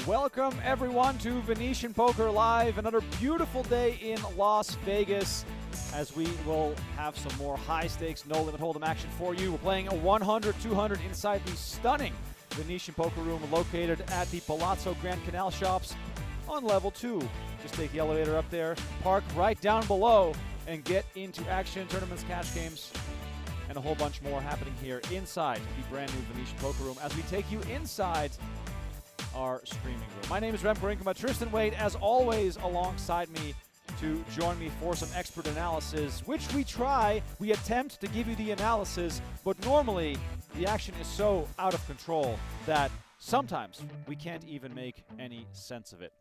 Welcome everyone to Venetian Poker Live. Another beautiful day in Las Vegas as we will have some more high stakes, no limit hold'em action for you. We're playing a 100-200 inside the stunning Venetian Poker Room located at the Palazzo Grand Canal Shops on level 2. Just take the elevator up there, park right down below, and get into action, tournaments, cash games, and a whole bunch more happening here inside the brand new Venetian Poker Room as we take you inside our streaming room. My name is Remco Rinkema. Tristan Wade, as always, alongside me to join me for some expert analysis, which we attempt to give you the analysis, but normally the action is so out of control that sometimes we can't even make any sense of it.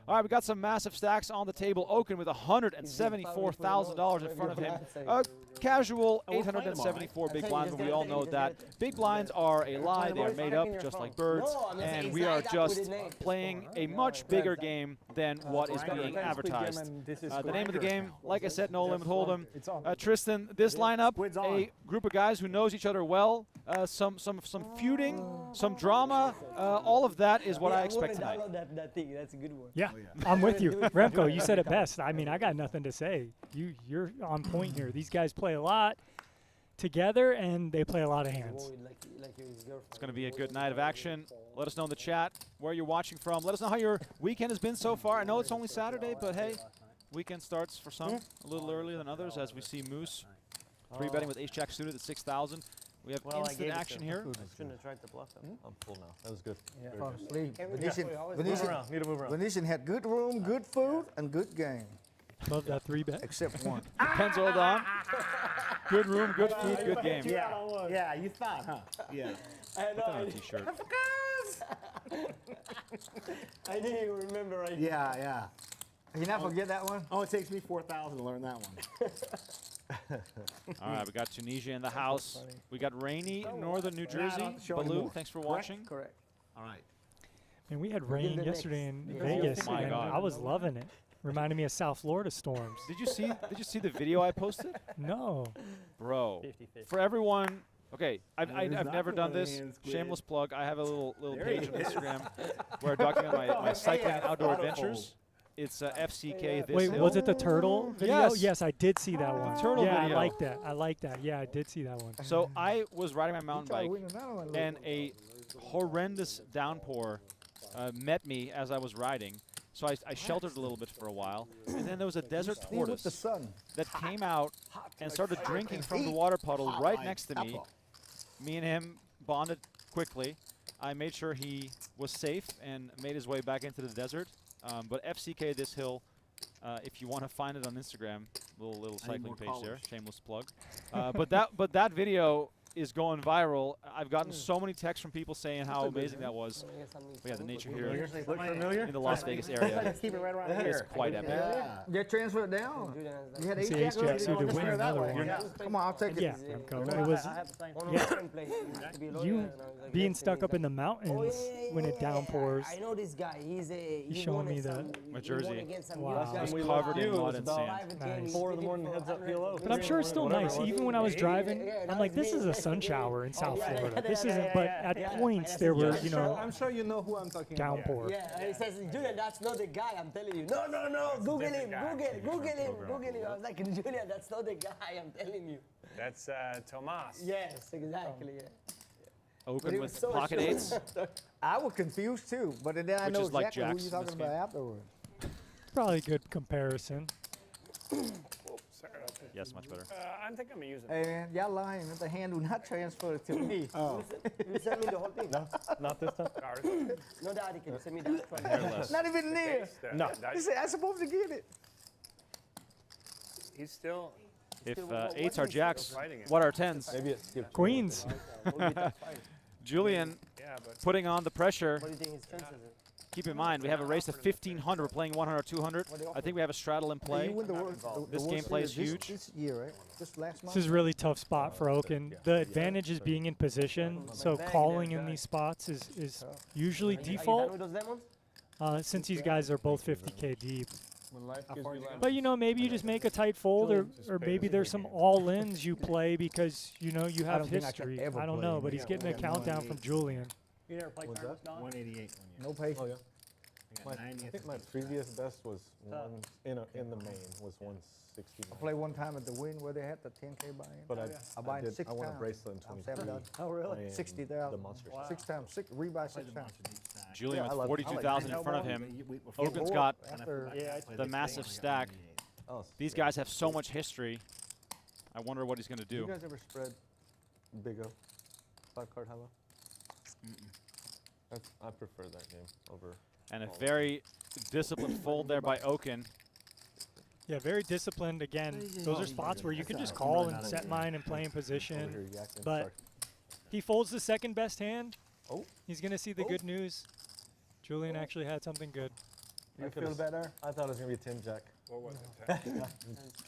All right, we got some massive stacks on the table. Okin with $174,000 in front of him. A casual 874 big blinds, but we all know that big blinds are a lie. They are made up just like birds, and we are just playing a much bigger game than what is being advertised. The name of the game, like I said, no limit hold'em. Tristan, this lineup, a group of guys who knows each other well, some feuding, some drama, all of that is what I expect tonight. That thing, that's a good one. Yeah, I'm with you. Remco, you said it best. I mean, I got nothing to say. You're on point here. These guys play a lot together, and they play a lot of hands. It's going to be a good night of action. Let us know in the chat where you're watching from. Let us know how your weekend has been so far. I know it's only Saturday, but hey, weekend starts for some a little earlier than others as we see Moose 3-betting with ace-jack suited at 6,000. We have instant action here. Shouldn't have tried to bluff him. I'm full now. That was good. Yeah. Venetian had good room, good food, and good game. Love that 3-bet. Except one. Pennzoil Don. Good room, good food, good game. Yeah, you thought, huh? Yeah. Put that on a t-shirt. I didn't even remember right now. Yeah. You not forget that one? Oh, it takes me 4,000 to learn that one. All right, we got Tunisia in the house. We got rainy northern New Jersey. Baloo, thanks for watching. Correct. All right. And we had rain yesterday in Vegas, my and God. I was loving it. Reminded me of South Florida storms. Did you see the video I posted? No. Bro, for everyone, okay, I've never done this. Shameless plug. I have a little page on Instagram where I document my cycling outdoor adventures. It's FCK this Wait, hill. was it the turtle video? Yes. Yes, I did see that one. Turtle yeah, video. I like that. Yeah, I did see that one. So I was riding my mountain bike, and a horrendous downpour met me as I was riding. So I sheltered a little bit for a while, and then there was a desert tortoise that came out and started drinking from the water puddle right next to me. Me and him bonded quickly. I made sure he was safe and made his way back into the desert. But FCK this hill, if you want to find it on Instagram, little cycling page there, shameless plug. But that video is going viral. I've gotten so many texts from people saying how amazing that was. But yeah, the nature here in the Las Vegas area Keep it right around is quite epic. Get transferred down. You had See ace-jack suited win another one. Come on, I'll take it. Yeah, Remco. It was you being stuck up in the mountains when it downpours. I know this guy. He's showing me the my jersey. Wow. It was covered in mud and sand. Nice. 4 in the morning, heads up PLO. But I'm sure it's still nice. Even when I was driving, I'm like, this is a sun shower in South Florida. This isn't, but at points there were, you know, I'm sure you know who I'm talking about. downpour. Yeah, and he says, Julian, that's not the guy, I'm telling you. No, Google him. I was like, Julian, that's not the guy, I'm telling you. That's Tomas. Yes, exactly. Open with pocket eights. I was confused too, but then I Which know is like exactly who jacks you're in this talking about game. afterwards. Probably a good comparison. Yes, much better. I think I'm going to use it. Hey man, y'all lying. The hand will not transfer to me. You send me the whole thing. No, not this time. No, Daddy, can you send me that? Hairless. Not even near. No. He said, I'm supposed to get it. He's still If eights are jacks, what are tens? Maybe it's good. Queens. Julian but putting on the pressure. What do you think his chances are? Keep in mind, we have a race of 1,500. We're playing 100 200. I think we have a straddle in play. You win the World This gameplay is Series huge. This year, right? Just last month. This is a really tough spot for Okin. The advantage is being in position, so calling in these spots is usually Are you done default with those lemons? since these guys are both 50K deep. When life gives you lemons. But, you know, maybe you just make a tight fold, or maybe there's some all-ins you play because, you know, you have don't think I can history. ever I don't play know, in but he's that. getting a countdown from Julian. You never played cards, Don? 188 No patience. I think my previous best was in the main was 169. I played one time at the Win where they had the 10K buy-in. But I buy it 6 I won a times. bracelet in I'm 23. 7 Oh, really? playing 60,000. The monster. Wow. 6 times. Rebuy 6 times. Julian Yeah, I with love- 42,000 in front of him. Okin's got After the massive stack. Oh, These guys have so much history. I wonder what he's going to do you do. guys ever spread Big O? 5-card hello? I prefer that game over. And a very disciplined fold there by Okin. Yeah, very disciplined. Again, those are spots where you can just call and set mine and play in position. But he folds the second best hand. Oh. He's going to see the good news. Julian actually had something good. You feel better? I thought it was going to be a 10 jack. What was it?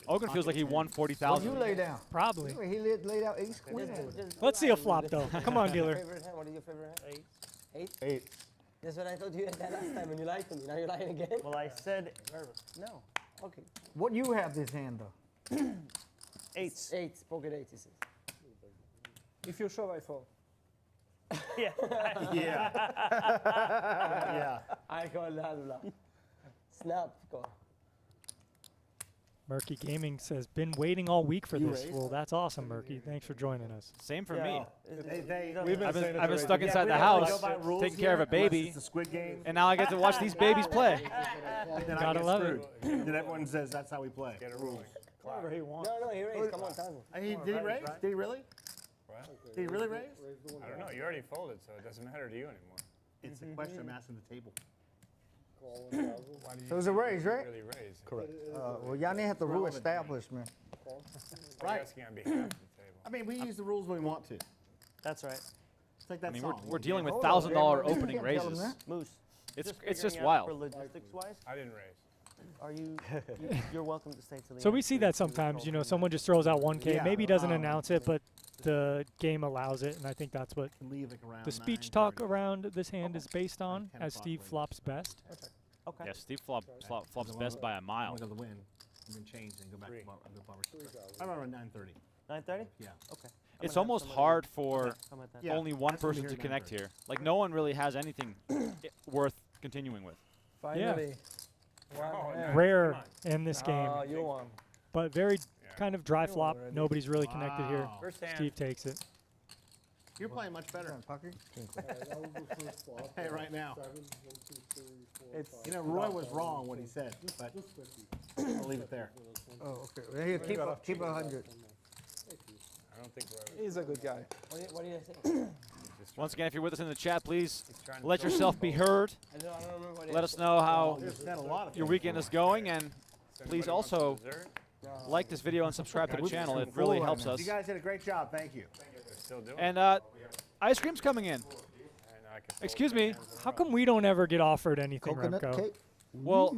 Okin feels like he won what 40,000. you lay down? Probably. He laid out ace queen. Let's see a flop, though. Come on, dealer. Favorite hand? What is your favorite hand? 8. 8. That's what I told you that last time when you lied to me. Now you're lying again? Well, I said no. Okay. What you have this hand though? 8s. 8. Pocket 8, he says. If you shove, I fall. Yeah. Yeah. Yeah. I call that bluff. Snap call. Murky Gaming says, been waiting all week for You this. raised? Well, that's awesome, Murky. Thanks for joining us. Same for me. We've been saying I've been it's stuck already- inside the we house, don't go by rules taking care of a here, unless baby, It's a Squid Game. and now I get to watch these babies play. Then I Gotta get love it. screwed. Then everyone says that's how we play. Get a rule. Whatever he wants. No, he raised. Come on, tell me. Did he raise? Did he really? What? Did he really raise? I don't know. You already folded, so it doesn't matter to you anymore. It's a question I'm asking the table. Why do you So it's a raise, right? really raise? Correct. Well, y'all need to have the rule established, man. You're asking on behalf of the table. I mean, we use the rules when we want to. That's right. It's like that I mean, song. we're dealing with Hold on, $1,000 Damon. You opening can't tell him raises. that. Moose. It's just For wild. logistics-wise, I didn't raise. are you're welcome to stay till the So end. we see that sometimes, you know, someone just throws out 1K, Yeah, maybe doesn't announce it, but the game allows it, and I think that's what Can leave like around the speech talk 9:30. around this hand is based on, 10 as o'clock Steve wins. flops best. Okay. Yeah, Steve flops So best by a I mile. want to go to the win, and then change, and go back to Barbara. I'm around 9:30. 9:30? Yeah. Okay. It's almost hard for I'm at that. Yeah, only one that's what we person hear to at connect 9:30. here. Like, no one really has anything worth continuing with. Finally. Oh, Yeah. nice. Rare Come in this game, You won. but very Yeah. kind of dry flop. already. Nobody's really connected here. Wow. First hand. Steve takes it. You're playing much better. Pucker? Hey, right now. It's You know, Roy was wrong what he said, but I'll leave it there. Oh, okay. Well, here, keep 100. I don't think Roy he's a good guy. What did I say? Once again, if you're with us in the chat, please was trying to let fill yourself be heard. I don't remember what Let us know how There's been a lot of your things. weekend is going, and Does please anybody want some also dessert? like this video and subscribe to the We're channel. It full really right helps now. us. You guys did a great job. Thank you. They're still doing And ice cream's coming in. it. And I could fold Excuse three me. hands in a How row. come we don't ever get offered anything, Coconut Remco? cake? Well,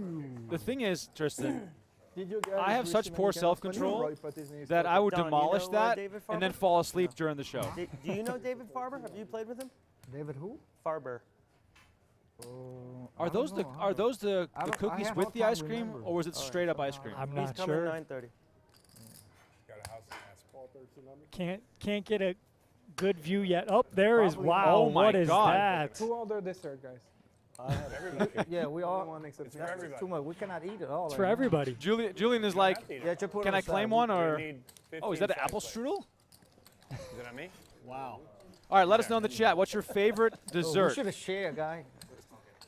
the thing is, Tristan, Did you guys I have wish such him poor any kind of self-control money? Roy put his knees that I would Don, you demolish know, that David and then Farber? fall asleep during the show. Do you know David Farber? Have you played with him? David who? Farber. I Are don't those the know. are those the I don't- I cookies had with hard the time ice cream, remembering. or was it straight up ice cream? I'm He's not coming sure. 9:30. Got a house in Aspen. Can't get a good view yet. Oh, there is. Wow, Oh my what is God. that? Who ordered dessert, guys? Everybody. Yeah, we all. One except It's me. for That's everybody. too much. We cannot eat it all. It's right for now. everybody. Julian is like, Yeah, just put can it I aside. claim one You or? need Oh, is that 15 an side apple plates. strudel? Is it on me? Wow. All right, let us know in the chat. What's your favorite Oh, we dessert? should have shared, guy.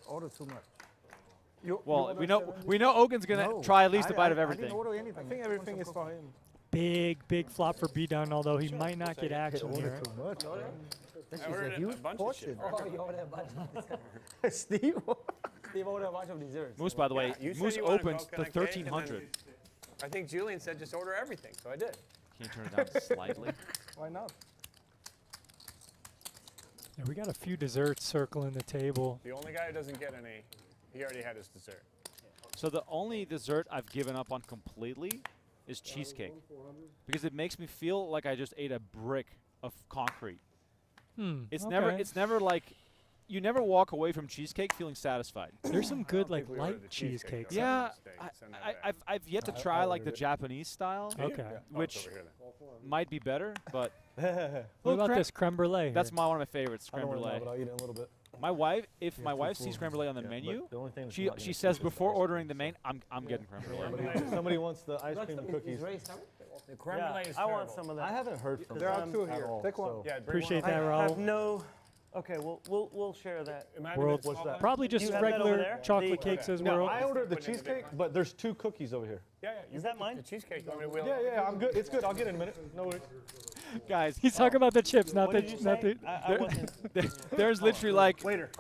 Order too much. Well, we know Okin's gonna No, try at least a I- bite I- of I everything. didn't order I anything. think everything is for him. Big flop for B-Down, although he might not get action Order here. too much. This I is ordered a a huge bunch of shit. portion. Oh, you ordered a bunch of Steve. Steve ordered a bunch of desserts. Moose, by the way, Yeah, you said Moose you wanted opens the coconut cake, and then 1300. I think Julian said just order everything, so I did. Can you turn it down slightly? Why not? Yeah, we got a few desserts circling the table. The only guy who doesn't get any, he already had his dessert. So the only dessert I've given up on completely is cheesecake, because it makes me feel like I just ate a brick of concrete. It's never like, you never walk away from cheesecake feeling satisfied. There's some I good don't like think we ordered light the cheesecake, cheesecakes. though. Yeah, Mistake. Send that back. I've yet to I try like the ordered it. Japanese style, Okay. Oh, it's which over here then. might be better, but What Little about creme- this creme brulee? that's here? one of my favorites, creme I don't really know, brulee. but I'll eat it in a little bit. My wife, if Yeah, my too wife sees full. creme brulee on the Yeah, but menu, the only thing that's she not she gonna says change is the before ice ordering cream. the main, I'm getting creme brulee. Somebody wants the ice cream and cookies. The creme Yeah, brulee is I want terrible. some of I that. haven't heard from There are them two at here. all, Pick one. so- Yeah, bring Appreciate one that, up. I have Raul. no. Okay, we'll share that. Imagine World- it's small one. Probably Do just you have that over regular there? chocolate The- cakes as No, well. I ordered the Put it in the big cheesecake, but there's 2 cookies over here. Yeah, you Is that get mine? The cheesecake. I mean, we'll, Yeah, I'm good. It's good. I'll get it in a minute. No worries. Guys, He's talking about the chips, not What the did you not say? the. I wasn't. there's literally like Waiter.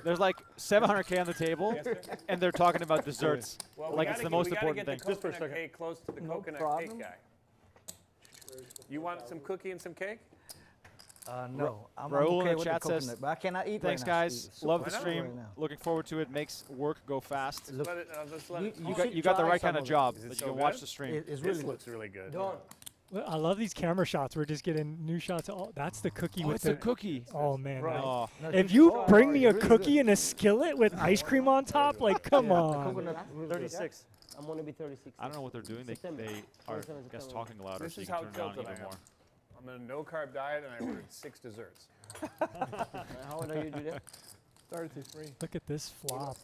there's like 700K on the table, and they're talking about desserts. well, we like gotta it's the get- most we gotta important get thing. the Just for a coconut second. cake close to the No coconut problem. cake guy. You want some cookie and some cake? No, I'm Raul in okay the with chat the says, coconut, but I cannot eat Thanks, right now. guys. It's Love super the Why not? stream. right now. Looking forward to it. Makes work go fast. Look, Let it, just let you- it. you You got should the try right kind some of of it. job Is that it you so can watch good? the stream. It's This really good. looks really good. Don, I love these camera shots. We're just getting new shots. Oh, that's the cookie Oh, with it's the a cookie. Oh man. Right. that- Oh, No, If it's you so bring hard. me a It's really cookie good. in a skillet with ice cream on top, like come Yeah, the on. coconut is really good. 36. I'm gonna be 36. I don't know what they're doing. They September. are, 27 I guess, September. talking louder This so you is can how turn it down tilted even I am. more. I'm on a no-carb diet, and I ordered 6 desserts. How old are you, Julia? 33. Look at this flop.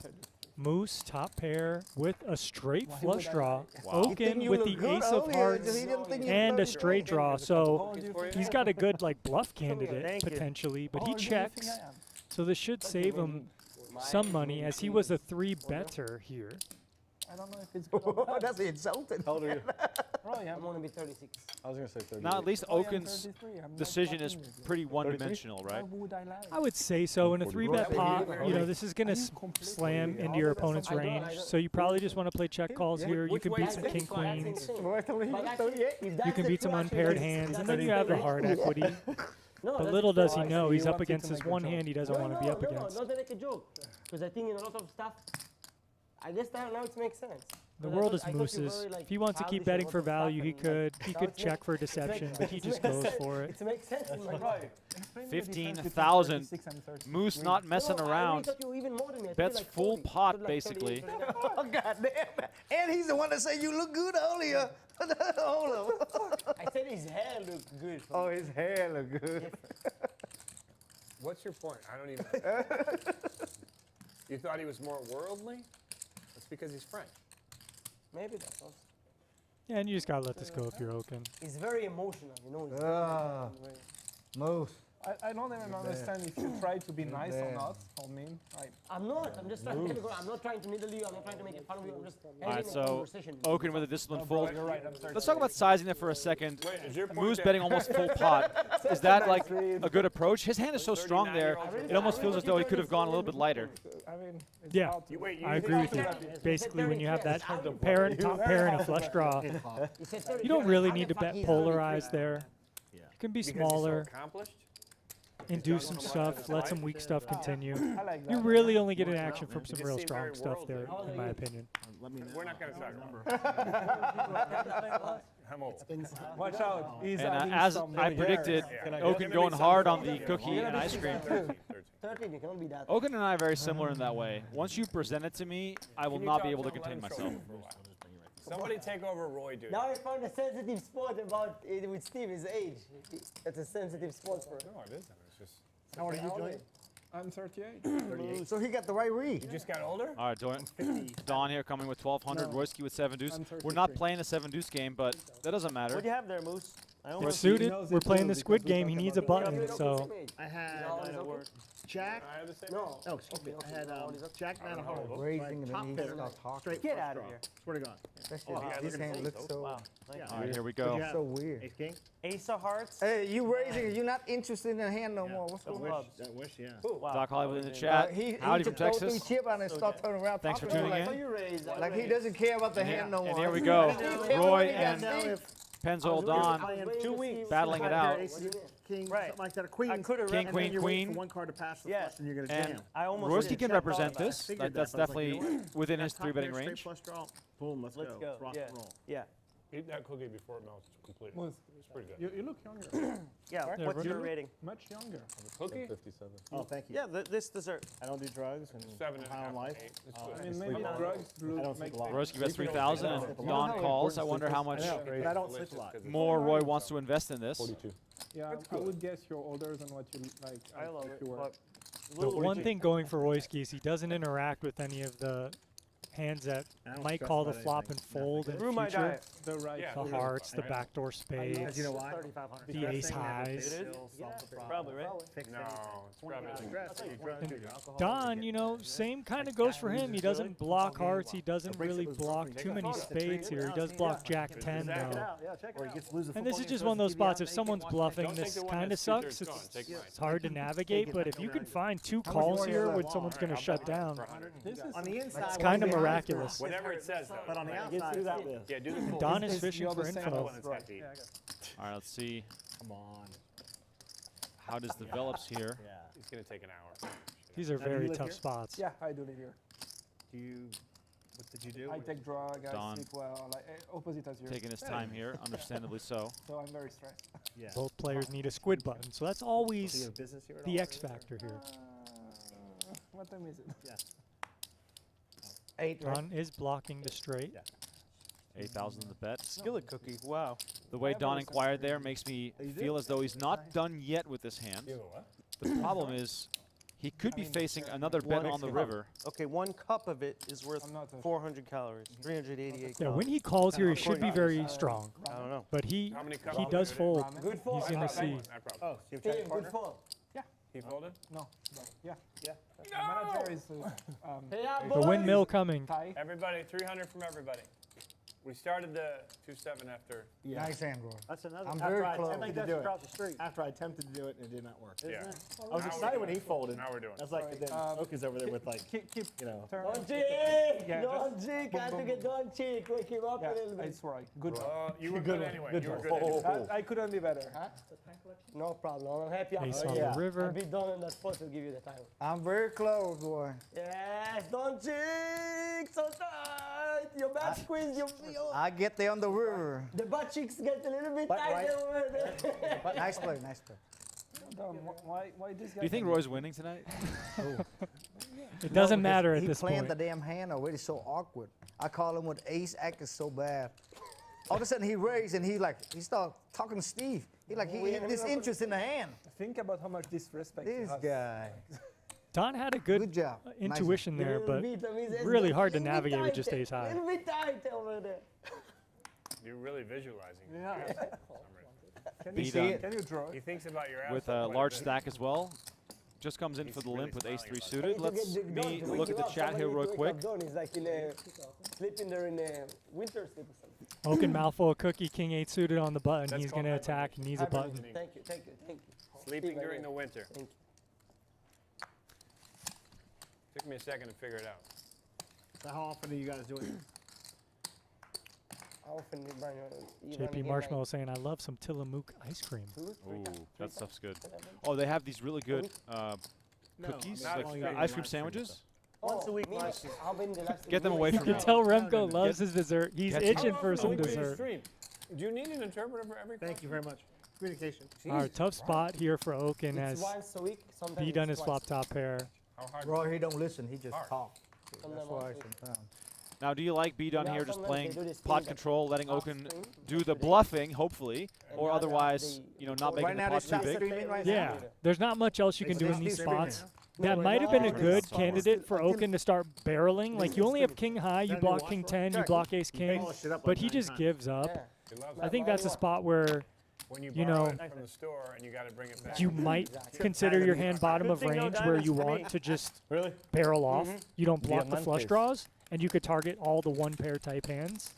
Moose top pair with a straight flush draw. Wow. You think Okin you with look the good ace of earlier, hearts he didn't think you and a looked straight good. draw. So Cookies for you? he's got a good like bluff candidate Thank you. potentially, but How he old do you think checks. I am? So this should save him some money as he was a 3-better here. I don't know if it's good or Oh, bad. that's insulting. How old are you? Roy, I'm gonna be 36. I was going to say 30. Now, at least Roy, I'm Okin's 33. I'm not decision is fucking with you. pretty one-dimensional, Why right? would I lie? I would say so. In a 3-bet Roy, pot, are you know, you this is going to completely slam wrong? into your All of us opponent's I don't- range. I don't- So you probably just want to play check calls Yeah. here. You Which can way beat is some it? king queens. Roy told me he was 38. You can beat some unpaired hands, and then you have the hard equity. No, But that's little the does thing. he know, he's you up wanted against to this make a one joke. hand he doesn't want to be up against. No, not make a joke. Because I think in a lot of stuff, I guess that now it makes sense. The But I world thought- is I thought you Moose's. very, like, If he wants to keep childish betting and for lot of stuff value, he and could now it check for deception, but he just goes for it. It makes sense in my mind. Roy, explain me the difference between 15,000. 36 and 33. Moose not messing No, I around. really thought you were even more than me. I thought you Bets were like full 40. pot, I thought like basically. 38, 39. Oh, goddamn. And he's the one that said you look good earlier. Hold on. I said his hair looked good. Oh, his hair look good. What's your point? I don't even. You thought he was more worldly? That's because he's French. Maybe that's also. Yeah, and you just gotta let this go if you're Okin. He's very emotional, you know. He's Ah. very- Moose. I don't even understand if you try to be nice or bad. not. I mean, like, I'm not. I'm just trying to. I'm not trying to needle you. I'm not trying to make fun of you. I'm just having All right, a so conversation. Okin with a disciplined fold. you're right. I'm 33. Let's talk about sizing it for a second. Wait, is your point Moose that- betting almost full pot. Is that like a good approach? His hand is so strong there, it almost feels as though he could have gone a little bit lighter. I mean, it's Yeah. hard to- Wait, I agree with you. Basically, when you have that pair and top pair and a flush draw, He said 30. you don't really need to bet polarized there. You can be because he's so smaller accomplished? and do some stuff, let some weak stuff continue. I like that. You really only get an action from some just real seem strong very stuff there, worldly. in my opinion. Let me know. We're not going to talk about it. I'm old. Watch out. He's And adding as some I layers. predicted, Can I Okin going hard on the cookie and ice cream. 13. You cannot be that. Okin and I are very similar in that way. Once you present it to me, I will Can you not talk be able to him? Let contain him show myself. you for a while. Somebody take over Roy, dude. Now I found a sensitive spot about it with Steve, his age. It's a sensitive spot for him. No, it isn't. It's just. How old are you, Julian? I'm 38. 38. So he got the right read. You just got older? All right, Don here coming with 1,200. No. Royski with 7 deuce. I'm We're not 33. playing a 7 deuce game, but that doesn't matter. What do you have there, Moose? I It's almost suited. knows We're it playing too the because squid we game. talked He about needs a it. button, so I had, No, I it's know, okay. Jack. I have the same. No. Oh, excuse me. I had Jack nine of hearts. Raising right, and top then he pair, starts talking. straight Get flush out of draw. here. Swear to God. Especially his hand looks so, Wow. Yeah. All right, here we What'd go. you have? so weird. Ace king. Ace of hearts. Hey, you raising it. You're not interested in the hand no more. What's That going wish. on? That wish. Yeah. Wow. Doc Hollywood in the Uh, chat. he Howdy from just throw Texas. three chip out and start turning around. Thanks for talking tuning like, in. you raised. Like he doesn't care about the hand no more. And here we go. Roy and Now if Pennzoil Don Don 2 weeks battling it out. Ace, king, Right. something like that, a queen. I could have King, and queen, then you're waiting queen. for one card to pass the Yeah. flush, and you're gonna And jam. I almost Royski did. can Check represent thought about this. it. Figured That's that, but I was like, definitely you know what? within his Top 3-betting pair, straight range. flush draw. Boom. Let's Let's go. rock Yeah. and roll. Yeah. Eat that cookie before it melts completely. Moose, It's pretty good. you look younger. Yeah, What's bro. your rating? Much younger. Cookie? 57. Oh, thank you. Yeah, this dessert. I don't do drugs and 7.5. high on life. 8. It's Uh, good. I mean, sleep maybe a lot. drugs I don't make sleep a lot. Royski bets 3,000 and You know Don how calls. I important wonder sleep how is? much I know, but I don't sleep a lot. more Roy wants to invest in this. 42. Yeah, I would guess you're older than what you like. I love if it, you were. but The one thing going for Royski is he doesn't interact with any of the hands that might call the flop and fold in Through my future. diet. The right. Yeah. The hearts, the backdoor spades, You know why? the ace highs. Probably, right? No, it's probably And Don, you know, same kind of goes for him. He doesn't block hearts. He doesn't really block too many spades here. He does block Jack 10 though. Yeah, check it out. And this is just one of those spots. If someone's bluffing, this kind of sucks. It's hard to navigate. But if you can find 2 calls here when someone's going to shut down, On the inside, it's kind of miraculous. whatever it says, though. but on the outside, Yeah, do the full. Don is fishing for That info. one is happy. All right, let's see come on. how this develops here. It's going to take an hour. These are Now, do you very live tough here? spots. Yeah, I do live here. What did you do? I take drug, I Don. sleep well, like opposite as you. Taking his time here, understandably so. So I'm very stressed. Yeah. Both players need a squid button, so that's Do you always have business here at the all? X factor here. What time is it? Yeah. 8, right? Don is blocking the straight. 8,000 the bet. Skillet cookie. Wow. The way Don inquired there makes me feel as though he's not done yet with this hand. The problem is he could be facing another bet on the river. Okay, 1 cup of it is worth I'm not a- 400 calories. 388 Yeah, calories. when he calls here, he should be very strong. I don't know. But he How many cups he did does it? fold. Good He's fold. going to see. No problem. Oh, so you Hey, good fold. He folded? No, no, yeah. Yeah. The manager is Hey, yeah, The boys. windmill coming. Thai. Everybody, 300 from everybody. We started the 2-7 after. Nice hand, Roy. That's another. I'm after very I close attempted to to do it. across the street. After I attempted to do it, and it did not work. Yeah. I was excited when he folded. Now we're doing I it. was like, then Okin's over there with like, Keep you know. turn. Don't cheek! Yeah, Don't just cheek! boom, I have to boom, get boom. don't cheek. Wake him up a little Yeah, bit. it's right. Good one. You were good anyway. Good You were one. good anyway. I couldn't be better. Huh? No problem. I'm happy. Ace I'm on here. the river. I'll be done on that spot to give you the time. I'm very close, boy. Yes, don't cheek! So tight! Your back squeeze, your I get there on the river. the butt cheeks get a little bit But tight right- over there. But nice play, nice play. Why this guy? Do you think Roy's winning tonight? It doesn't matter at he this planned point. the damn hand already so awkward. I call him with ace acting so bad. All of a sudden he raised and he started talking to Steve. He had this interest in the hand. Think about how much disrespect he This has. guy. Don had a good Good job. Nice intuition there, but It's really a hard to little bit navigate with tight just there, ace high. A little bit tight over there. You're really visualizing. Yeah. Can Beat you see on- it? Can you draw it? He thinks about your With outfit a quite large bit. stack as well. Just comes in He's for the really limp with smiling ace-3 about it. suited. Let's me look at the chat here real quick. Don is like in a sleeping there in a winter sleep or something. Okin mouthful of cookie, king 8 suited on the button. That's He's called going to hibernation. attack. He needs a button. Thank you, thank you, thank you. Sleeping Steve, during the winter. Thank you. Took me a second to figure it out. So how often are you guys doing it? How often did Brian you run a JP game Marshmallow saying, I love some Tillamook ice cream. like 2, 3 Ooh, times, that stuff's good. whatever? Oh, they have these really good cookies, not like only ice eating cream ice cream sandwiches. Once a week, me, last year. how been the last Get them away You from can me. tell Remco loves his dessert. He's Get- itching How for often some do we dessert. stream? Do you need an interpreter for every Thank you very much. Communication. All right, tough spot here for Okin It's as once a week, sometimes B done it's his twice. flop top pair. How hard? Roy, he don't listen. He just Hard. talk. Sometimes That's once why a week. sometimes. Now, do you like B done Yeah, here just sometimes playing they do this thing pot that control, letting half Okin stream, do the yesterday. bluffing, hopefully, And or now otherwise, they- you know, not Right making the now pot they too stop big? streaming right Yeah, now. there's not much else you can do in these spots. That might have been a good candidate for Okin to start barreling. Like, you only have king high, you block king 10, you block ace king, but he just gives up. Yeah. He loves I it. think that's a spot where When you you borrow know, it from the store and you got to bring it back. you might consider your hand bottom of Good thing no range where diamonds you for me. want to just Really? barrel off. You don't block the flush Diamantes. draws, and you could target all the one pair type hands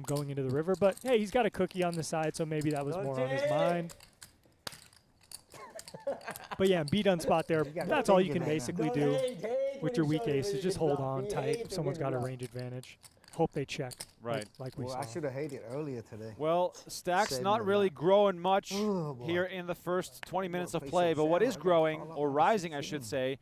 going into the river. But hey, he's got a cookie on the side, so maybe that was more on his mind. But yeah, B done spot there. got That's a all king you in can there. basically Don't do hate with when your you weak show aces. you Just bluff. hold on We tight. hate If it someone's when got a you range advantage, hope they check. Right. Like we Well, saw. I should have hated earlier today. Well, Stack's Saving not the really line. growing much Oh, boy. here in the first 20 minutes of face play, of but what Sam, is I got growing, call up or on rising, I 16. should say,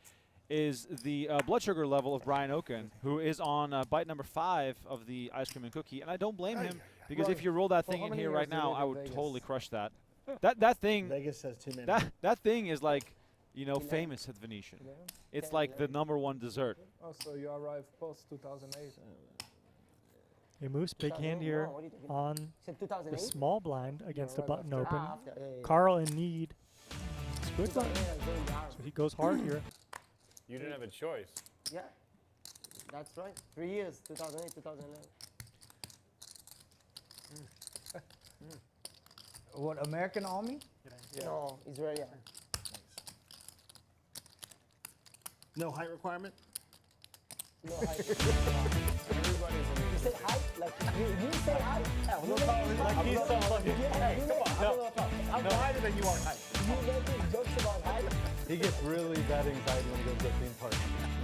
is the blood sugar level of Brian Okin, who is on bite number 5 of the ice cream and cookie. And I don't blame him, because if you roll that thing how in many here years right do you now, live I in would Vegas? totally crush that. That thing, Vegas has too many. that thing is like, you know, famous at Venetian. It's like the #1 dessert. Oh, so you arrived post 2008. He moves big hand here on Said the 2008? small blind against the button open. Ah, after, Carl in need. Squid button. 2008 I was going the army. So he goes hard here. You didn't have a choice. Yeah, that's right. 3 years, 2008, 2011. What, American Army? No, Israeli. No height requirement? No height. You say height? Like, you say height? Like he's so lucky. Hey, come on. No, I'm higher than you are height. You making jokes about height? He gets really bad anxiety when he goes to a theme park.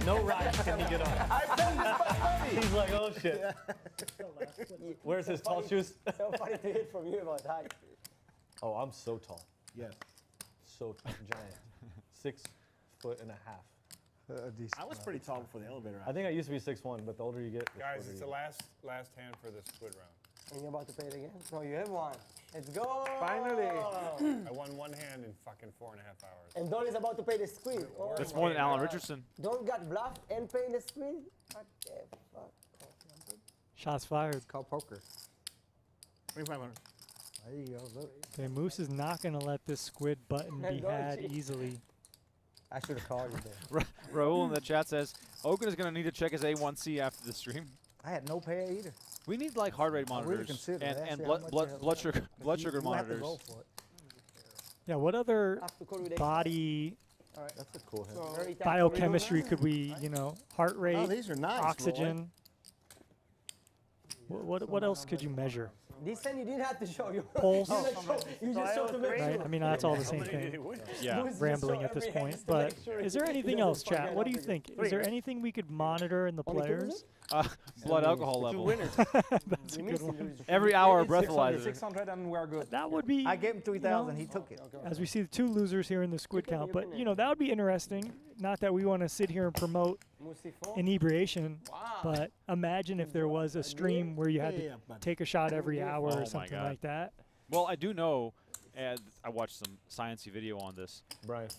No rides can he get on. He's like, oh shit. Where's his tall shoes? So funny to hear from you about height. Oh, I'm so tall. Yes. So giant. 6'1.5". I was pretty tall before the elevator. I think I used to be 6'1", but the older you get, the Guys, shorter it's you the get. last hand for the squid round. And you're about to pay it again? No, you have one. Let's go! Finally. I won one hand in fucking 4.5 hours. And Don is about to pay the squid. Oh, That's my more than Alan God. Richardson. Don got bluffed and paying the squid? What the fuck? Shots fired. It's called poker. 2,500. There you go. Look. Okay, Moose is not going to let this squid button be Don't had cheat. easily. I should have called you there. Raul in the chat says, Okin is going to need to check his A1C after the stream. I had no pair either. We need like heart rate I really monitors considered and, that. and See blood, how much blood, I have blood left. sugar blood You- sugar you have to monitors. go for it. Yeah, what other After correlation. body That's a cool hand. So, very tight biochemistry corridor. could we, heart rate, Oh, these are nice. oxygen? What else could you measure? This hand you didn't have to show you. Pulse. You just showed to make Right? sure. I mean, that's all the same thing. Yeah. Moose just Rambling show at this every hand point. just to But make sure is there he anything doesn't else, chat? forget What do you how to think? Is there anything we could monitor in the Only two players? Blood alcohol level. That's a You good missed one. it. Every hour a breathalyzer. 600 and we're good. That would be, I gave him 3,000. He took it. as we see the two losers here in the squid can, count, you but can. that would be interesting. Not that we want to sit here and promote Musifo. inebriation, Wow. but imagine if there was a stream where you had to take a shot every hour Oh my or something God. like that. Well, I do know, and I watched some sciencey video on this, Brian.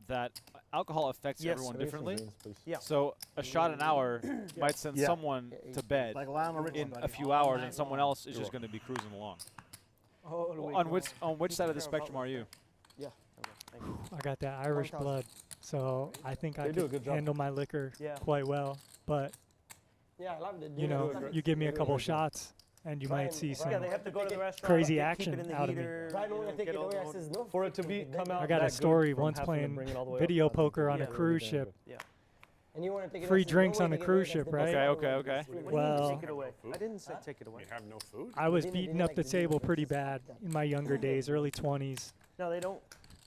that alcohol affects Yes. everyone Can I get some differently. greens, please? Yeah. So a shot an hour might send Yeah. someone to bed Like Lionel Richie, in buddy. a few hours, and someone else is just going to be cruising along. On which side of the spectrum are you? Yeah. Thank you. I got that Irish 1,000. blood, so I think I They do a could good job. handle my liquor Yeah. quite well. But Yeah, I love the you give me a couple shots, and you might see some. Yeah, they have to go to the restaurant. Crazy keep action it in the out of me. heater, Brian, when I take get it all away, the I old- says no. For it to be come out I got that a story good from once having to playing bring it all the way video up, poker on yeah, a really cruise damn ship. good. And you want to take it Free away, so drinks no on way a to get cruise away, ship, that's the right? best Okay, way. okay. What do you mean Well- take it away? I didn't say take it away. You have no food? I was Didn't- beating didn't up like the the table video, pretty just like bad that. in my younger days, early 20s, No, they don't.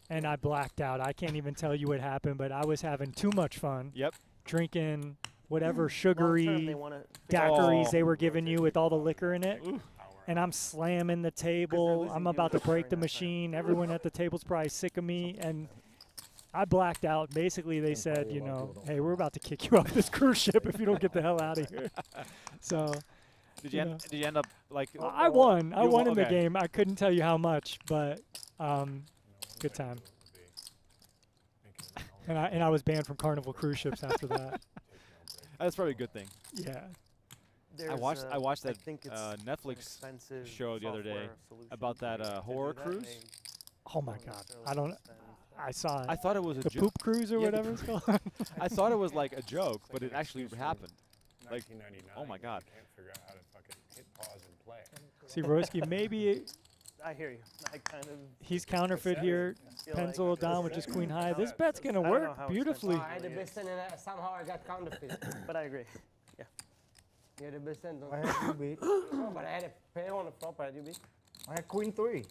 and I blacked out. I can't even tell you what happened, but I was having too much fun Yep. drinking whatever Long term, sugary they want to. daiquiris Oh. they were giving you with all the liquor in it. And I'm slamming the table. losing I'm you about to break during the that time. machine. Everyone at the table's probably sick of me. And I blacked out. Basically, they said, probably a lot of people don't hey, we're about to kick you off this cruise ship if you don't get the hell out of here. So Did You you, know. did you end up like? I won. I You won won, in the okay. game. I couldn't tell you how much, but good time. And I was banned from Carnival cruise ships after that. That's probably a good thing. Yeah. I watched that think it's an Netflix expensive show the other day software solution about that to horror do that, cruise. they Oh my don't God. necessarily I don't. spend- I saw it. I thought it was a The joke. poop cruise or Yeah, the whatever it's poop- called. I thought it was like a joke, but it actually happened. Like, 1999. oh my God. You can't figure out how to fucking hit pause and play. See, Royski, maybe I hear you. I kind of he's counterfeit here. feel like Pennzoil Don with just queen high. This bet's going to I don't know work how beautifully. I had the best hand and somehow I got counterfeit. but I agree. You had the best hand. I had you beat. No, but I had a pair on the flop. I had you beat. I had queen 3.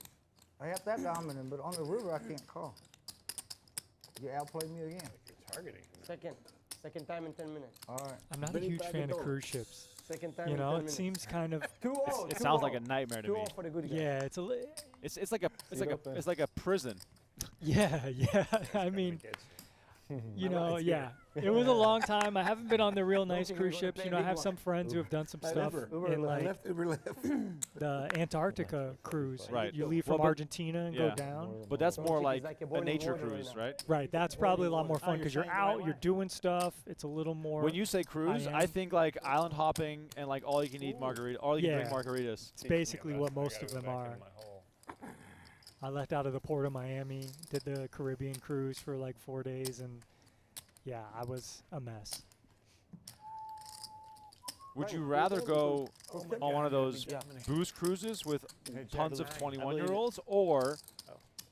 I had that dominant, but on the river I can't call. You outplay me again. You're targeting. Second time in 10 minutes. All right. I'm not a huge fan of cruise ships. Second time You in know, 10 it minutes. seems kind of 2-0. It sounds like a nightmare to me. 2-0 for the good guy. yeah. It's a It's like a it's like a prison. yeah. I mean, you know, yeah. It was a long time. I haven't been on the real nice think cruise we're gonna ships. play You know, I big have one. some friends who have done some stuff in like the Antarctica cruise. Right. You leave Well, from but- Argentina and yeah. go down. But that's more It's like like a a boiling nature water right cruise, now. right? Right. That's probably a lot more fun you're because you're saying the right out, you're one. doing stuff. It's a little more. When you say cruise, am. I think like island hopping and like all you can eat margarita, all you can drink Yeah. margaritas. it's basically what most I of gotta them go back are. into my hole. I left out of the port of Miami, did the Caribbean cruise for like 4 days, and Yeah, I was a mess. Would you rather go on one of those booze cruises with tons of 21-year-olds, or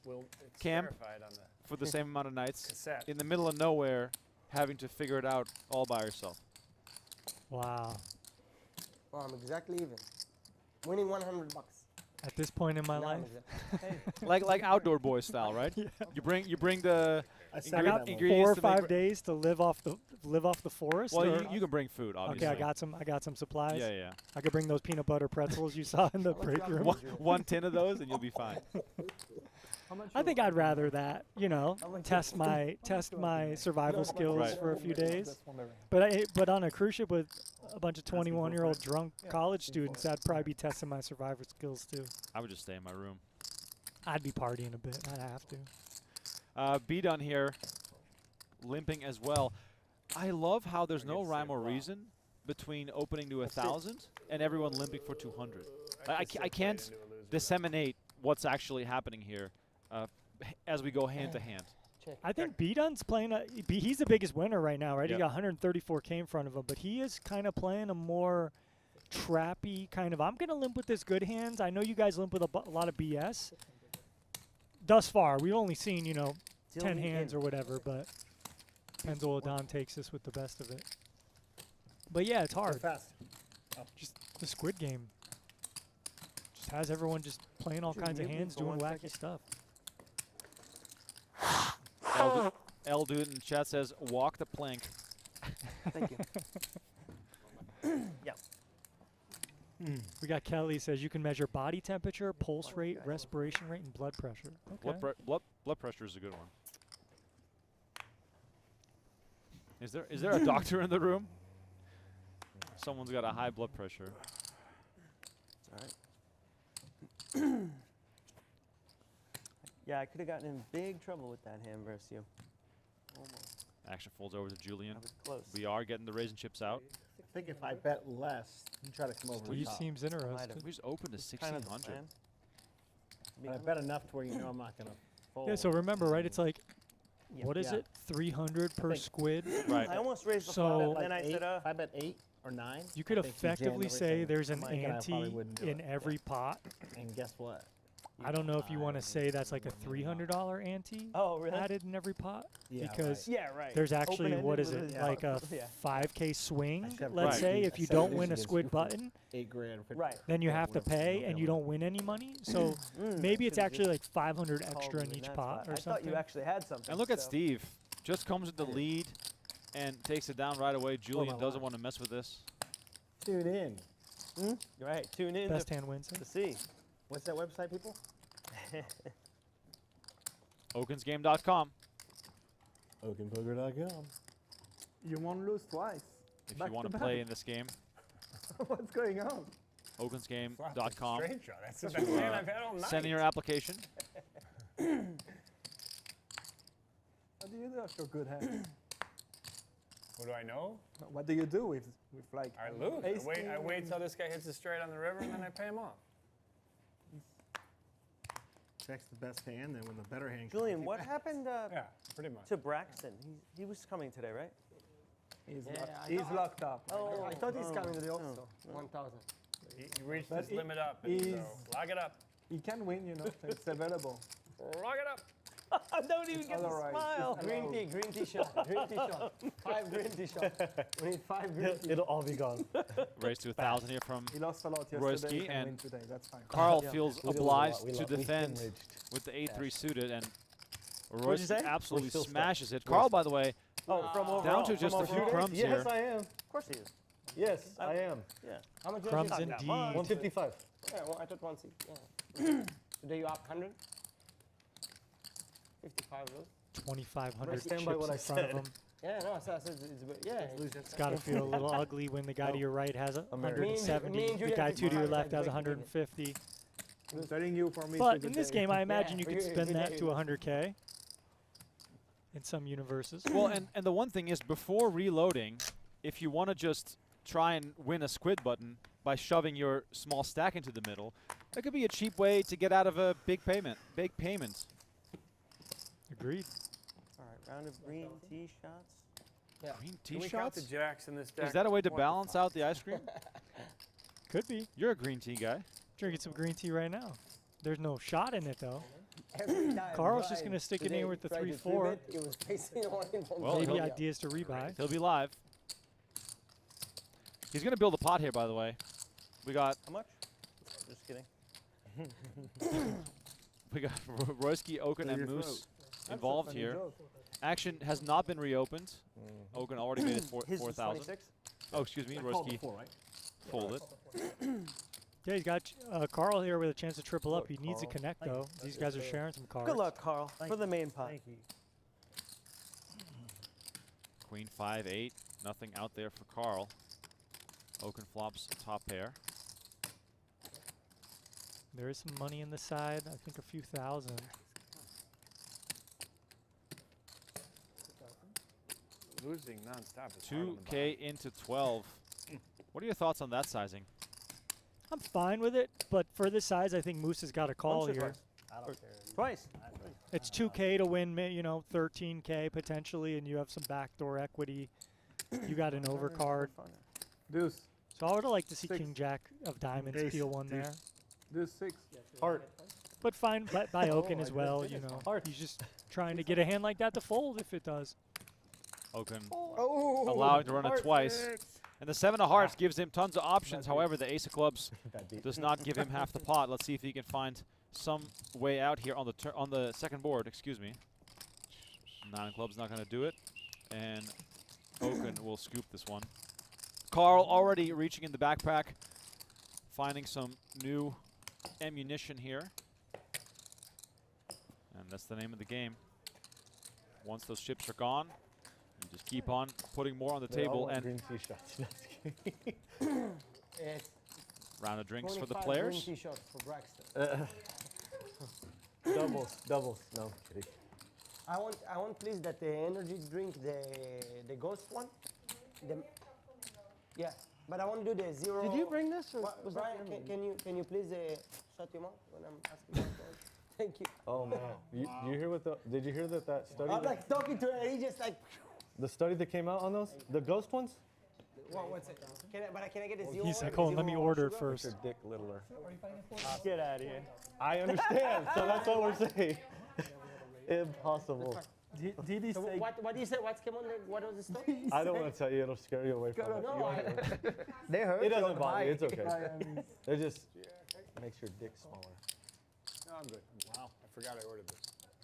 Well, it's camp verified on the for the same amount of nights cassette. in the middle of nowhere, having to figure it out all by yourself? Wow. Well, I'm exactly even. Winning $100. At this point in my Now I'm life, like outdoor boy style, right? Yeah. You bring the I ingre- got ingredients 4 or to make 5 days to live off the forest. Well, or- you can bring food, obviously. Okay, I got some supplies. Yeah, yeah. I could bring those peanut butter pretzels you saw in the break room. One tin of those, and you'll be fine. I think I'd rather that, you know, test my survival skills Right. for a few days. Just wondering. But on a cruise ship with a bunch of 21-year-old drunk college students, I'd probably be testing my survival skills too. I would just stay in my room. I'd be partying a bit. I'd have to. B done here, limping as well. I love how there's no rhyme or reason between opening to 1,000 and everyone limping for 200. I can't disseminate what's actually happening here as we go hand to hand. I think B-Dun's playing he's the biggest winner right now, right? Yep. He got 134K in front of him, but he is kind of playing a more trappy kind of, I'm going to limp with this good hands. I know you guys limp with a lot of BS. Thus far, we've only seen, 10 hands or whatever, but Pennzoil Don takes us with the best of it. But yeah, it's hard. Fast. Just the Squid Game just has everyone just playing all kinds of hands, doing wacky stuff. L Dude in the chat says, walk the plank. Thank you. Yeah. We got Kelly says you can measure body temperature, pulse rate, respiration rate, and blood pressure. Okay. Blood pressure is a good one. Is there a doctor in the room? Someone's got a high blood pressure. All right. Yeah, I could have gotten in big trouble with that hand versus you. Almost. Action folds over to Julien. I was close. We are getting the raisin chips out. I think if I bet less, you try to come over He the top. seems interested. We just opened to Kind of the 1,600. plan. But I bet enough to where you know I'm not going to fold. Yeah, so remember, right? It's like, Yeah. what is Yeah. it? 300 per think- squid. Right. I almost raised the So- flop, and then I Eight, said, if I bet 8 or 9, You could I think jammed effectively say everything. there's an Mike and I probably ante wouldn't do in it. every pot. And guess what? I don't know if you want to say that's like a $300 ante oh, really? added in every pot, Yeah, because Yeah, right. there's actually, what is Open-ended it, with like a yeah. 5K swing, I said let's right. say, I if you said don't it win a is squid against button, 8 grand. Right. then you have to whatever, pay no and you gamble. don't win any money. So maybe it's actually like 500 extra in each pot or I something. thought you actually had something. And look at so- Steve. Just comes with the lead and takes it down right away. Julien my doesn't line. want to mess with this. Tune in. Right. Tune in Best to, hand wins. to see. What's that website, people? Okinsgame.com Okinpoker.com. You won't lose twice. if Back you want to to back. play in this game. What's going on? Okinsgame.com. Straight draw. That's the best hand I've had all night. Send in your application. What do you do after a good hand? What do I know? No, what do you do with like? I lose. ace I king wait till this guy hits it straight on the river, and then I pay him off. Check's the best hand, then when the better hand Julian, comes, what happened Yeah, pretty much. to Braxton? He was coming today, right? He's, Yeah, locked, I he's thought- locked up. Oh. I thought he's Oh, coming today oh, also. oh. 1,000. He reached But his he- limit up, and so he's- lock it up. He can win, it's available. Lock it up. Don't even get the Otherwise, smile. it's Green tea shot. Green tea shot. 5 green tea shot. We need 5 green tea. it'll all be gone. Race to 1,000 here from He lost a lot yesterday. Royski He can and win today. That's fine. Carl. Yeah. Feels We did lose a obliged lot. We to lo- we defend hemorrhaged. with the 8-3 suited, and you Royski say? absolutely We're still stuck. smashes it. Carl, by the way, Oh, from overall. down to just from a few overall? crumbs Yes, here. I am. Of course he is. Yes, I am. Yeah. How much Crumbs was it? that indeed. much. 155. Yeah, well, I thought 160. Yeah. Today you up 100? 55 those? 2,500 I chips stand by what I in front of said. him. Yeah, no, so yeah. It's got to feel a little ugly when the guy to your right has a American. 170, Me and the Julian guy did to your fine, left like has breaking even. 150. I'm telling you for me. But in this game, I imagine Yeah, you for could you, spin good that day. to 100K in some universes. Well, and the one thing is, before reloading, if you want to just try and win a squid button by shoving your small stack into the middle, that could be a cheap way to get out of a big payment. Agreed. All right, round of green tee shots. Yeah. Green Can tee we count the shots? jacks in this deck? Is that a way to 1 balance 5? out the ice cream? Could be. You're a green tea guy. Drinking some green tea right now. There's no shot in it though. Every time Carl's just Brian gonna stick it in today with the tried to 3-4. flip it, it was facing one in one Well, Maybe he'll- ideas to rebuy. He'll be live. He's going to build a pot here, by the way. We got How much? Just kidding. Royski, Okin, and Moose involved here. Action has not been reopened. Okin already made it His is 4,000. 26. Oh, excuse me, Royski folded. Yeah, he's got Carl here with a chance to triple up. Look, He needs to Carl. connect though. These guys are sharing some cards. Good luck, Carl, for the main pot. Thank you. Queen 5-8. Nothing out there for Carl. Okin flops top pair. There is some money in the side. I think a few thousand. Losing nonstop is hard on the 2K into 12. What are your thoughts on that sizing? I'm fine with it, but for this size, I think Moose has got a call Once or here. Twice. It's 2K to win, 13K potentially, and you have some backdoor equity. You got an overcard. Deuce. So I would like to see 6. King Jack of Diamonds Ace. peel one there. Deuce 6. Heart. But fine by Okin as I well, just you finished. know. Heart. He's just trying to get a hand like that to fold if it does. Okin Oh. allowing to run it twice. And the 7 of hearts gives him tons of options. However, the ace of clubs does not give him half the pot. Let's see if he can find some way out here on the second board. Excuse me. 9 of clubs not going to do it. And Okin will scoop this one. Carl already reaching in the backpack, finding some new ammunition here. And that's the name of the game. Once those chips are gone, you just keep on putting more on the table and green tea shots. It's round of drinks for the 25 players. green tea shots for Braxton. doubles. No, I'm kidding. I want please that the energy drink, the ghost one. Yeah, but I want to do the 0. Did you bring this? Or was that Brian, your can you please shut your mouth when I'm asking? Thank you. Oh man, you hear what the? Did you hear that study? I'm like talking to her, he just like. The study that came out on those, the ghost ones. What's it? Can I get a 0? He's like, hold on, let me order it sugar? first. Your dick littler. Get out of here. I understand, so that's what we're saying. Impossible. Did he So say? what do you say? What came on there? What was the story? I don't want to tell you; it'll scare you away from it. No, You want They heard it you on doesn't the bother you. mic. It's okay. They just makes your dick smaller. No, I'm good. Wow. I forgot I ordered this.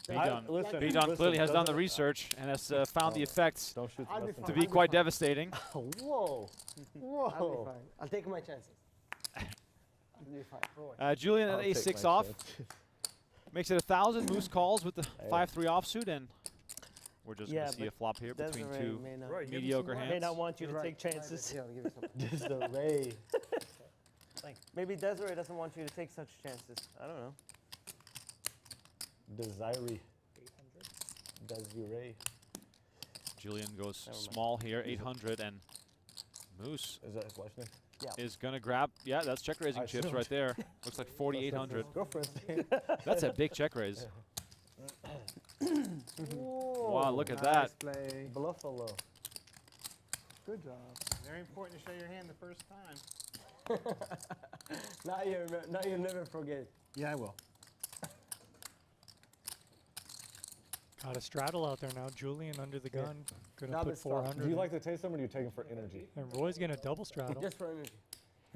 Listen, B-Don clearly has done the doesn't- research and has found the effects Don't shoot I'll be the fine. to be quite devastating. Whoa, I'll be whoa. fine. I'll take my chances. I'll be fine. Julian I'll at take ace-6 my off. chances. Makes it 1,000. Moose calls with the 5-3 offsuit, and we're just Yeah, going to see a but flop here between Desiree two may not, Roy, give me mediocre some may hands. not want you to You're take right. chances. Yeah, I'll give you some. Just the ray. Maybe Desiree doesn't want you to take such chances. I don't know. Desiree. Desiree. Julian goes Never mind. small here, 800, and Moose Is that his wife's name? is going to grab, yeah, that's check raising I chips assumed. right there. Looks like 4,800. Girlfriend. That's a big check raise. Wow, look at that. Nice play. Buffalo. Good job. Very important to show your hand the first time. Now you'll never forget. Yeah, I will. Got a straddle out there now. Julian under the gun. Gonna Double put straddle. 400. Do you like the taste of them or do you take them for energy? And Roy's gonna double straddle. Just for energy.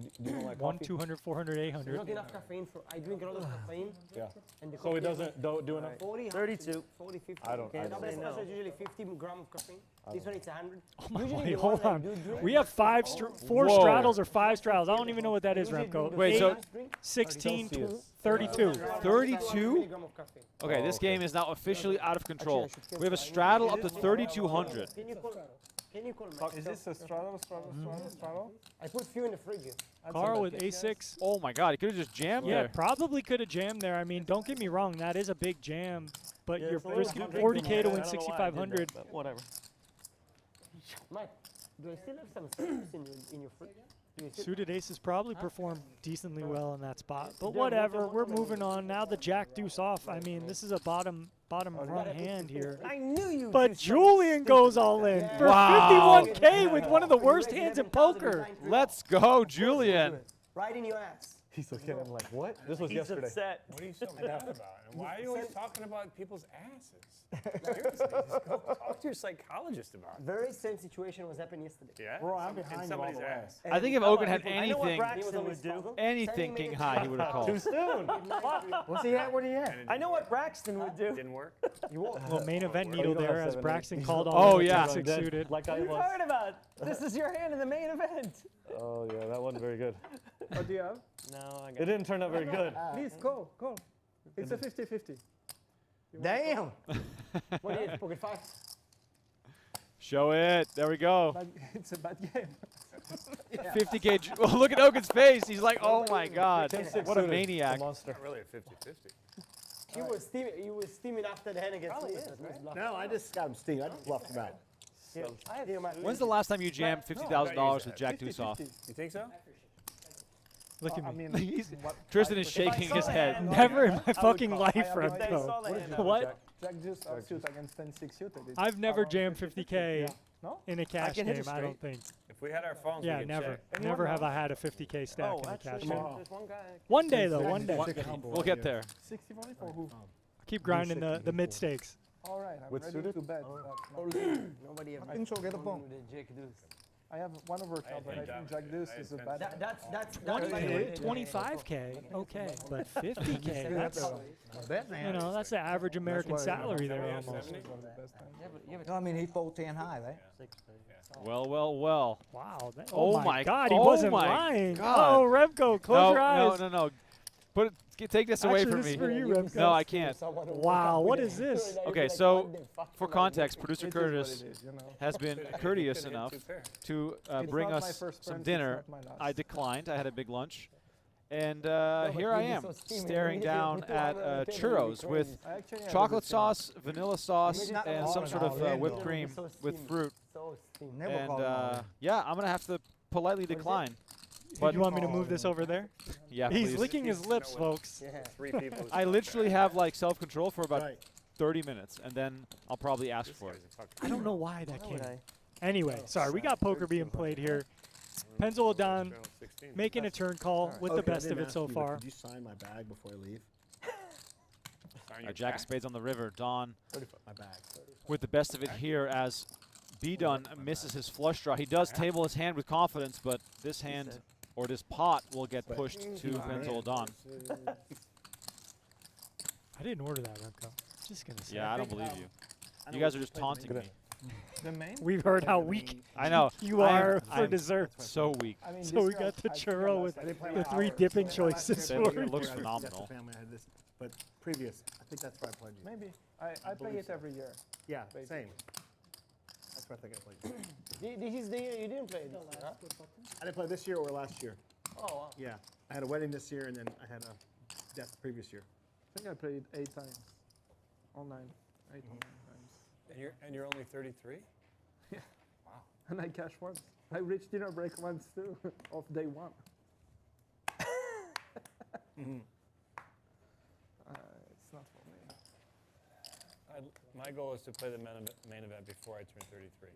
Do you don't like 1, coffee? 200, 400, There's 800. not enough caffeine for. I drink a lot of caffeine. Yeah. And the So it coffee- doesn't do enough? 40, 32. 40, 50. I don't- Okay, I don't double say no. espresso is usually 50 grams of caffeine. This one it's 100. Oh my Usually wait, the hold one I on. do drink- We have 4 Whoa. straddles or 5 straddles. I don't even know what that is, usually Remco. the Wait, so- 16, Celsius. 32. 32? milligram of caffeine. Okay, Oh, this okay. game is now officially out of control. I should We have a cancel. straddle up to 3,200. Can you call Max? Is this a straddle? I put few in the fridge. Carl with A6. Oh my god, he could have just jammed Yeah, there. probably could have jammed there. I mean, don't get me wrong, that is a big jam, but Yeah, you're it's a little risking too big 40K to for me. win I don't know why I did 6,500. that, but whatever. Mike, do I still have some citrus in your fridge? Suited aces probably performed decently well in that spot, but whatever. We're moving on now. The Jack Deuce off. I mean, this is a bottom run hand here. I knew you. But Julien goes all in for Wow. 51K with one of the worst hands in poker. Let's go, Julien. Right in your ass. He's looking at him like, what? This was He's yesterday. upset. What are you so mad about? And why are you always talking about people's asses? Seriously, just go talk to your psychologist about it. Very same situation was happening yesterday. Yeah? Bro, I'm In behind you all somebody's the way. ass. I think if Okin had I know what anything, Braxton would do. anything king high, he would have Too called. soon. What's he at? What he at? I know what Braxton would do. Didn't work? Well, main event needle you don't there have as 7-8. Braxton called Oh, all yeah. six suited. Like I What are you was. talking about? This is your hand in the main event. Oh yeah, that wasn't very good. What do you have? No, I It got didn't turn out very good. Please, go. It's a 50-50. Damn. What do you have? Pocket 5? Show it. There we go. But it's a bad game. 50K. Well, look at Okin's face. He's like, oh my God. 10-6 What a suited. maniac. A monster. Not really a 50-50. You were steaming after the hand against me. No, I just got him steamed. I just bluffed him out. When's the last time you jammed $50,000 with Jack Deuce off? You think so? Look at I me. mean, Tristan is shaking his head. Never in my fucking call. life, I have a- They saw Remco. the hand. What? Jack Deuce offsuit against 10-6 suited. It's I've never around jammed 50-50. 50K Yeah. No? in a cash can hit game, it I don't straight. think. If we had our phones, Yeah, we could never. check. Never have I had a 50K stack Oh, in a cash actually, game. there's one guy. One day, though, one day. We'll get there. 60-40 for who? Keep grinding the mid stakes. All right, I'm With ready suited? to bet. but Nobody ever. Pincho, get a bump. with a Jack Deuce. I have one overcard, but I think Jack Deuce is a bad. That's 25K, okay, but 50K, that's, you know, that's the average American why- salary there almost. One of the best times. No, I mean, he fold 10 high, right? Well. Wow. That, Oh oh, my- my God, he oh wasn't my lying. God. Oh, Remco, close your eyes. No. Take this away Actually, from this is me. for you, Remco. No, I can't. Wow, what is this? Okay, so for context, producer It is what Curtis it is, you know. has been courteous enough to It's bring not my us first some turn, it's dinner. not my last. I declined. I had a big lunch. And but here I you'd be am, so steamy. staring You'd be down able to at have a table, churros you'd be with crazy. I actually have a chocolate good feeling. sauce, vanilla sauce, Not and all some in sort of Orlando. whipped cream So with steamy. fruit. So steamy. Never And call him out. yeah, I'm going to have to politely decline. Do you want me to move this over there? Yeah, He's please. licking his lips, folks. Yeah. 3 people. I literally have like self-control for about Right. 30 minutes, and then I'll probably ask for it. I don't know why that Why would came. I? Anyway, sorry, we got poker being played here. Pennzoil Don 16. making a turn call with the Okay, I best of didn't it ask so you, but far. Could you sign my bag before I leave? Sign your Jack of back. Spades on the river. Don My bag. with the best of it here as B-Dun misses his flush draw. He does table his hand with confidence, but this hand or this pot will get pushed to Pennzoil Don. I didn't order that, Remco. Just gonna say. Yeah, I don't believe you. You guys are just taunting me. The main? We've heard how weak I know. you I am- are for I'm dessert. So weak. I mean, So this we round, got the I think churro I with lost like the 3 dipping choices. It for looks That's phenomenal. the family I had this, but previous, I think that's where I played you. Maybe. I play it every year. Yeah, Basically. same. That's where I think I played you. This is the year you didn't play this year, huh? I didn't play this year or last year. Oh, wow. Yeah, I had a wedding this year and then I had a death the previous year. I think I played 8 times. Online. 8 or 9 times. And you're only 33? And I cash once. I reached dinner break once too, off day 1. It's not for me. My goal is to play the main event before I turn 33.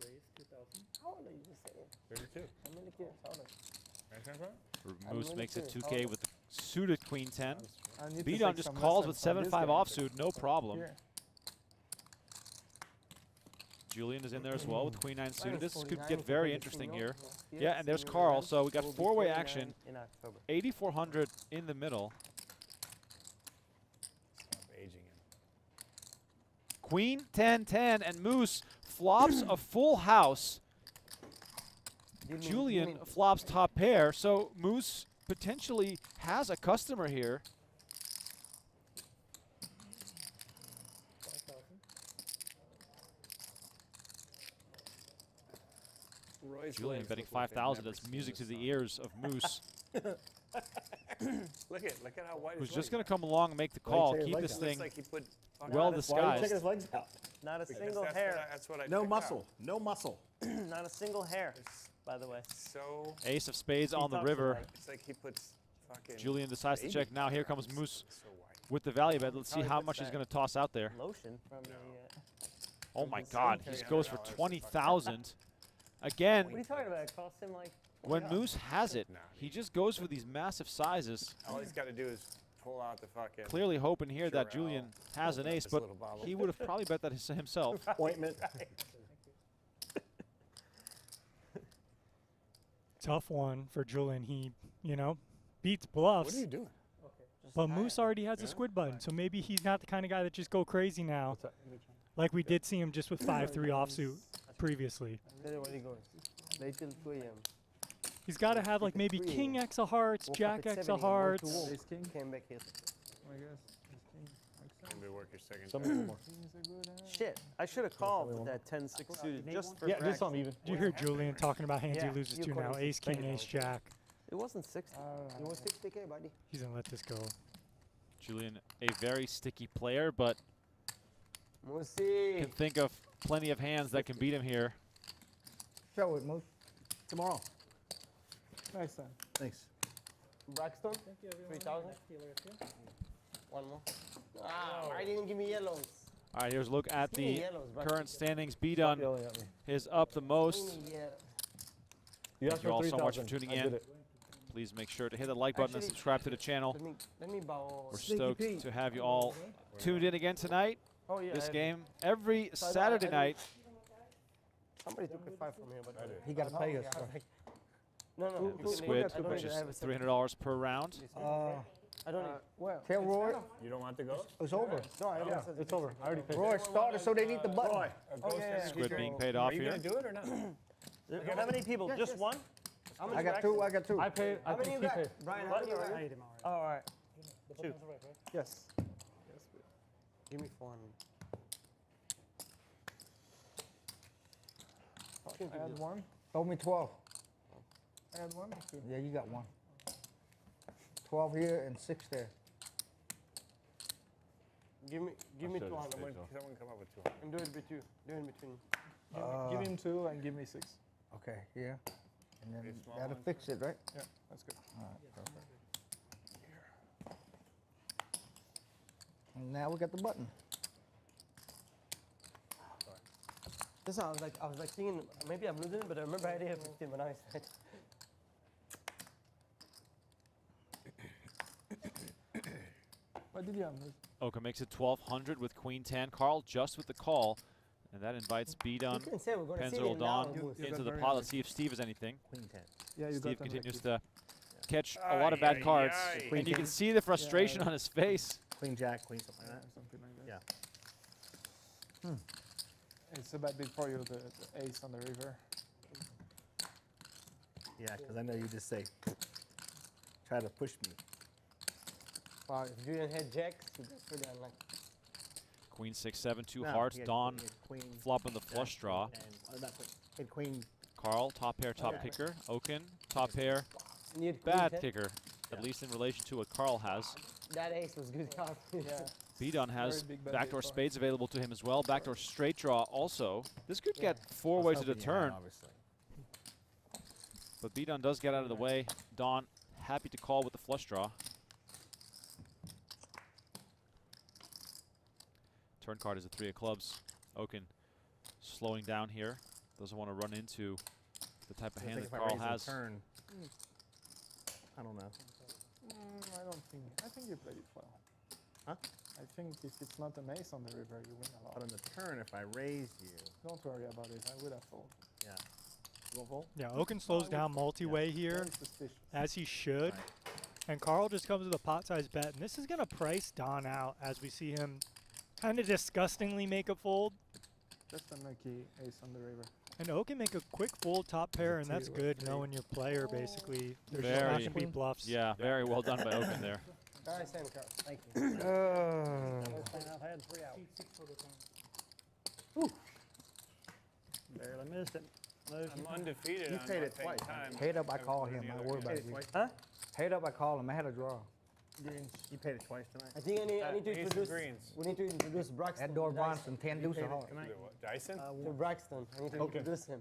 How old are you? Just saying. 32. How many kids? How old are you? Moose makes it 2K with the suited queen 10. I need to B-Dun take just some calls with lessons from 7-5 this guy. offsuit, no problem. Here. Julian is in there as well with queen 9 suited. This could 49 get for very 33 interesting row. here. Yes, Yeah, and there's in the Carl. event So we got will be 4-way 49 action. In October. 8,400 in the middle. Stop aging him. Queen 10-10 and Moose flops a full house. Julien flops top pair, so Moose potentially has a customer here. Julien betting 5,000. That's music to the ears of Moose, Look at how white who's his just legs going to come along and make the call, take his keep legs this out? thing Looks like he put fucking well Why are you disguised. taking his legs out? Not a because single that's hair. what I- That's what I No picked muscle. up. No muscle. Not a single hair. by the way. So Ace of spades on the talks river. about it's like he puts fucking. Julien decides to check. Now here comes Moose So white. with the value bet. Let's see Probably how puts much he's that going to toss out there. Lotion from the. Oh my his God, he skincare. goes for $300 20,000. Again, What are you talking about? It cost him like. when Moose has it, he just goes for these massive sizes. All he's got to do is pull out the fucking. Clearly hoping here that Purell. Julien has an ace, This but little bottle. he would have probably bet that himself. Ointment. Tough one for Julien. He, beats bluffs. What are you doing? But Moose already has a squid button, so maybe he's not the kind of guy that just go crazy now. Like we did see him just with 5-3 offsuit previously. Where he goes. Wait till 2 a.m. He's got to have like maybe King X of hearts, Woke up Jack at X 7 of a.m., went hearts. to work, Ace king. Came back here. I guess. Ace king. Like so. Maybe work your second. Some time. more. King's a good hand. Shit, I should have called with that 10-6 suited just for Yeah, just Braxton. some even. Did you hear Julien talking about hands Yeah, he loses you to now? according to Ace, King, Spain, Ace, Jack. It wasn't 60. You want 60K, buddy? He's going to let this go. Julien, a very sticky player, but Moosey. can think of plenty of hands that can beat him here. Show it, Moose. Tomorrow. Nice time. Thanks. Braxton? 3,000? One more. Ah, why didn't give me yellows? All right, here's a look at Give me the yellows, current Braxton. standings. Stop B-Dun yelling at me. is up the most. Give me yellows. You Thank asked you for all so much 3,000. for tuning I in. did it. Please make sure to hit the like button and Actually, subscribe to the channel. Let me bow. We're stoked to have you all tuned in again tonight. Oh, yeah. This I- game every Saturday night. Somebody took a 5 from here, but He got to pay us. no. Squid, I don't which even is have a second. $300 per round. I don't need. Well, Tell Roy You don't want to go? it's over. No, I don't. Yeah, it's over. I already paid. Roy started, so they need the button. Roy. Squid being paid off Are you here. going to do it or not? How many people? Just one? I got two. I got two. I paid. I How many think you he got? paid. Brian, how many you got? Oh, all right. yes. Give me 400. I had one. Throw me 12. I had one. Yeah, you got one. 12 here and 6 there. Give me should've 200. stayed. Someone come up with 200. And do it between. Do it in between. Give him 2 and give me 6. Okay, here. And then Very small that'll ones. fix it, right? Yeah, that's good. All right, perfect. And now we got the button. This I was like thinking maybe I'm losing, but I remember I had 15 when I said. What did you have? Oka makes it 1,200 with Queen 10. Carl just with the call. And that invites You B-Dun, can say we're going to see Pennzoil it now. Don Moose. into the pot. Let's see if Steve has anything. Queen 10. Yeah, you Steve got them continues lucky. to catch a lot of bad cards. And you can see the frustration Yeah. on his face. Queen Jack, Queen something like that. Something like that. Yeah. It's a bad bit for you, the ace on the river. Yeah, because I know you just say, try to push me. Wow, if Julien had jacks, that's pretty unlucky. Queen 6-7, two No, hearts. he had- Don he had Queen, flopping the Jack, flush draw. And, and Queen. Carl, top pair, top Yeah. kicker. Okin, top pair, And you had queen bad 10. kicker. At least in relation to what Carl has. That ace was good card. Yeah. B-Dun has Very big bet backdoor big for spades available to him as well. Backdoor straight draw also. This could get 4 ways to the turn, Obviously. but B-Dun does get out of the way. Don happy to call with the flush draw. Turn card is a 3 of clubs. Okin slowing down here. Doesn't want to run into the type of I hand think that if I Carl raise has. the turn, I don't know. I don't think. I think you played it well. Huh? I think if it's not an ace on the river, you win a But lot. on the turn, if I raise you, Don't worry about it. I would have folded. yeah. You won't fold? Yeah, Okin slows down multi-way here, Very suspicious. as he should. Right. And Carl just comes with a pot-sized bet. And this is going to price Don out as we see him kind of disgustingly make a fold. Just unlucky ace on the river. And Okin make a quick fold top pair, and that's good knowing your player, basically. There's just not Very- going to be bluffs. Yeah, very well done by Okin there. Nice hand, Carl. Thank you. I've had 3 out. Barely missed it. I'm undefeated. You on paid not it paying twice. time. Head up, I call him. Any I other worry guy. about Paid it it. twice. Huh? Head up, I call him. I had a draw. You paid it twice tonight. I think I need to Ace of introduce. greens. We need to introduce Braxton. That door to Dyson. Bronson, 10 deuce of heart. What, Dyson? To Braxton. I need to introduce him.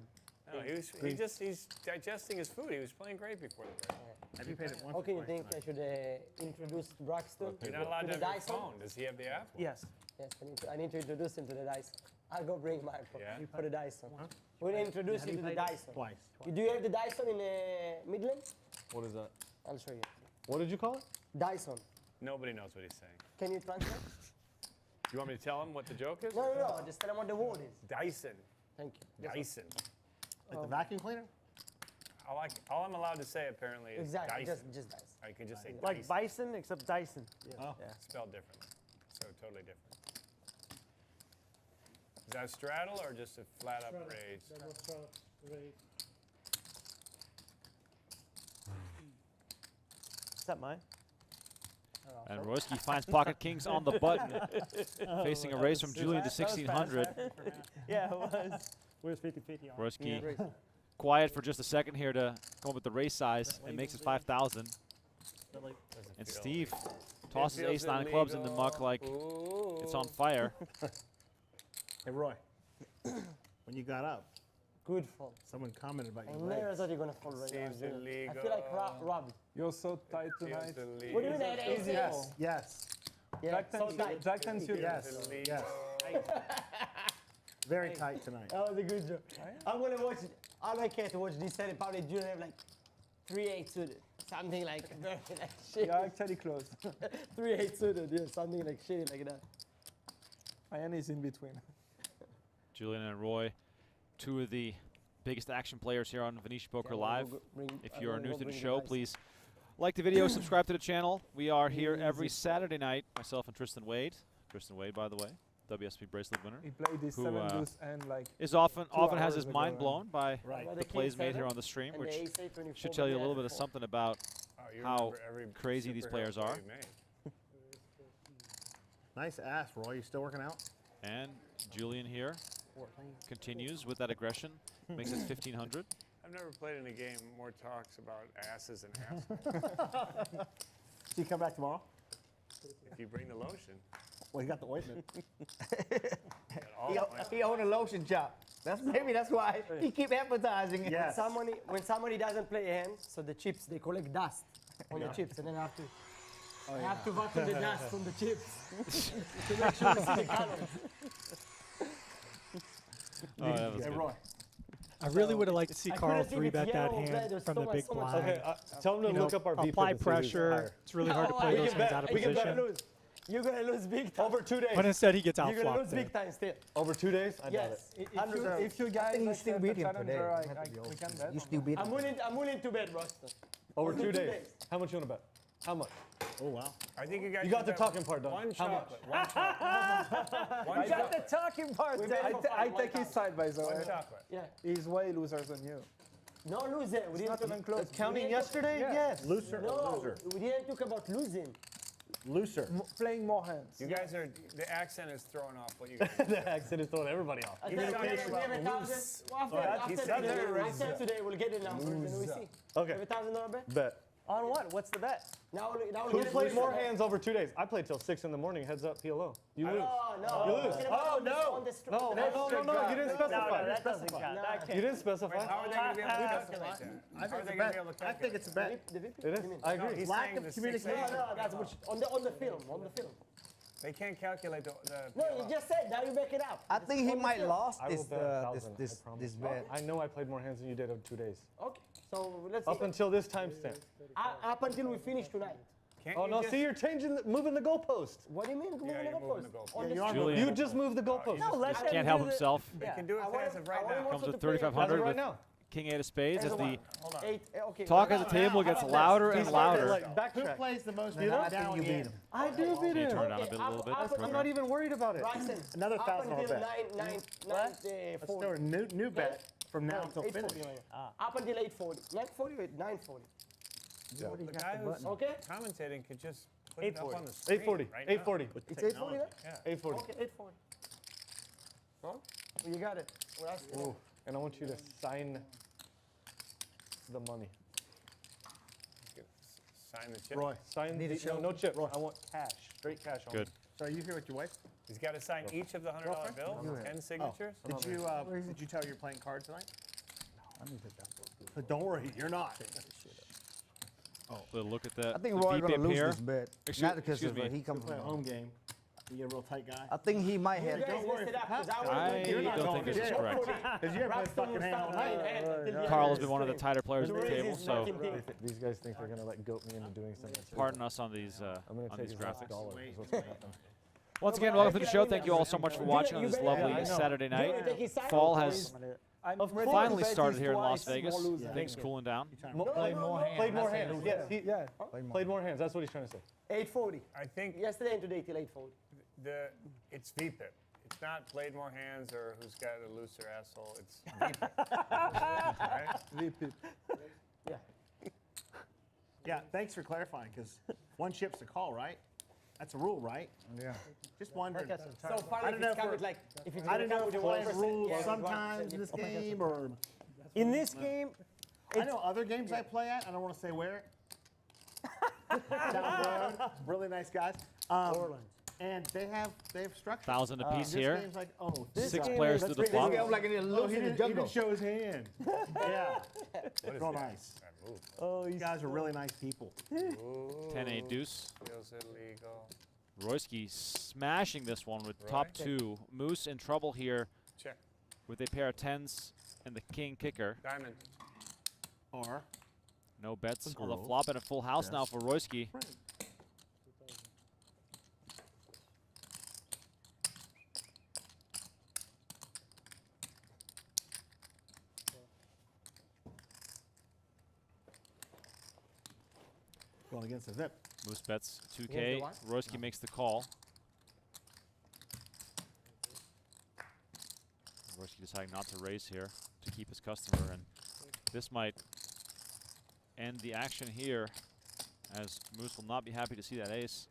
No, he's digesting his food. He was playing great before the break. Have you played it once? Okay, you think I should introduce Braxton You're not allowed to to the have your Dyson? phone. Does he have the app? Yes. Yes, I need to introduce him to the Dyson. I'll go bring mine for the Dyson. Huh? We'll introduce you to the Dyson. Twice. Do you have the Dyson in Midland? What is that? I'll show you. What did you call it? Dyson. Nobody knows what he's saying. Can you translate? You want me to tell him what the joke is? No. Just tell him what the word is. Dyson. Thank you. Dyson. Like the vacuum cleaner? All I'm allowed to say apparently is Exactly. Dyson. Just Dyson. I can just say Like Dyson. bison, except Dyson. Oh. Yeah. Spelled differently. So totally different. Is that a straddle or just a flat up raise? Is that mine? And Royski finds pocket kings on the button, facing a raise from Julien to 1600. Yeah, it was. Where's 50-50 on? Royski quiet for just a second here to come up with the race size and makes it 5,000. And Steve tosses ace-9 of clubs in the muck like it's on fire. Hey, Roy. When you got up, Good fold. someone commented about I your never legs. thought you were going to fold right now. Seems I illegal. feel like Robbie. You're so tight tonight. What do you mean that ace? Yes. Yes. Yeah, Jack so tight. Jack 10 suited. Yes. Yes. Very tight tonight. That was a good joke. I'm going to watch it. I don't care to watch this set. Probably Julien have like 3-8 suited. Something like very like shit. You're actually close. 3-8 suited, yeah, something like shit like that. My hand is in between. Julien and Roy, two of the biggest action players here on Venetian Poker Live. If you are new to the show, please like the video, subscribe to the channel. We are here every Saturday night, myself and Tristan Wade. Tristan Wade, by the way, WSP bracelet winner. He played this Who, 7 deuce and like. Is often has hours his ago, mind right? blown by Right. the plays made here on the stream, And which the ace-8 24 should tell you a little bit of four. something about Oh, you how remember every crazy these superhero players play are. we made. Nice ass, Roy. You still working out? And Julien here continues with that aggression, makes it 1,500. I've never played in a game more talks about asses and assholes. So you come back tomorrow? If you bring the lotion. Well, you got the ointment. Got all the ointment. He owned a lotion shop. Maybe that's why he keep advertising it. Yes. When somebody doesn't play a hand, so the chips, they collect dust on the chips, and then I have to vacuum the dust from the chips to make sure you see the colors. Oh, that was Hey, good. Roy. I really would have liked to see I Carl couldn't think 3-bet it's that yellow, hand red, there's from so the much- big so much- blind. Okay, tell him to You look know, up our VPIP apply and see who's pressure. higher. It's really hard to No, play we those can hands bet. out of We can bet. position. lose. You're gonna lose big time. Over 2 days. But instead, he gets You're gonna outflopped lose there. big time still. Over 2 days? I doubt Yes. it. If you guys think you accept still the beat him challenger, today. we can bet. You still beat him. I'm willing to bet, Braxton. Over Over 2 2 days. days. How much you want to bet? How much? Oh, wow. I think you guys. You got should the bet talking part done. One How much? chocolate. One chocolate. One chocolate. talking part. I take his side, by the One way. chocolate. Yeah. He's way loser than you. No losing. We didn't Not even close. Counting We didn't yesterday? Yeah. Yes. Looser or No, loser? we didn't talk about losing. Looser. Playing more hands. You guys are. The accent is throwing off what you guys. The accent is throwing everybody off. I You think guys we are have talking about 1,000. he said that After today, we'll get the numbers and we see. Okay. Have $1,000 bet? Bet. On what? What's the bet? Now we'll Who get it. played more hands over 2 days? I played till 6 in the morning. Heads up, PLO. You lose. Oh, no. You lose. Oh, no. No, you didn't specify. that doesn't count. That can't. You didn't specify. How are they going to be able to calculate that? I How think are it's they a going to be bet. able to I calculate think it's a bet. The VP? It is. I agree. He's Lack saying of the communication. No, that's what on the film. On the film. They can't calculate the No, you just said. Now you back it up. I think he On the might film. lost I will this bet 1,000, I promise. this bet. I know I played more hands than you did over 2 days. Okay. So let's Up see. until this timestamp. Up until we finish tonight. Can't Oh you no! just- See, you're moving the goalpost. What do you mean? Yeah, you're moving the goalpost. On the you are street. Julien You just moved the goalpost. No, let them can't help do the- himself. They Yeah. can do it I want fast him- right I want him now. Comes also with to play 3,500 right with now. King 8 of spades as the Hold on. Okay. talk at the table gets louder and louder. Like Who backtrack. plays the most I down think you beat in? him. I do beat Can you him. turn it down a bit, a little bit? I'm not even worried about it. Braxton, Another up $1,000 until bet. 9:40. Let's do a new bet from now until finish. 8:40. Up until 8:40. 9:40 or 9:40. The guy who's Okay. commentating could just put it up on the screen 840. right now. 840. It's 8:40 then? Yeah. 840. Okay, 8:40. Huh? You got it. We're asking. Ooh, and I want you to sign the money. Sign the chip. Roy, sign Need a the show. no chip. I want cash, straight cash on. Good. So are you here with your wife? He's got to sign each of the $100 bills, 10 signatures. Did you tell her you're playing cards tonight? But don't worry, you're not. Little look at that. I think the Roy V gonna pip lose here. this bet. Excuse- Not because excuse of me. he comes Play a from home game. You get a real tight guy. I think he might have. You guys messed it up because I I was don't think this is correct. Because you have to play fucking hand all night. Carl has been one of the tighter players at the table, so These guys think they're gonna like goat me into doing something. pardon us on these I'm gonna on take these his last graphics. dollar. Is what's gonna happen. Once again, welcome to the show. Thank you all so much for watching on this lovely Saturday night. Fall has finally started here in Las Vegas. Things cooling down. Played more hands. Played more hands. Yes, played more hands. That's what he's trying to say. 840. I think Yesterday and today till 840. it's VPIP. It's not played more hands or who's got a looser asshole. It's VPIP. Right? VP. Yeah. Yeah, thanks for clarifying, because one chip's a call, right? That's a rule, right? Yeah. Just wondering. So far, if it's counted like if it's I don't know if counted playing 1%, rules yeah, sometimes 1%, in this yeah. game or. In this game, I know other games I play at. I don't want to say where. Down the road, really nice guys. And they have structure. 1,000 apiece This here. game's like, oh, 6 players to the flop. I'm like in a Oh, little he in the didn't jungle. show his hand. Yeah, What is real that? nice. That move. Oh, you guys are really nice people. Ooh, 10-8 deuce. feels illegal. Royski smashing this one with top 2. Moose in trouble here Check. with a pair of 10s and the king kicker. Diamond. Or No bets on the grove. flop and a full house now for Royski. going against the zip. Moose bets 2K. Here's the one. Royski makes the call. Royski deciding not to raise here to keep his customer, and this might end the action here, as Moose will not be happy to see that ace.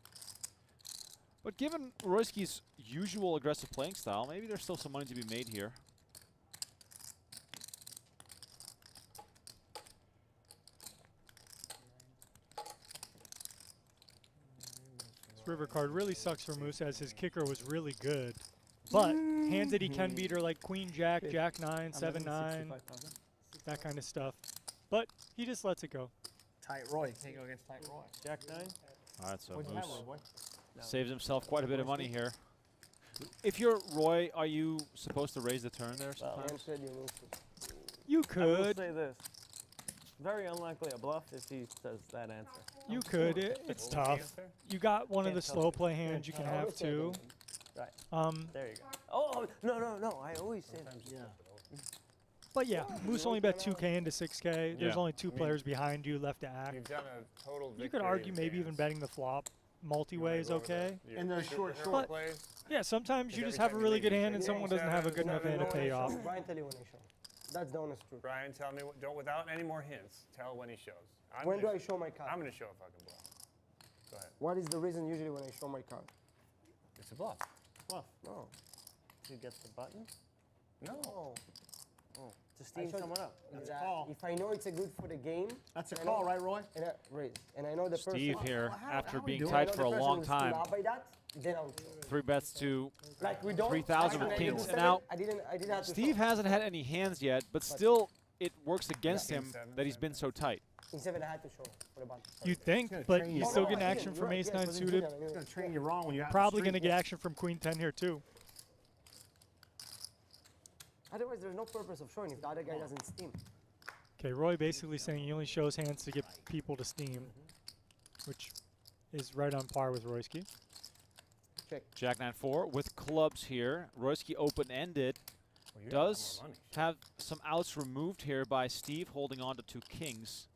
But given Royski's usual aggressive playing style, maybe there's still some money to be made here. This river card really sucks for Moose, as his kicker was really good. But hands that he can beat are like Queen Jack, Jack 9, 7 9, that kind of stuff. But he just lets it go. Tight Roy. You can't go against tight Roy. Jack 9? All right, so What'd you have, Moose Roy boy? saves himself quite a bit of money here. If you're Roy, are you supposed to raise the turn there sometimes? You I will could. say this. Very unlikely a bluff if he says that answer. You could. It's tough. You got one of the slow play hands. You can have two. Right. There you go. Oh, no. I always say that. Yeah. But yeah, Moose only bet 2K into 6K. There's Yeah. only 2 players behind you left to act. You've done a total victory. You could argue in maybe even hands. betting the flop multi-way is Go over okay. the- And those short But- plays. Yeah, sometimes Like you every just have a time you really leave, good you hand say, and "Yeah, someone doesn't have a good enough hand to pay off. Brian, tell you when I show. That's the honest truth. Brian, tell me, don't without any more hints, tell when he shows. When do I show my card? I'm going to show a fucking bluff. Go ahead. What is the reason usually when I show my card? It's a bluff. Bluff. No. You get the button? No. Oh. To steam showed- someone up. That's a call. If I know it's a good for the game. That's a and I call, know- right, Roy? And I raise. And I know the Steve person. here, how after we being doing? tight I know for a the person long will steal time. up by that, then I'll show. 3 bets to Like we don't. 3,000 like with when I kings. do And seven, now, I didn't have to Steve show. hasn't had any hands yet, but still it works against Yeah. him Seven, that he's been so tight. In 7 I had to show for the button. You think, gonna but train you you. still Oh, get no, I action didn't. from Right, ace yes, 9 but it's suited. good, I mean, It's going to train you wrong when you're out. Probably in going the to get street. action from Queen 10 here too. Otherwise, there's no purpose of showing if the other guy doesn't steam. Okay, Roy basically saying he only shows hands to get people to steam, which is right on par with Royski. Check. Jack 9-4 with clubs here. Royski open-ended. Well, you got a lot Does more money. have some outs removed here by Steve, holding on to 2 kings.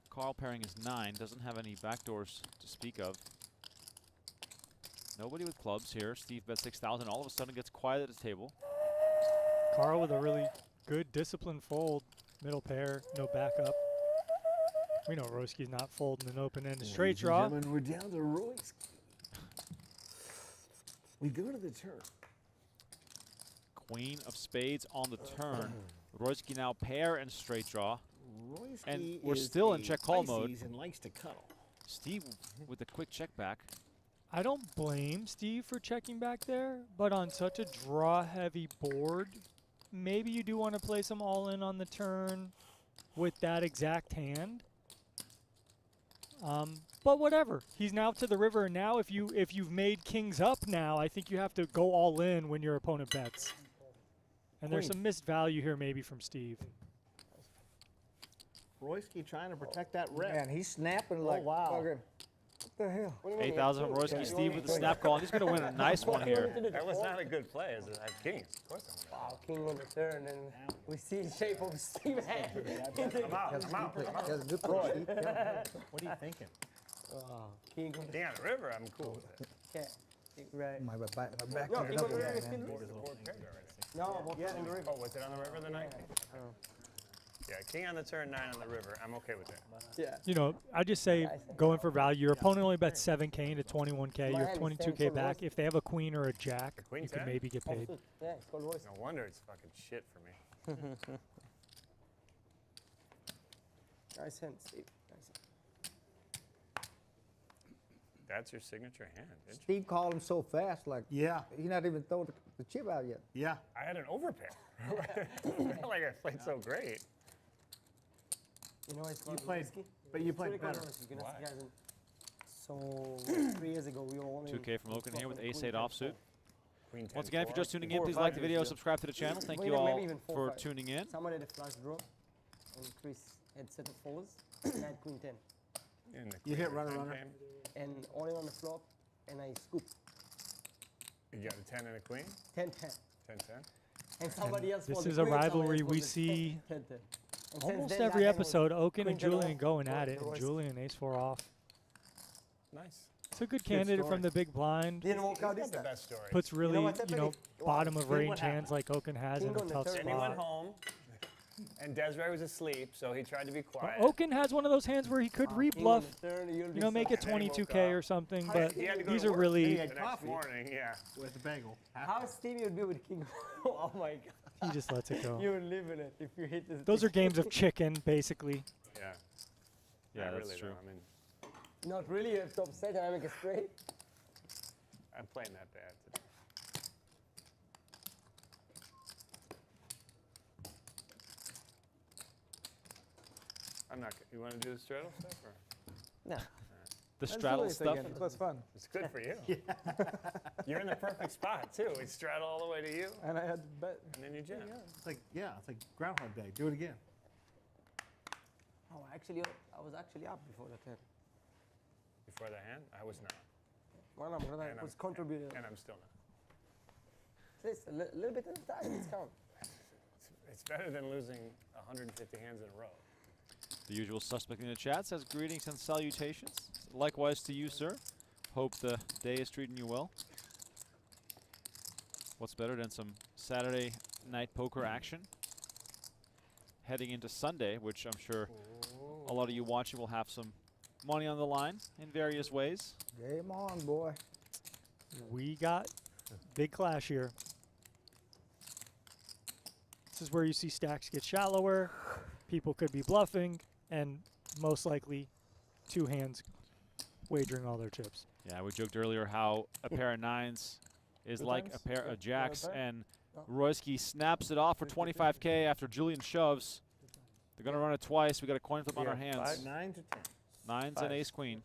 Carl pairing his 9. Doesn't have any backdoors to speak of. Nobody with clubs here. Steve bet 6,000. All of a sudden gets quiet at the table. Carl with a really good disciplined fold. Middle pair, no backup. We know Royski's not folding an open-ended straight draw. We're down to Roy's. We go to the turn. Queen of spades on the turn. Royski now pair and straight draw. Royski And we're is still in a check call mode. Pisces and likes to cuddle. Steve with a quick check back. I don't blame Steve for checking back there, but on such a draw-heavy board, maybe you do want to play some all-in on the turn with that exact hand. But whatever. He's now to the river, and now if you've made kings up now, I think you have to go all in when your opponent bets. And there's some missed value here maybe from Steve. Royski trying to protect that rep. Man, he's snapping like wow. fucking. What the hell? 8,000 from Royski. Steve with the snap call. He's going to win a nice one here. That was not a good play as a king. Of course I'm Wow, king on the turn, and we see the shape of Steve's hand. I'm out. I'm out. That's a good play, Steve. What are you thinking? King on the King on the river, I'm cool with it. Okay. Right. My back No, comes king up on the river again, is still man. losing. Fourth peg already. No, but yeah, on the river. Oh, was it on the river the night? Yeah, king on the turn, 9 on the river. I'm okay with that. Yeah. You know, I just say going for value. Your opponent only bets 7K into 21K. You have 22K back. If they have a queen or a jack, queen you can ten? maybe get paid. Yeah, it's called Royce. No wonder it's fucking shit for me. Nice hand, Steve. Nice hand. That's your signature hand. Steve called him so fast, like Yeah. he's not even thrown the chip out yet. Yeah. I had an overpair. Not like I played so great. You know, it's called played- Royski. but you It's played really called better. Royski. You know, Why? guys in- So 3 years ago, we were only 2K from Okin here with ace-8 offsuit. Queen 10, Once again, if you're just tuning in, 4 or please 5 like the video, years ago. subscribe to the channel. Thank Maybe you all even 4 for 5. tuning in. Someone had a flush draw, and Chris had set of fours, and I had queen 10. In the You hit queen runner, ten runner. game. And all in on the flop, and I scooped You got a 10 and a queen? 10-10. 10-10? And somebody else This won the is a queen, somebody rivalry else we won the see 10-10. And since almost then, every that hand was episode. Okin queen and 10 Julien off, going Royce at to it, and Royce. Julien ace-4 off. Nice. It's a good candidate from the big blind. Didn't walk out That's this the time. best story. Puts really, what, that you know, pretty- bottom of Then range what hands like Okin has in King a on the tough turn. And he went spot. home, and Desiree was asleep, so he tried to be quiet. Okin has one of those hands where he could King on rebluff, the turn, you'll you be know, make it And then he woke 22K up. or something, but He had to go these to are work. really, He had The next coffee morning, yeah. with the bagel. How steamy would be with king? Oh my god. he just lets it go. You would live in it if you hit this. Those are games of chicken, basically. Yeah. Yeah, Not that's really, true. though. I mean, Not really, you have top set and I make a straight. I'm playing that bad today. I'm not. You want to do the straddle stuff, or No. The Let's do straddle it stuff. again. It was fun. it's good for you. You're in the perfect spot too. We straddle all the way to you, And I had bet. and then you jam. It's like Groundhog Day. Do it again. Oh, actually, I was actually up before the turn. Before the hand, I was not, Well, I'm gonna And was I'm- contributing. and I'm still not. Just a little bit at a time, it's count. It's better than losing 150 hands in a row. The usual suspect in the chat says greetings and salutations. Likewise to you, sir. Hope the day is treating you well. What's better than some Saturday night poker action? Heading into Sunday, which I'm sure a lot of you watching will have some money on the line in various ways. Game on, boy. We got big clash here. This is where you see stacks get shallower. People could be bluffing, and most likely 2 hands wagering all their chips. Yeah, we joked earlier how a pair of 9s is Good like times? a pair of jacks, pair? and Royski snaps it off for 25K after Julien shoves. They're going to run it twice. We got a coin flip on our hands. 9 to 10. 9s and ace queen.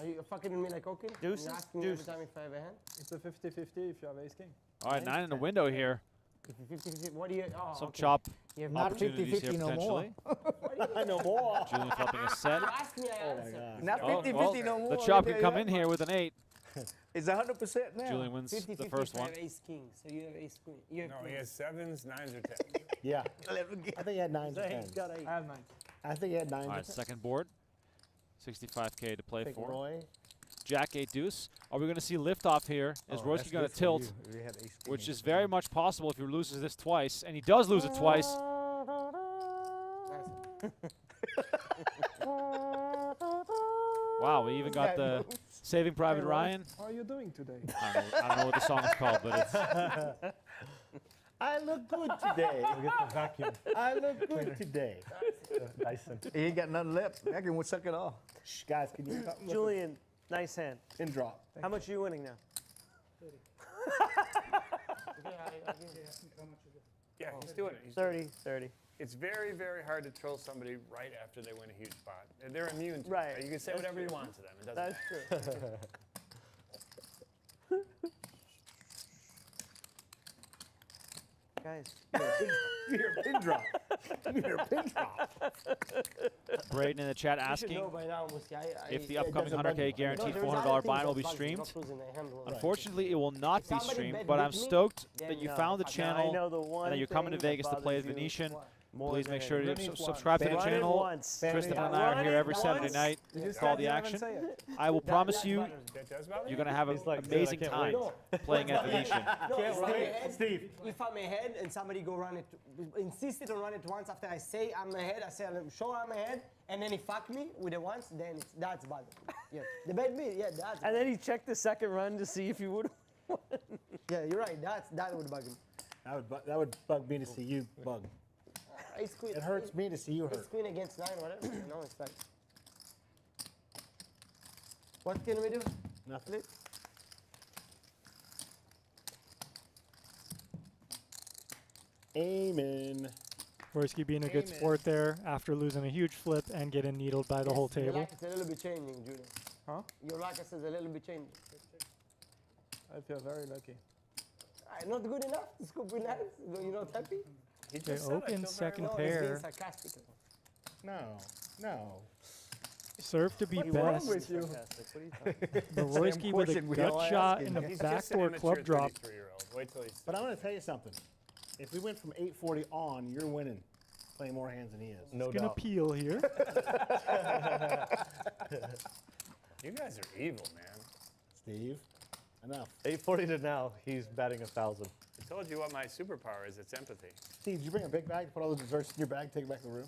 Are you fucking with me like Okin? Deuces? You ask me every time if I have a hand? It's a 50-50 if you have ace king. All right, 9 in the window here. If you 50-50, what do you? Oh, Some okay. chop You have Not opportunities 50-50 here no more. potentially. I know more. Julien flipping a set. You ask me, I answer. Not Oh, 50-50 well, no more. the let chop me could tell come you in that here much. with an 8. It's 100% now. Julien wins 50-50 the first if I one. have ace king, so you have ace queen. You have No, he queen. has 7s, 9s, or 10s. Yeah. Let me get- I think he had 9 to 10. I have 9. I think he had 9 All to right, 10. second board. 65K to play I think for. Roy. Jack 8 deuce. Are we going to see liftoff here? Is Oh, Royski that's going good to for tilt? you if you had ace king Which in is the very hand. much possible if he loses this twice, and he does lose it twice. Wow, we even got the Saving Private Ryan. How are you doing today? I don't know what the song is called, but it's I look good today. We'll get the vacuum. I look good today. Dyson. He ain't got nothing left. I can suck it off. Shh, guys, can you come Julien, nice hand. in drop? How much are you winning now? Yeah, he's doing it. He's 30, 30. It's very, very hard to troll somebody right after they win a huge pot. And they're immune to it. Right. You can say That's whatever you true. want to them. It doesn't That's matter. true. Guys, You're a pin drop. You're a pin drop. Braden in the chat You should asking know by now, Muski. if the it upcoming doesn't bug 100K you. guaranteed there's $400 other buy will be things that bugs me, streamed. not losing a hand will. Unfortunately, it will not be somebody streamed, bet but I'm with me, stoked then that you no. found the Okay, I I channel know the one and that you're coming to thing that Vegas to play as bothers you Venetian. more Please than make sure to anything. subscribe to the Run it channel. once. Tristan and Run I are here it every Saturday once. night Did for all the you haven't action. say it? I will promise you, That does bother you're you? going to have an He's like, dude, I amazing can't time wait. playing at Venetian. No, Can't stay wait. ahead. Steve. If I'm ahead and somebody go run it, insisted on run it once after I say I'm ahead, I say I'm sure I'm ahead, and then he fuck me with it once, then that's bad. Yeah, the bet me, yeah, that's. And then he checked the second run to see if you would. Yeah, you're right. That would bug me. That would bug me to see you bug. Ace queen. It hurts me to see you Ace hurt. queen against 9, whatever. You know, it's like. What can we do? Nothing. Amen. Royski being a good sport there after losing a huge flip and getting needled by the whole Your table. luck is a little bit changing, Julian. Huh? Your luck is a little bit changing. I feel very lucky. Not good enough to scoop with 9s? You're not happy? He Okay, just said I feel Okin very second No, he's being pair. sarcastic. No. No. Served to be What's wrong best. with you? Fantastic. What are you talking But Royski with a question we gut all shot asking. and a He's just an backdoor club immature drop. 33-year-old. Wait till he's. But I'm going to tell you something. If we went from 840 on, you're winning. Playing more hands than he is. No Gonna doubt. peel here. You guys are evil, man. Steve, enough. 840 to now, he's batting 1,000. I told you what my superpower is. It's empathy. Steve, did you bring a big bag to put all the desserts in your bag, take it back to the room?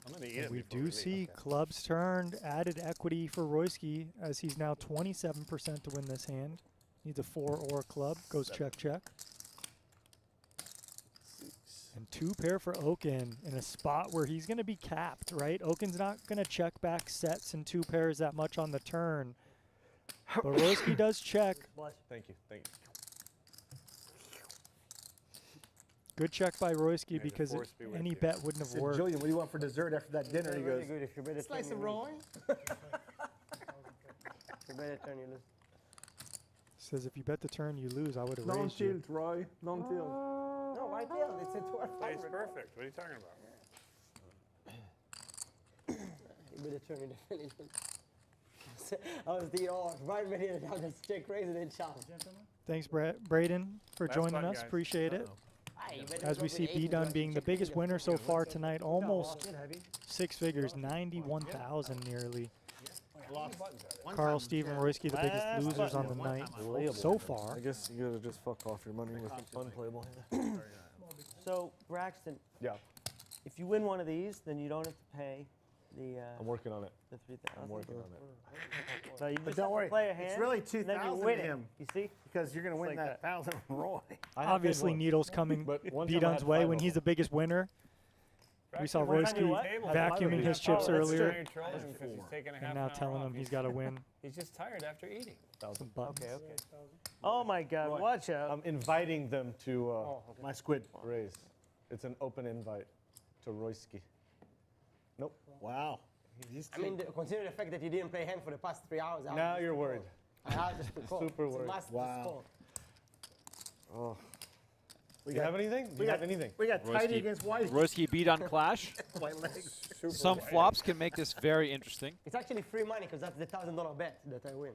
I'm going to eat it We before do leave. see clubs turned, added equity for Royski as he's now 27% to win this hand. Needs a 4 or a club. Goes check, check. And 2 pair for Okin in a spot where he's going to be capped, right? Okin's not going to check back sets and 2 pairs that much on the turn. But Royski does check. Thank you. Thank you. Good check by Royski May the because force be with any you. bet wouldn't have Said, worked. Julian, what do you want for dessert after that dinner? He Really goes, good if you better slice turn, of you lose. rolling. You better turn, you lose. Says if you bet the turn, you lose. I would have Don't raised you. tilt, Roy. Don't tilt. No, why tell? It's a 12. It's perfect. What are you talking about? You better turn, you definitely lose. I was thinking, oh, right minute, I'll just check raise and then shove. Thanks, Braden, for Last joining button, us. guys. Appreciate it. Aye, you better As go we with see 8 B Dun and being the check biggest again. winner so far tonight, almost 6 figures, 91,000 nearly. Carl, Steve, and Royski, the biggest losers on the night so far. I guess you gotta just fuck off your money with unplayable hand. So, Braxton, Yeah, if you win one of these, then you don't have to pay the I'm working on it. the 3,000. I'm working on it. So you But just don't have to worry, play a hand. it's really and then you 2,000 win to it. him. You see? Because you're going to win like that 1,000 Roy. I have Obviously, big ones. Needle's coming But one B time I Dun's had way 5 when of he's the them. biggest winner. We saw One time you Royski what? vacuuming his chips Oh, that's earlier, true. and now telling him he's got to win. He's just tired after eating. Some buttons. Okay, okay. Oh my God! Watch out. I'm inviting them to My squid. raise. It's an open invite to Royski. Nope. Wow. I mean, consider the fact that you didn't play hand for the past 3 hours. Now you're worried. I just call. Super It's a worried. must Wow. call. Oh. We Do you got- have anything? Do we you got- have anything? We got Royski- tighty against white. Royski B Dun clash. White legs. Some flops can make this very interesting. It's actually free money because that's the $1,000 bet that I win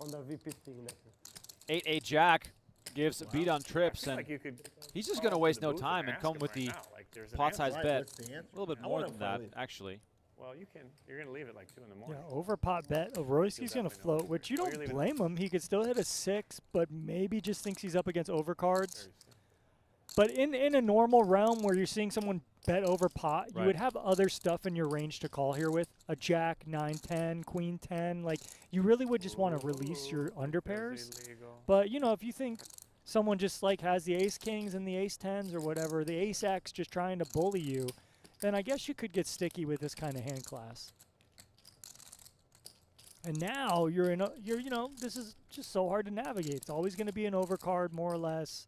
on the V50 in that case. 8-8 Jack gives B Dun trips, Like and you could he's just call going to up waste the no booth time and ask come him with right the now, like, there's an pot answer. size Right, bet. what's the answer? A little bit I more want than him that, for leave. actually. Well, you can. You're going to leave at like 2 in the morning. Yeah, over pot bet. Royski's going to definitely know. float, which you Oh, you're don't leaving. blame him. He could still hit a 6, but maybe just thinks he's up against overcards. But in a normal realm where you're seeing someone bet over pot, you Right. would have other stuff in your range to call here with. A jack, 9-10, queen 10. Like, you really would just want to release your underpairs. Illegal. But, you know, if you think someone just, like, has the ace-kings and the ace-10s or whatever, the ace-x just trying to bully you, then I guess you could get sticky with this kind of hand class. And now you're in a, you know, this is just so hard to navigate. It's always going to be an overcard, more or less.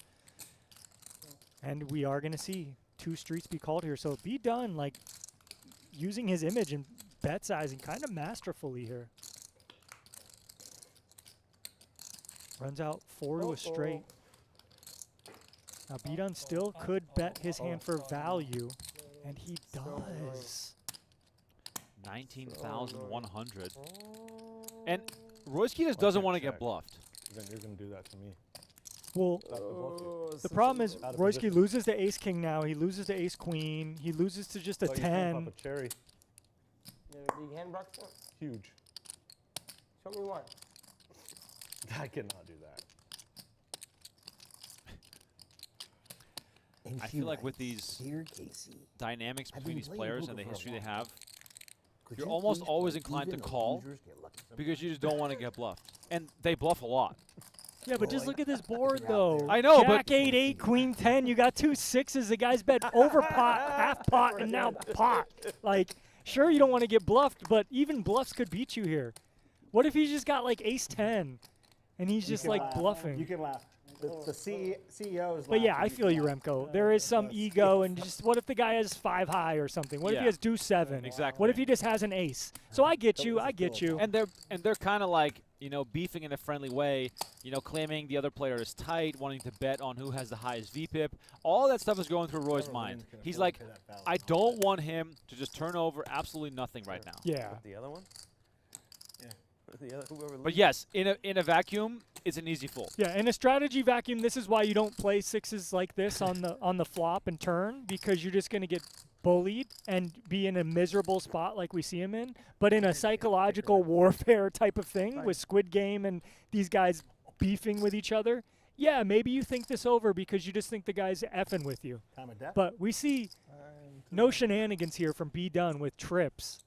And we are going to see 2 streets be called here. So be done, like, using his image and bet sizing kind of masterfully here. Runs out 4 to a straight. Now, B-Dun still could bet his hand for value, and he does. 19,100. And Royski just doesn't want to get bluffed. Then you're going to do that to me. Well, the problem is Out of Royski position. loses to ace-king now. He loses to ace-queen. He loses to just a Oh, you can't 10. pop a cherry. You have a big hand, Braxton? Huge. Show me one. I cannot do that. I feel like with these dynamics between these players and the history they have, you're almost always inclined to call because you just don't want to get bluffed. And they bluff a lot. Yeah, but just look at this board, though. I know, but- Jack 8-8, Queen 10. You got 2 6s. The guy's bet over pot, half pot, and now pot. Like, sure, you don't want to get bluffed, but even bluffs could beat you here. What if he's just got like ace 10, and he's just like bluffing? You can laugh. The CEOs. But yeah, I feel you, Remco. There is some ego, and just what if the guy has 5 high or something? What if he Yeah. has deuce 7? Exactly. What if he just has an ace? So I get you. I get you. And they're kind of like, you know, beefing in a friendly way, you know, claiming the other player is tight, wanting to bet on who has the highest VPIP. All that stuff is going through Roy's mind. He's like, I don't want him to just turn over absolutely nothing right now. Yeah. The other one? Yeah. The other, whoever But yes, in a vacuum, it's an easy fold. Yeah, in a strategy vacuum, this is why you don't play 6s like this on the flop and turn, because you're just going to get bullied and be in a miserable spot like we see him in. But in a psychological warfare type of thing with Squid Game and these guys beefing with each other, yeah, maybe you think this over because you just think the guy's effing with you. Time of death. But we see no shenanigans here from B Done with trips.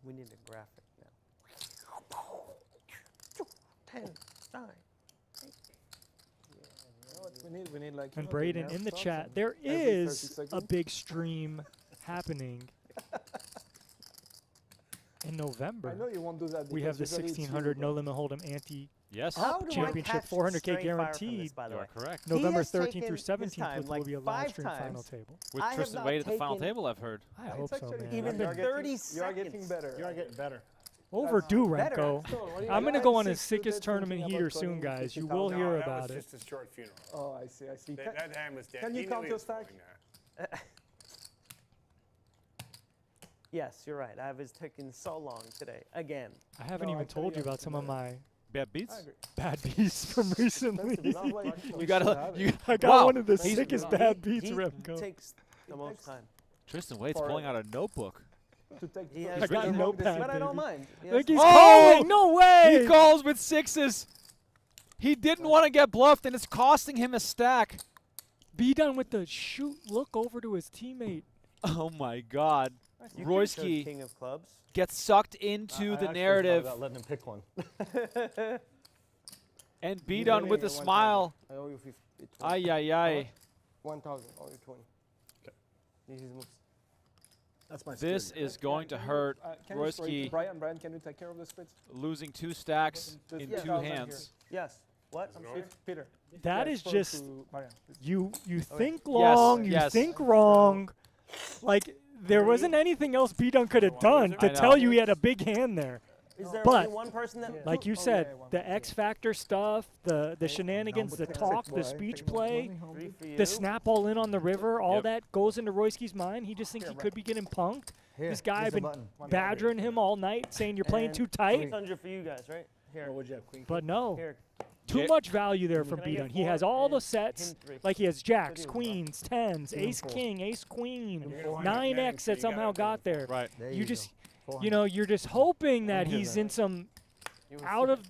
We need a graphic now. 10, 9. We need like. And Braden in the chat, there is a big stream happening in November. I know you won't do that. We have the because usually it's you, 1600 No but- Limit Hold'em Ante Yes. How do I Championship, catch 400K straight fire from guaranteed. this, by the You way? are correct. November has 13th taken through his 17th, time, which will be a like live 5 stream final times. table. With I have Tristan not Wade at the final taken- table, I've heard. I hope so, man. Even I've been 30 You are seconds. getting better. You are getting better. overdue, better. Remco. So, what do you I'm got? going to go on I'm his sickest tournament thinking heater about soon, calling guys. You 50,000. will No, hear that about was it. just a short funeral. Oh, I see. I see. That hand was dead. Can you He count knew he your was stack? doing that. Yes, you're right. I was taking so long today. Again. I haven't No, even I tell told you you, about some of my Bad beats? bad beats from recently. You gotta. I got Wow. one of the He's- sickest bad He beats, Remco. takes the most time. Tristan Wade's For- pulling out a notebook. To take He the has I got the no longest- pad, But I don't baby. mind. He Look, has he's the- calling. No way. He calls with 6s. He didn't want to get bluffed, and it's costing him a stack. Be done with the shoot look over to his teammate. Oh my God. You could show Royski King of clubs. gets sucked into the narrative, About letting him pick one. and be done with a smile. I owe you 50. Ay, ay, ay. 1,000. I owe you 20. These moves. That's my. This security. is going to hurt Can you spray- Royski Brian, can you take care of the splits? losing 2 stacks Just in yeah. 2 $1,000 hands. Yes. What? Peter. That yeah, is throw just to Brian. you think long, you yes. think wrong. Like there wasn't anything else B Dun could have done I to tell know. you he had a big hand there. Is there But- only one person that? Like you Oh, said, yeah, one the more. X Factor stuff, the shenanigans, the talk, the speech play, 3 for you. the snap all in on the river, all Yep. that goes into Royski's mind. He just thinks he could be getting punked. Here, This guy here's the been button. badgering him all night, saying you're playing And too tight. 600 for you guys, right? Here. What would you have? Queen. But no, Here. too Ja- much value there from Can I get B-Dun. He has 4 all the and sets, him 3? like he has jacks, Video. queens, tens, ace four. king, ace queen, You're gonna wind up 9x netting, so that you somehow gotta got there. Right. There You go. just, 400. you know, you're just hoping that Yeah. he's in some You were out of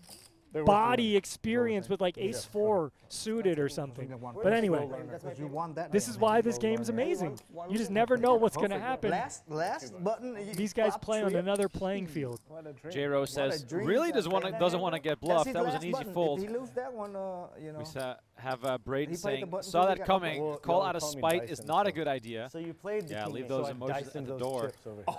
They were body for- experience with like ace 4 suited or something. But anyway, Because you want that. this is why this game's amazing. You just never know what's going to happen. Last button. you These guys flop play on three. another playing field. What a dream. J-Ro says, dream. really doesn't want to get That's bluffed. his That was an last easy button. fold. If he lose that one, you know. We have Braden He played the saying, button saw till he that got coming. Well, Call y'all out of call me spite is Dyson, not a so- good idea. So you played the Yeah, king leave of those clubs. emotions Dyson at the those door. chips over here.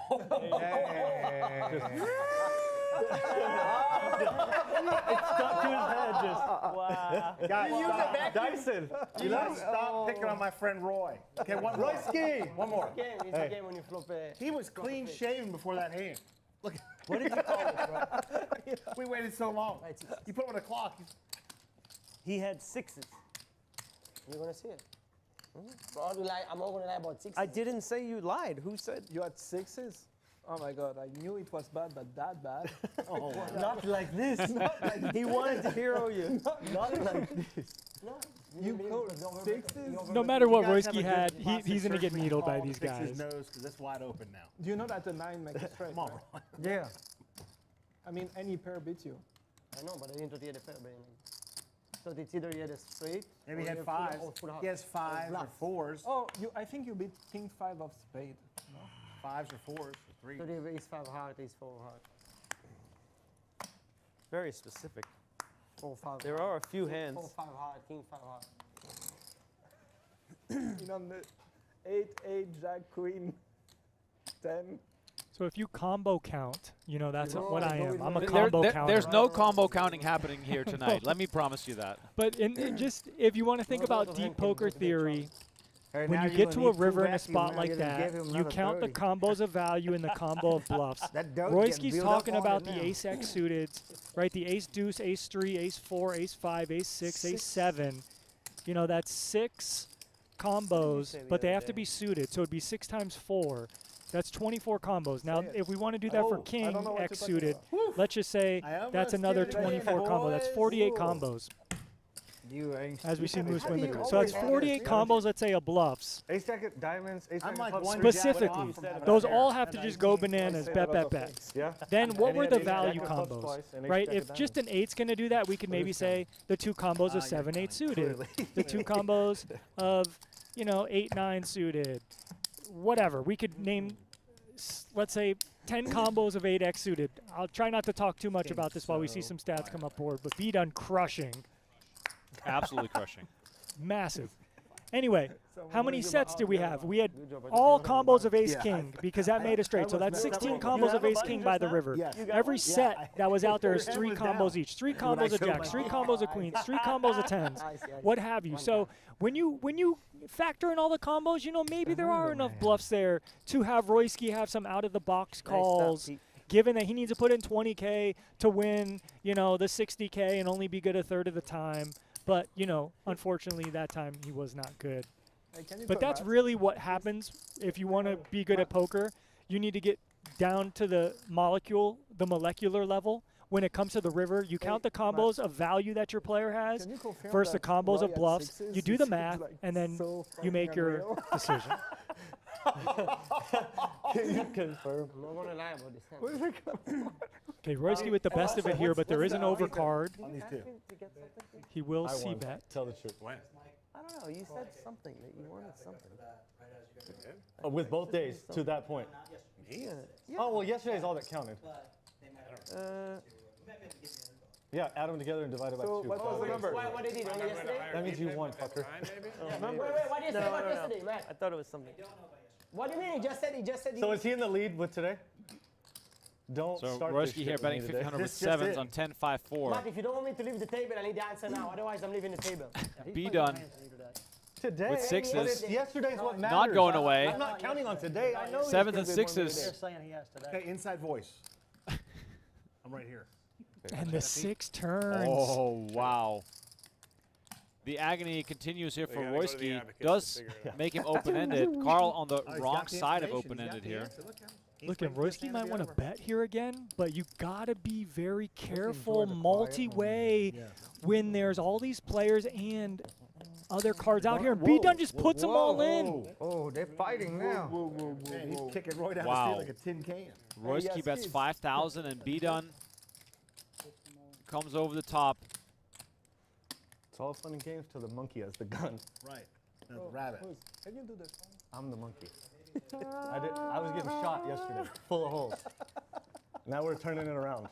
stuck to his head. Just Wow. Guys, stop. Dyson. You gotta stop picking on my friend Roy. Okay, one more. Royski. One more. It's a game when you flop a... He was clean shaven before that hand. Look. What did you call it, bro? We waited so long. You put him on a clock. He had sixes. You're gonna see it. I'm not gonna lie about 6. I didn't say you lied. Who said? You had 6s? Oh my God, I knew it was bad, but that bad. Oh, not like this. He wanted to hero you. Not like this. No. You called 6s? No matter what You guys have Royski a good had, plastic he's going to get surgery needled by call to these fix his guys. nose because it's wide open now. Do you know that the 9 makes it straight? Come on, right? Roy. Yeah. I mean, any pair beats you. I know, but I didn't thought he had a pair, but so it's either he had a straight. Maybe he or had full- 5s. or full house. He has 5s or 4s. Oh, I think you beat King 5 of spade. 5s or 4s or 3s. So they have ace 5 heart, ace 4 heart. Very specific. 4 5. There are a few hands. 4 5 heart, king 5 heart. You know, the 8, 8, Jack, Queen, 10. So if you combo count, you know, that's what I am. I'm a There- combo there- counter. there's no combo counting happening here tonight. Let me promise you that. But just if you want to think about deep poker theory, Hey, when now you you're get gonna to a need river two in a vacuums, spot now like you're gonna that, give him you another count the 30. combos of value and the combo of bluffs. That dough getting Royski's built up talking on about it the now. ace X suited, right? The ace deuce, ace 3, ace 4, ace 5, ace 6, ace 7. You know, that's 6 combos, say the but they other have to day? be suited. So it'd be 6 times 4. That's 24 combos. Now, if we want to do that for Oh, I king don't know what X you're talking suited, about. let's just say I almost that's another did it again, 24 combo. That's 48 boys. combos, You ain't as we see Moose How do win the you group. So that's always 48 have combos, let's say, of bluffs. Ace jacket, diamonds, ace I'm jacket, like clubs, one three- jack Specifically, off from that those right all there. have to just go bananas, bet, bet, bet. Yeah. Then what And he were had the ace value jacket clubs combos, twice and ace right? jacket If just diamonds. an 8's going to do that, we could maybe say the 2 combos of 7, 8 suited, the 2 combos of, you know, 8, 9 suited, whatever. We could name, let's say, 10 combos of 8X suited. I'll try not to talk too much about this while we see some stats come up board, but B done crushing, Absolutely crushing. massive. Anyway, how many sets did we have? We had Good job, I all didn't know combos of ace king because that made a straight. So that's 16 combos of ace king by the river. Yes. Every set that was out there is 3 combos each. 3 combos of jacks, 3 combos of queens, 3 combos of tens, I see, I see. what have you. So when you factor in all the combos, you know, maybe there are enough bluffs there to have Royski have some out of the box calls. Given that he needs to put in 20K to win, you know, the 60K and only be good a third of the time. But, you know, unfortunately that time he was not good. Hey, can you But put that's rats? really what happens if you want to be good at poker. You need to get down to the molecular level. When it comes to the river, you count the combos of value that your player has Can you confirm versus the that combos Roy of at bluffs. sixes You do the is math, like and then so you make fucking your unreal? decision. Can you confirm? I'm not gonna lie about this hand. Okay, Royski with the best of it here, but there is an overcard. On these two. He will I see won. bet. Tell the truth. When? I don't know. You said something that you wanted something. Oh, with both days to that point. Yeah. Oh, well, yesterday's all that counted. Yeah, add them together and divide it by So 2. what was the number? What did he do only yesterday? That means you won, fucker. Wait, what did you say about yesterday, man? I thought it was something. What do you mean? He just said So is he in the lead with today? Don't So start this Royski shit here with betting me today. 1,500 with This just 7s in. on 10-5-4. Matt, if you don't want me to leave the table, I need the answer now. Otherwise, I'm leaving the table. B done. Today? With But sixes. yesterday's what matters. Not going I- away. I'm not counting on today. I know he's 7s gonna and be one of 6s. the days. Okay, inside voice. I'm right here. And the 6 turns. Oh, wow. The agony continues here for gotta go to the Royski. abacus Does to figure it out. make him open-ended. Carl on the he's wrong got the side of information, he's got open-ended the here. answer. Look how he's Look, and playing this Royski hand might to want the to over. bet here again, but you gotta be very careful, enjoy the quiet multi-way, Yeah. when there's all these players and other cards out here. And B Dun just puts them all in. Oh, they're fighting now. Man, he's kicking Roy down the Wow. street like a tin can. Royski bets 5,000 and B Dun comes over the top. It's all fun and games till the monkey has the gun. Right. That's the rabbit. Can you do this? I'm the monkey. I was getting shot yesterday, full of holes. Now we're turning it around.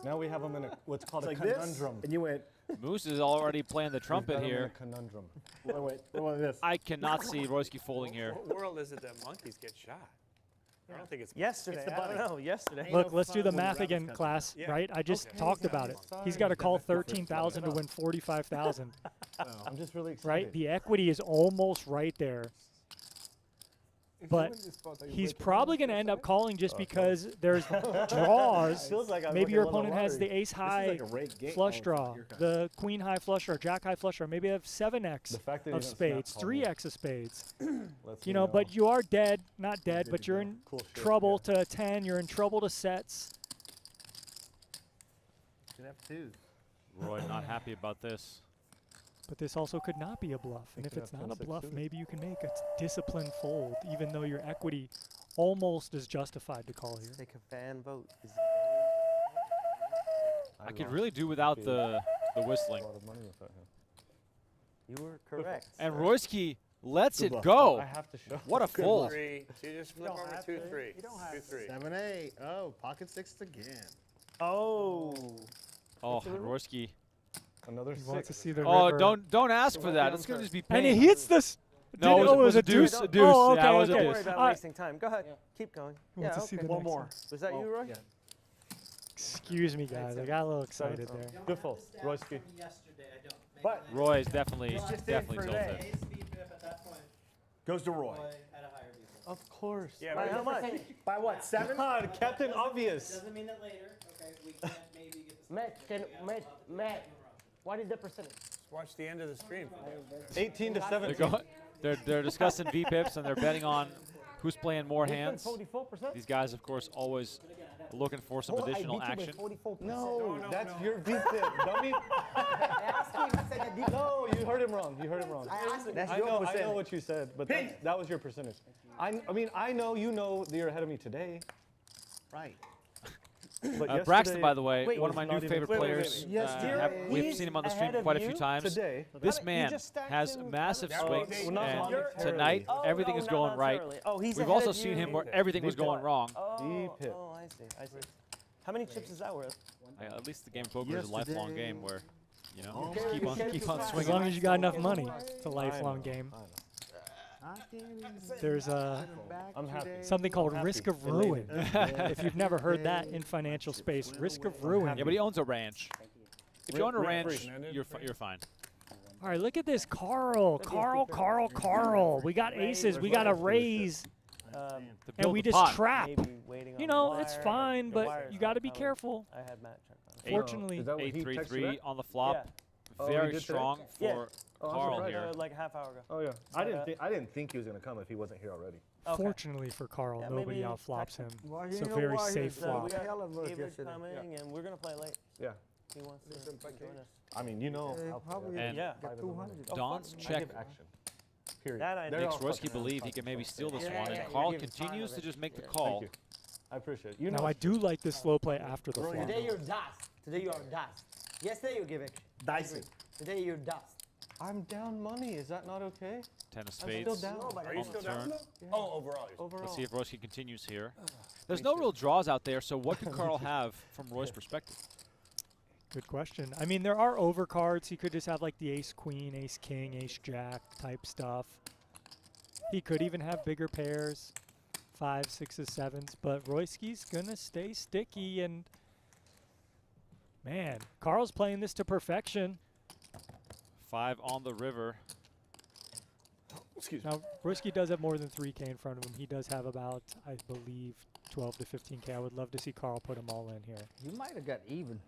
Now we have him in what's called a Like this, conundrum. and you went, Moose is already playing the We've trumpet got him in here. a conundrum. wait, what this? I cannot see Royski folding here. What world is it that monkeys get shot? I don't think it's Yesterday. the I don't bunny. know. Yesterday. Look, no let's do the fun when math the again, rabbits class, Yeah. right? I just Okay. talked about it. He's got to call 13,000 to win 45,000, I'm just really excited. right? The equity is almost right there. But he's probably going to end up calling just because there's draws. Feels like I Maybe fucking your won the opponent has lottery. the ace high like a rake game. flush Oh, draw, you're kind the queen high flush draw, jack high flush draw. Maybe you have 7x The fact that he of doesn't spades, snap call me 3x of spades. lets You me know, but you are dead, not dead, did but it you're well. in Cool shit, trouble to 10. You're in trouble to sets. Should have twos. Roy not happy about this. But this also could not be a bluff. And if could it's have not a 10-6 bluff, suited. maybe you can make a disciplined fold, even though your equity almost is justified to call here. Take a fan vote. I could really do without the whistling. A lot of money without him. You were correct. And Royski lets it luck. go. I have to show. What a fold. 3. So you just flip over 2-3. 2-3. 7-8. Oh, pocket sixes again. Oh. Oh, Royski. Another He wants to 6. see the Oh, river. don't ask for that. It's going to just be And pain. he hits this. No, Did- it was a deuce. Don't- A deuce. Oh, Yeah, it okay, was a okay. Don't deuce. worry about Uh, wasting time. Go ahead. Keep going. He wants Yeah, to see okay. the One next more. Was that you, Roy? Yeah. Excuse me, guys. I got a little excited there. Good fold. Royski. But Roy is definitely just did it for tilted. today. Goes to Roy. Of course. Yeah, By but how much? By what? 7? God, Captain Obvious. Doesn't mean that later. Okay, we can't maybe get Matt, what is the percentage? watch the end of the stream. 18 to They're 17. going. They're discussing VPIPs and they're betting on who's playing more hands. 44%. These guys, of course, always looking for some additional action. 44%. No, that's your beat tip, dummy. I asked him, I said, I did No, you heard him wrong. You heard him wrong. I asked him. That's I your know percentage. what you said, but that was your percentage. I mean, I know you know that you're ahead of me today. Right. But Braxton, by the way, Wait, one of my was new not even- favorite wait, wait, players. wait. Yesterday, We've he's seen him on the ahead stream of quite a few you times. today. This You man just stacked has him massive That was swings, eight. Well, not and monetarily. tonight Oh, everything no, is not going right. monetarily. Oh, he's We've ahead also of seen you. him where everything was Deep going hit. wrong. Oh, Deep hit. oh, I see. How many chips is that worth? At least the game of poker is a lifelong game where, you know, keep on As swinging. long as you got enough money, it's a lifelong I know, game. I know. There's I'm happy. something called happy. risk of Elated. ruin. If you've never heard that in financial space, risk of ruin. Yeah, but he owns a ranch. If you own a ranch, Rent-free. you're fine. All right, look at this, Carl. We got aces. We got a raise, To and build we the just pot. trap. Maybe waiting on You the know, it's wire, fine, the but wire's you got to not be coming. careful. I had Matt check on it. Fortunately, Is that what he texted 8-3-3 that? on the flop. Yeah. Oh, he Very did today? strong Yeah. for Oh, I'm Carl surprised. here. Like a half hour ago. Oh yeah. So, I didn't think he was gonna come if he wasn't here already. Okay. fortunately for Carl, Yeah, nobody maybe outflops him. Well, It's you a know very why safe he's, flop. We got hell of us David yesterday. coming, and we're gonna play late. Yeah. He wants to join us. I mean, you know, Yeah, I'll probably And Yeah. got 200. Don's I check give action. Period. That I They're know. makes all Royski fucking believe he around. can maybe steal this Yeah, one, yeah, and yeah, Carl you're giving five continues of to it. just make the Yeah. call. Thank you. I appreciate it. You know, Now, I do like this slow play after the flop. Today you're dust. Today you are dust. Yesterday you give it. Dicey. Today you're dust. I'm down money. Is that not okay? 10 of I'm still spades. down. No, but Are you On the still down? turn. Oh, overall. Overall. Let's see if Royski continues here. There's no real draws out there, so what could Carl have from Roy's perspective? Good question. I mean, there are overcards. He could just have like the ace queen, ace king, ace jack type stuff. He could even have bigger pairs, 5s, 6s, 7s. But Royski's gonna stay sticky, and man, Carl's playing this to perfection. 5 on the river. Excuse me. Now, Royski does have more than 3K in front of him. He does have about, I believe, 12 to 15K. I would love to see Carl put them all in here. You might have got even.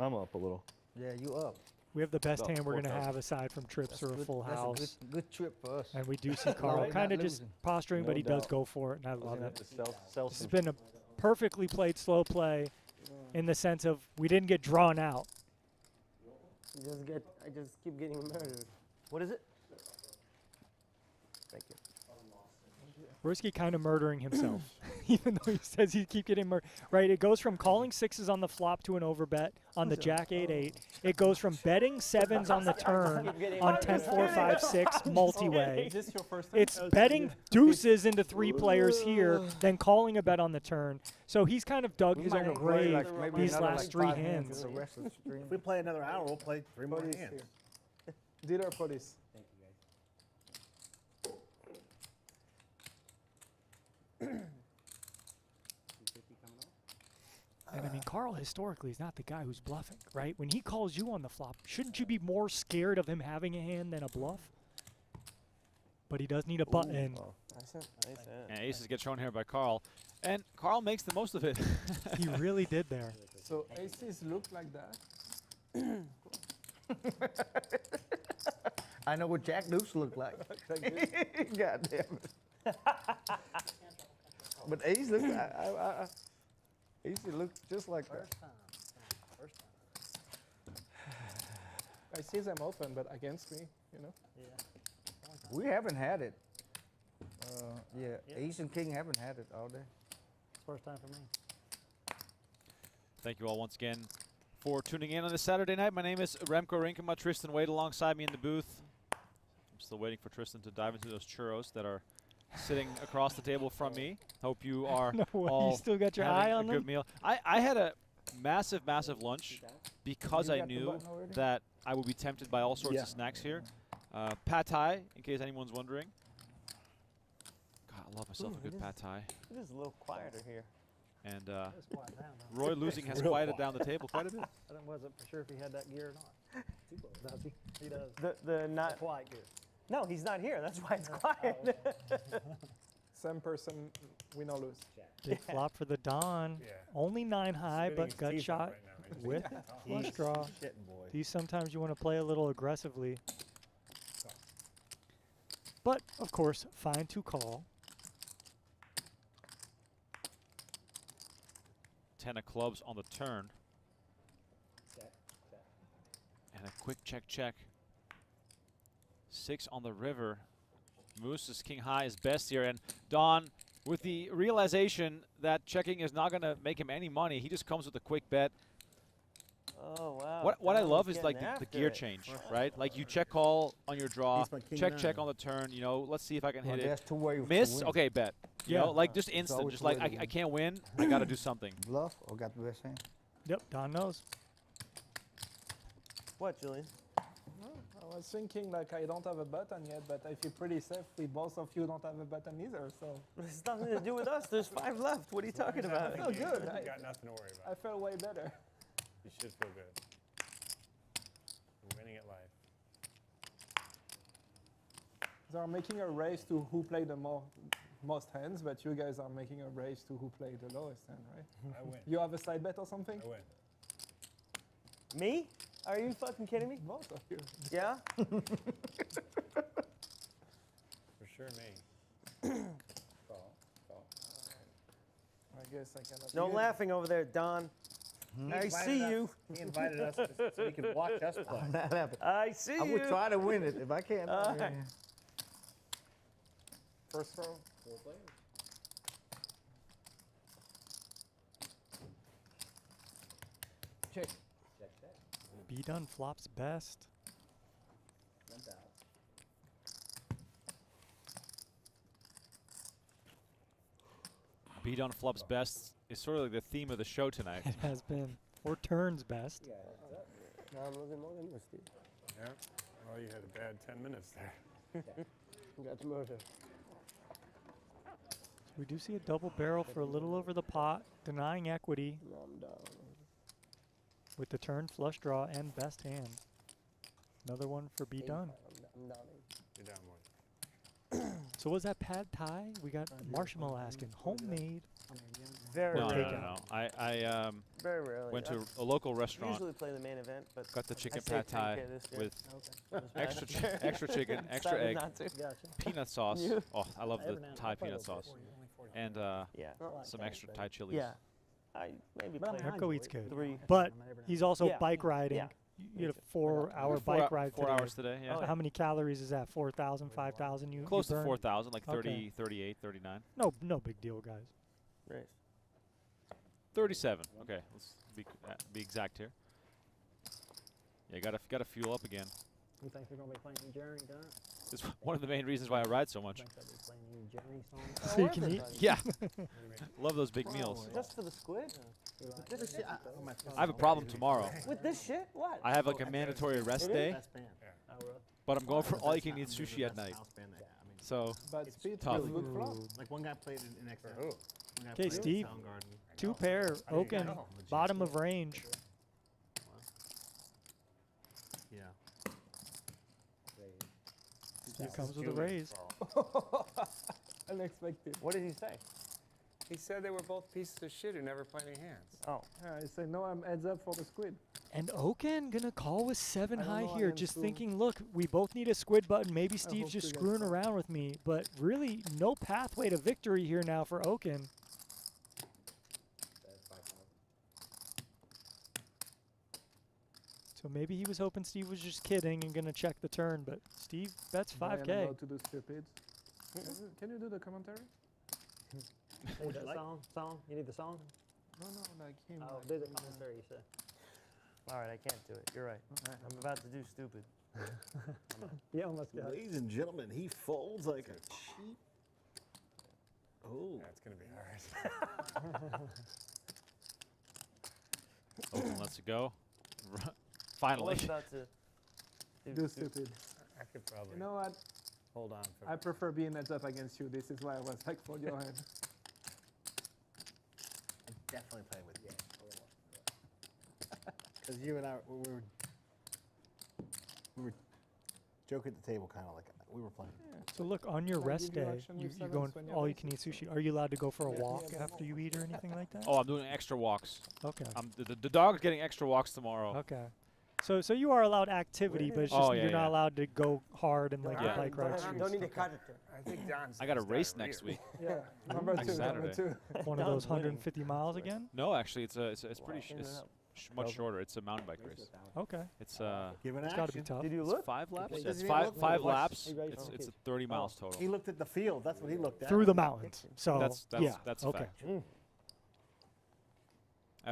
I'm up a little. Yeah, you up. We have the best About hand we're going to 4,000. have aside from trips or a good- full that's house. a good trip for us. And we do see Carl Right, kind of not just losing. posturing, but No he does doubt. go for it, and I I was love gonna have it. to sell This has some. been a perfectly played slow play in the sense of we didn't get drawn out. I just keep getting murdered. What is it? Thank you. Royski kind of murdering himself, even though he says he keep getting murdered. Right, it goes from calling 6s on the flop to an overbet on the jack 8-8. It goes from betting 7s on the turn on 10-4-5-6 multi-way. Is this your first time? It's betting deuces into 3 players here, then calling a bet on the turn. So he's kind of dug his own grave these last 3 hands. The rest of the stream. If we play another hour, we'll play 3 more hands. Dinner police. And I mean, Carl historically is not the guy who's bluffing, right? When he calls you on the flop, shouldn't you be more scared of him having a hand than a bluff? But he does need a button. Nice hand. And aces get shown here by Carl. And Carl makes the most of it. He really did there. So aces look like that. I know what Jack Deuce looked like. God damn it. But ace look, ace looked just like that. I see them open, but against me, you know. We haven't had it. Yeah, ace and king haven't had it all day. First time for me. Thank you all once again for tuning in on this Saturday night. My name is Remco Rinkema. Tristan Wade alongside me in the booth. I'm still waiting for Tristan to dive into those churros that are sitting across the table from me. Hope you are No way, all you still got your having eye on a good them? meal. I had a massive lunch because I knew that I would be tempted by all sorts of snacks here. Pad Thai, in case anyone's wondering. God, I love myself a good Pad Thai. It is a little quieter here. And Roy losing has quieted down the table quite a bit. I wasn't for sure if he had that gear or not. Does he? He does. The not quiet gear. No, he's not here. That's why it's quiet. Same person, we no lose. Big flop for the Don. Yeah. Only 9 high, Spitting but his gut teeth out shot right now. with flush draw. Shitting boy. These sometimes you want to play a little aggressively. But, of course, fine to call. 10 of clubs on the turn. And a quick check. 6 on the river. Moose's king high is best here. And Don, with the realization that checking is not going to make him any money, he just comes with a quick bet. Oh, wow. What I Don's love is getting like the after gear it. change, right? Like you check call on your draw, He's my king check nine. on the turn. You know, let's see if I can hit There's it. two ways to Miss, win. okay, bet. You Yeah. know, like just It's instant, always just like the way to I win. can't win, I got to do something. Bluff or got the best hand? Yep, Don knows. What, Julian? I was thinking like I don't have a button yet, but I feel pretty safe. We both of you don't have a button either, so It's nothing to do with us. There's 5 left. What are you talking about? I feel good. You got nothing to worry I about. feel way better. You should feel good. You're winning at life. They are making a race to who played the most hands, but you guys are making a race to who played the lowest hand, right? I win. You have a side bet or something? I win. Me? Are you fucking kidding me? Both of you. Yeah? For sure, me. I guess I cannot. No laughing over there, Don. I see you. He invited us so he could watch us play. I'm not happy. I see I you. would try to win it if I can. All Yeah. right. First row. Check. B done flops best. Beat on flops best is sort of like the theme of the show tonight. It has been. Or turns best. No, I'm losing more than you, Steve. Yeah. Well, you had a bad 10 minutes there. Got murdered. We do see a double barrel for a little over the pot, denying equity No, I'm down. with the turn flush draw and best hand. Another one for B done. I'm down. You're down one. So was that pad thai? We got Marshmallow asking, homemade. Very No, no, rarely. no, no. Very rarely. Went to That's- a local restaurant, Usually play the main event, but got the I chicken saved pad thai 10K this year. with extra chicken, extra Decided egg, not to. peanut sauce. You? Oh, I love the Thai peanut sauce. And Yeah. some extra Thai chilies. Yeah. I maybe play Remco eats good. 3. But he's also Yeah. bike riding. Yeah. You had a 4-hour bike ride 4 today. hours today, yeah. So how many calories is that? 4,000, 5,000 you Close you to burn? 4,000, like 30, Okay. 38, 39. No big deal, guys. Race. 37. Okay, let's be exact here. Yeah, gotta fuel up again. You think they're going to be playing new Journey, Don? It's one of the main reasons why I ride so much. You think they'll be playing new Journey songs? So you can eat. Yeah, love those big meals. Just for the squid? I have a problem tomorrow. With this shit? What? I have like a mandatory rest day, Best band. Oh, really? but I'm going for all you can eat sushi at night. So But speed tough. was good flop. Like one guy played in XL. Who? Okay, Steve. 2 pair. Okin, bottom of range. Yeah. Steve comes with a raise. Unexpected. What did he say? He said they were both pieces of shit who never play any hands. Oh. I say no, I'm heads up for the squid. And Okin gonna call with 7 I don't high know, here, against just whom. thinking, look, we both need a squid button. Maybe Steve's hope just you guys screwing don't. around with me, but really no pathway to victory here now for Okin. So maybe he was hoping Steve was just kidding and gonna check the turn, but Steve bets Brian 5K. allowed to do stupid. Can you do the commentary? Hey, that song? You need the song? No, like him. Oh, like, do the commentary, you said. All right, I can't do it. You're right. I'm about to do stupid. You almost got it. Ladies and gentlemen, he folds like a cheap. Oh. That's going to be hard. Okin lets it go. I Finally. was about to Do stupid. I could probably You know what? hold on for I prefer being heads up against you. This is why I was like, for your head. I'm definitely playing with you. Because you and I, we were joking at the table, kind of like we were playing. So look, on your Can I rest give you day, action you, with you're sevens going when you're all you racing? can eat sushi. Are you allowed to go for a Yeah, walk yeah, after you eat or anything like that? Oh, I'm doing extra walks. Okay. The dog's getting extra walks tomorrow. Okay. So you are allowed activity, but it's just Oh, yeah, you're not yeah. allowed to go hard and like Yeah. bike ride streets. Don't need a Okay. character. I think Don's I got a just race diarrhea. next week. Yeah. Number Next 2. Number Saturday. 2. One of those 150 miles again? No, actually, it's pretty in and it's out. much shorter. It's a mountain bike race. Okay. It's Give an It's got to be action. tough. Did you it's look? 5 laps. He Yeah, it's doesn't five look five for the laps. He raced It's on it's kids. 30 miles total. He looked at the field. That's what he looked at. Through the mountains. So That's yeah. that's a okay. fact.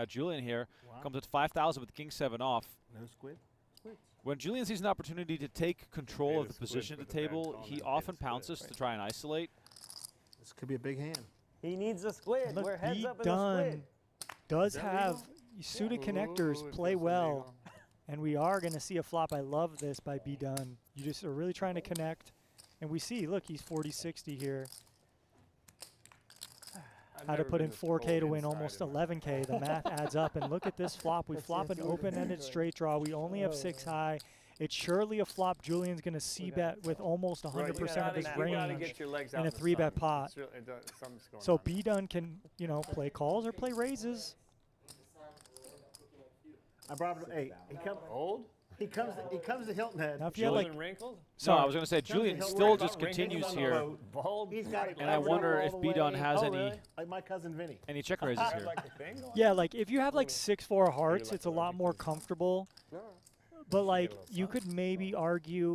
Julian here comes at 5,000 with King 7 off. No squid. When Julian sees an opportunity to take control Made of a the squid position for at the the bad table, call, he and then often made a squid, pounces to right? try and isolate. This could be a big hand. He needs a squid. Look, We're heads B up in the Dunn squid. does that have legal? suited Ooh, connectors it play feels well, illegal. and we are going to see a flop. I love this by B Dunn. You just are really trying to connect, and we see, look, he's 40-60 here. I've Had to never put been in this 4K to cold win inside almost of my- 11K. The math adds up, and look at this flop. We flop an open-ended straight draw. We only have 6 high. It's surely a flop Julian's going to c-bet with almost 100% of his You gotta range. get your legs and out a in the 3-bet sun. pot. It's really- something's going So on. B Dunn can, you know, play calls or play raises. I brought him. Hey, Old? he comes to Hilton Head. Now, if you have Old like, and wrinkled? No, I was going to say Julian Hilton still Head, just got wrinkles continues on the here, boat. Bald? He's got it. and I covered wonder up if all the B Dunn way. has Oh, any really? Like my cousin Vinny. check raises Is here. there like a thing going yeah, like if you have like 6-4 hearts, like it's a the lot more comfortable. But like you could maybe argue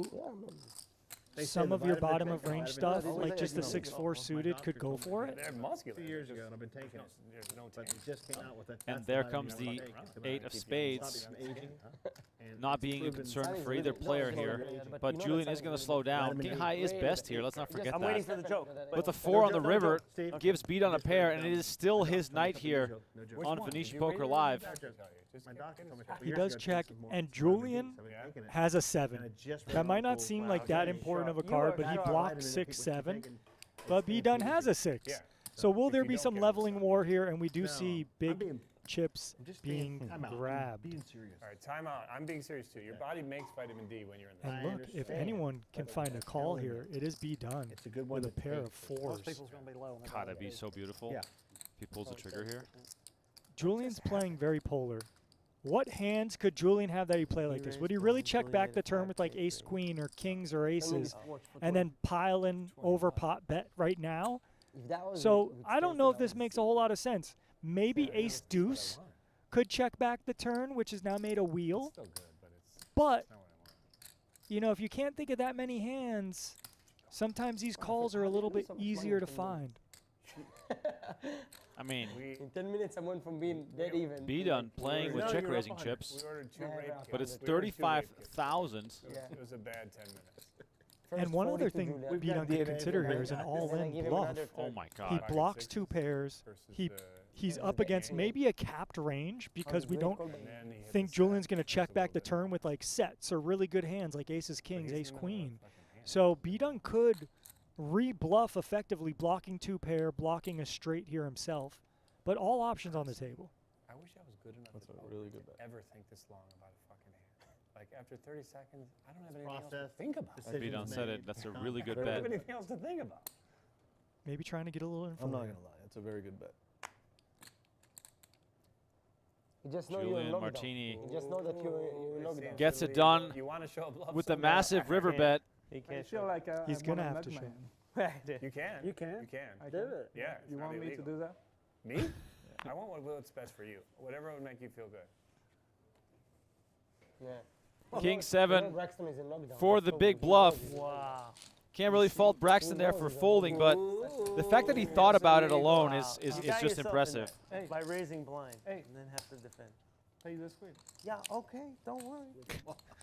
They say some the of your vitamin bottom thing, of range vitamin stuff, D. like just the 6-4 suited, could go for it. They're muscular. 2 years ago, and I've been taking it. There's no But tank. it just came out with it. And That's there vitamin comes D I the take. It's 8 of about spades. from aging. And Not it's being a proven concern Signing for is either really player close, here, but but you know Julian that is going to signing slow is down. vitamin King D. high is Way best better. here. Let's not forget I'm waiting that. for the joke. With the No 4 on the joke, no river, joke, Steve. gives beat on a Just pair, break and it down. is still his No night joke, here no joke. Which on one? Venetian Did you Poker read it? Live. I'll tell you. Just My get- doctor get told me a this- couple He years does ago, check, drink some more and vitamin D, Julian so I've been taking it. has a And 7. I just read That an might not article seem where like I was that getting important of a shocked. card, but he You are blocks vitamin D, 6-7. people But B Dunn has a 6. Yeah. So will If there you be don't some get it, leveling it's war here? And we do No, see I'm big being- chips I'm just being time out. I'm grabbed. being serious. All right, time out. I'm being serious too. Your body makes vitamin D when you're in the And I look, if understand, anyone can but find a I'm call telling you, here, it is B Dunn It's a good one with a to pair take. of 4s. Most people's going to be low. and they're God, gonna that'd be be so beautiful. Yeah. If he pulls the trigger here. Julian's playing very polar. What hands could Julian have that he play like this? Would he really check back the turn with like ace queen or kings or aces and then pile in over pot bet right now? So I don't know if this makes a whole lot of sense. Maybe ace deuce could check back the turn, which has now made a wheel. Still good, but it's But, not what I want. you know, if you can't think of that many hands, sometimes these calls are a little bit easier to find. I mean, In 10 minutes, I went from being dead even. B Dunn playing with No, check you're up raising 100. chips, We ordered 2 Yeah, rape yeah. kits. but it's We ordered 2 rape kits. 35,000. Yeah. It was a bad 10 minutes. And one other thing We've B Dunn could consider here is an all-in bluff. Oh my He God. Pocket blocks sixes 2 pairs. versus He the- He's up against maybe a capped range because we don't and then he hit think the Julian's sack, going to which check was a back the little bit turn with like sets or really good hands like aces, But kings, he's ace, in the middle of queen. a fucking hand. So B Dunn could re-bluff effectively, blocking 2-pair, blocking a straight here himself. But all options on the table. I wish I was good enough That's to a really good bet. ever think this long about a fucking hand. Like after 30 seconds, I don't have anything else Process. to think about. Like Don said it. That's a really good I don't bet. have anything else to think about. Maybe trying to get a little info. I'm not here. gonna lie, it's a very good bet. You just know you're Julien in lockdown. Martini You just know that you're in lockdown. gets it done You want to show a bluff with the somewhere? massive river bet. He I can't feel show. like He's I'm gonna a have to nutman. show. You can. You can? You can. I Do can. it. Yeah. it's You not want me to illegal. do that? Me? I want what's best for you. Whatever would make you feel good. Yeah. King You know 7 Braxton is in lockdown. for That's the so big he bluff. knows. Wow. Can't really fault Braxton there for folding, but the fact that he thought about it alone is You got just yourself in impressive. there Hey. By raising blind Hey. and then have to defend. Play this queen. Yeah, okay, don't worry.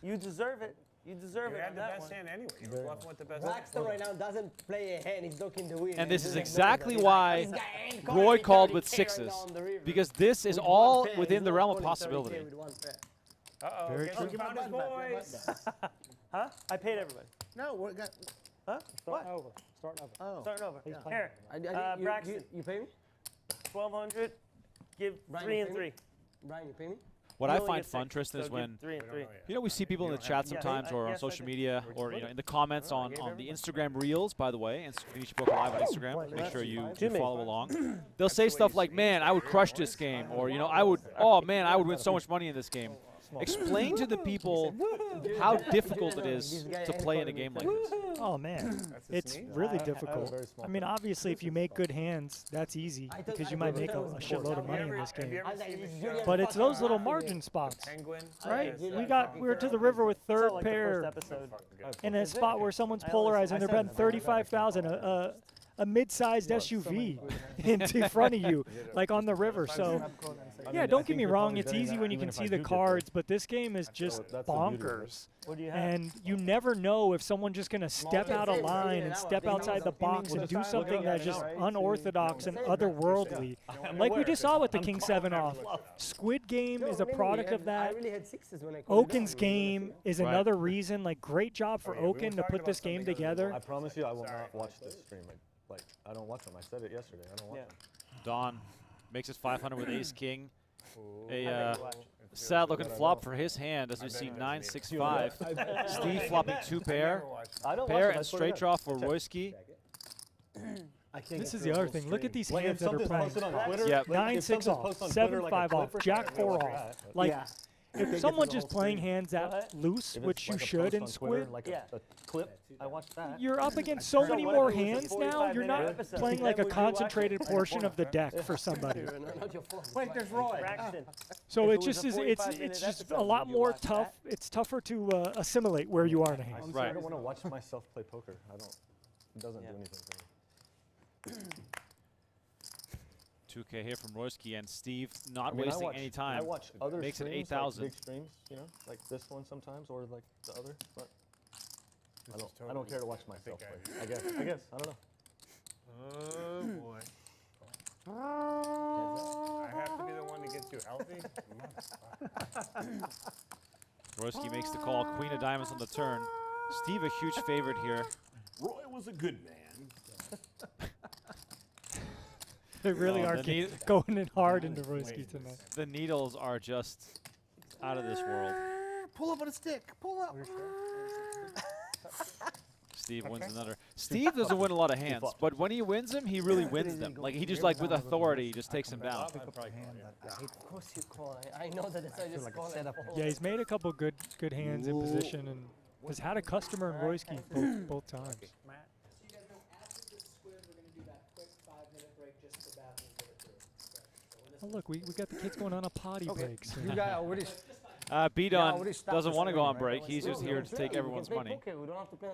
You deserve it. You deserve You it had on the that best one. hand anyway. You were bluffing with the best Braxton right now doesn't play a hand. He's looking to win. And this is he's exactly ignoring why that. He's got hand Roy calling called 30K with right sixes, now on the river. because this is With all one pair, within he's the not realm of calling 30K possibility. with one pair. Uh-oh. Very Guess true. who found his boys? Huh? I paid everybody. No, we're got. Huh? What? Over. Start over. Oh. Starting over. He's Here, You Braxton. pay me? 1,200. Give Brian, 3 you and pay me? 3. Brian, you pay me? What You I only find get fun, 6, Tristan, so is give when 3 and 3. we see people in the chat sometimes, I or on guess I social did. media, or in the comments on the Instagram Reels. By the way, and Venetian Poker Live on Instagram. Make sure you follow along. They'll say stuff like, "Man, I would crush this game," or I would. Oh man, I would win so much money in this game. Explain to the people how difficult it is to play in a game like this. Oh man, it's really difficult. I mean, obviously, if you make good hands, that's easy because you might make a shitload of money in this game. But it's those little margin spots, Penguin. right? Yes, We were to the river with third like the pair first episode. in a spot where someone's polarized and they're betting 35,000 a mid-sized SUV in front of you, like on the river. So, yeah, don't get me wrong, it's easy when you can see the cards, but this game is just bonkers. What do you have? And you never know if someone's just going to step out of line and step outside the box and do something that's just unorthodox and otherworldly. Like we just saw with the King 7 off. Squid Game is a product of that. I really had sixes when I called it Okin's down. game is another reason. Like, great job for Okin to put this game together. I promise you, I will not watch this stream. Like, I don't watch them. I said it yesterday. I don't watch them. Don makes it 500 with Ace King. A sad looking flop for his hand as we see 9-6-5. Steve flopping 2-pair. Pair and straight draw for Royski. This is the other thing. Look at these hands that are playing. Yep. 9-6 off, 7-5 off, Jack 4 off. Like, if someone's just playing hands that loose, which you should in Squid, a clip. I watched that. you're up against so many more hands now. You're not playing like a concentrated portion of the deck for somebody. Wait, there's Roy. Braxton. So it just is. It's just a lot more tough. It's tougher to assimilate where you are in a hand. Honestly, I don't want to watch myself play poker. I don't. It doesn't do anything for me. 2K here from Royski, and Steve not I mean, wasting any time. I watch other Makes it streams, 8,000. like big streams, like this one sometimes, or like the other. But I don't care to watch myself play. I guess. I don't know. Oh boy. I have to be the one to get you healthy. Royski makes the call. Queen of diamonds on the turn. Steve a huge favorite here. Roy was a good man. They really are going in hard into Royski tonight. The needles are just out of this world. Pull up on a stick. Pull up. Steve wins another. Steve doesn't win a lot of hands, but when he wins them, he really wins them. Like, he just, like, with authority, just takes them down. Of course you call. I know that I just call it. Yeah, he's made a couple good hands in position and has had a customer in Royski both times. Oh, look, we got the kids going on a potty break. So. You guys already. B-Don doesn't want to go on break. He's just here to take everyone's money. We don't have to play.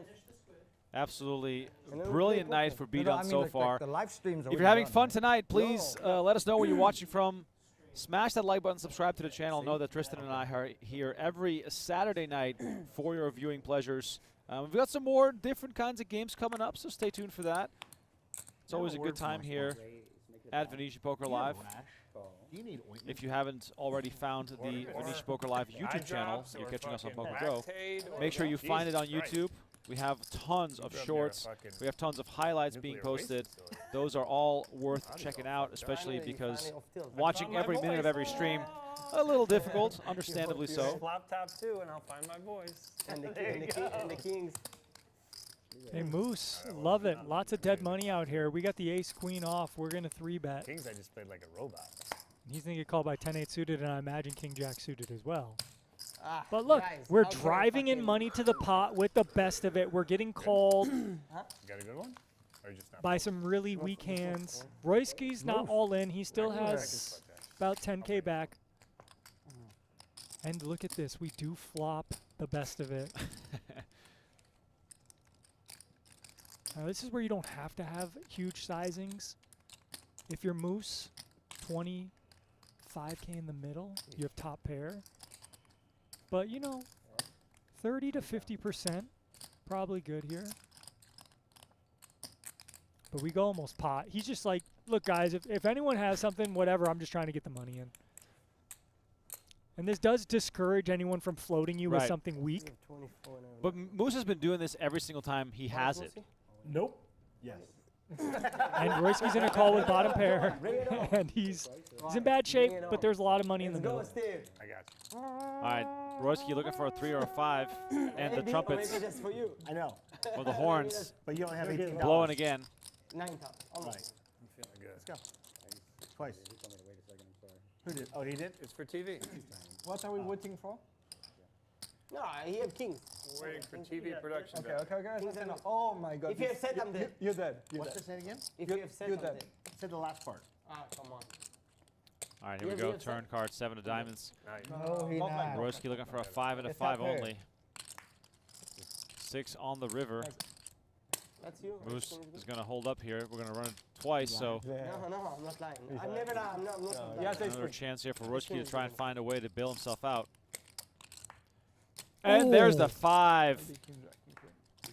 Absolutely brilliant night for B-Don so far. The live streams If you're having fun tonight, please let us know where you're watching from. Smash that like button, subscribe to the channel. Know that Tristan and I are here every Saturday night for your viewing pleasures. We've got some more different kinds of games coming up, so stay tuned for that. It's always a good time here at Venetian Poker Live. If you haven't already found the Venetian Poker Live YouTube channel, you're catching us on Poker Go. Make sure you find it on YouTube. We have tons of grew up near a shorts. fucking We have tons of highlights being nuclear waste posted. facility. Those are all worth checking out, especially Finally, because finally off tilt. watching my every minute of voice. every stream, a little difficult, understandably so. Flop top 2, and I'll find my voice. And the, There and, you the go. and the kings. Hey, Moose, love it. Lots of dead money out here. We got the ace queen off. We're going to 3-bet. Kings, I just played like a robot. He's going to get called by 10-8 suited, and I imagine king jack suited as well. Ah, But look, guys, we're how can I driving in fucking- money to the pot with the best of it. We're getting called You got a good one? Or just not? by some really weak hands. Royski's not all in. He still has about 10K back. And look at this. We do flop the best of it. Now, this is where you don't have to have huge sizings. If you're Moose, 25K in the middle, you have top pair. But, you know, 30 to 50%, probably good here. But we go almost pot. He's just like, look, guys, if anyone has something, whatever, I'm just trying to get the money in. And this does discourage anyone from floating you with Right. something weak. 24 now. But Moose has been doing this every single time he has it. Nope. Yes. And Royski's in a call with bottom pair. And he's in bad shape, but there's a lot of money in the Let's go, middle. Steve. I got you. All right, Royski looking for a 3 or a 5, and the Maybe, or trumpets maybe just for you. I know. or the horns But you only have $18. blowing again. 9,000. Right. I'm feeling good. Let's go. Twice. Who did? Oh, he did? It's for TV. What are we waiting for? No, he have kings. We're waiting for TV production. Okay, okay, guys. Listen up. Oh my God. If you have set, I'm dead. You're dead. You're What's dead. the say again? If you have set, you're I'm dead. dead. Said the last part. Ah, come on. All right, here we Yeah, go. we have Turn card, 7 of diamonds. No, he Not like not. Royski looking for a 5 and a It's 5 up there. only. 6 on the river. That's you. Moose is going to hold up here. We're going to run it twice, so No, no, I'm not lying. I'm never lying. I'm not lying. Yeah, take another three. chance here for Royski to try and find a way to bail himself out. And there's the 5.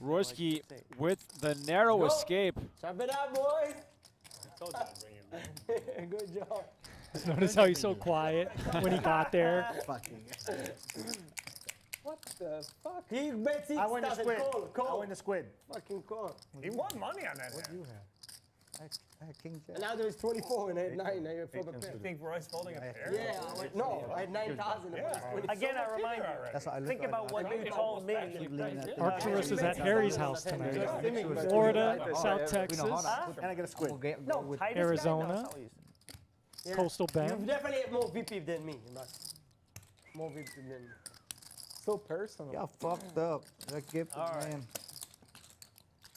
Royski with the narrow Go. escape. Chop it up, boys. I told you I'd bring him back. Good job. Notice how he's so quiet when he got there. Fucking. What the fuck? He bet I win the 6,000. squid. Call, I call. win the squid. Fucking call. He won money on that hand. You have. I had king jack. And now there's 24 and I had 9. Now you have 4 pair. You think Roy's holding a pair? Yeah, no, I had 9,000. Again, I remind you, That's what I look think like. about what you told me. Arcturus is at Harry's house tonight. Florida, South Texas, And I get a squid. No, tightest Arizona. guy? No, that's not what you said. Coastal You Bend. definitely have more VP than me. But more VP than me. So personal. Y'all fucked up. That gift, All right. man.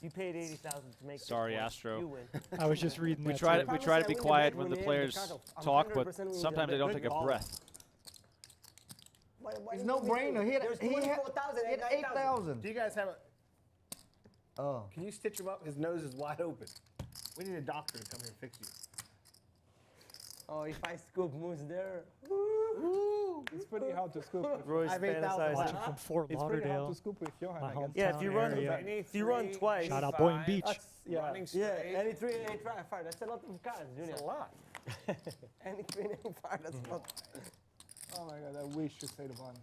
You paid 80,000 to make. Sorry, this point. Astro. You win. I was just reading We that. try too. to be I win the quiet bet when when the they have the players cutoff. I'm talk, but 100% win sometimes the they don't bet. take a breath. It's no brainer. He had, There's he had, 24,000 he had and 8,000. Do you guys have a? Oh. Can you stitch him up? His nose is wide open. We need a doctor to come here and fix you. Oh, if I scoop Moose there. It's pretty hard to scoop. with- Roy's I've 8,000. fantasizing. Watching from Fort It's pretty hard Lauderdale. to scoop with your hand. My I guess. home. Yeah, if you run, area. if you run twice. Shout out Boynton Beach. Yeah. Running Yeah, straight. any 3 and any 5. That's a lot of cards, Julian. That's a lot. Any 3 and any 5. That's a lot. Oh my God, I wish you said once.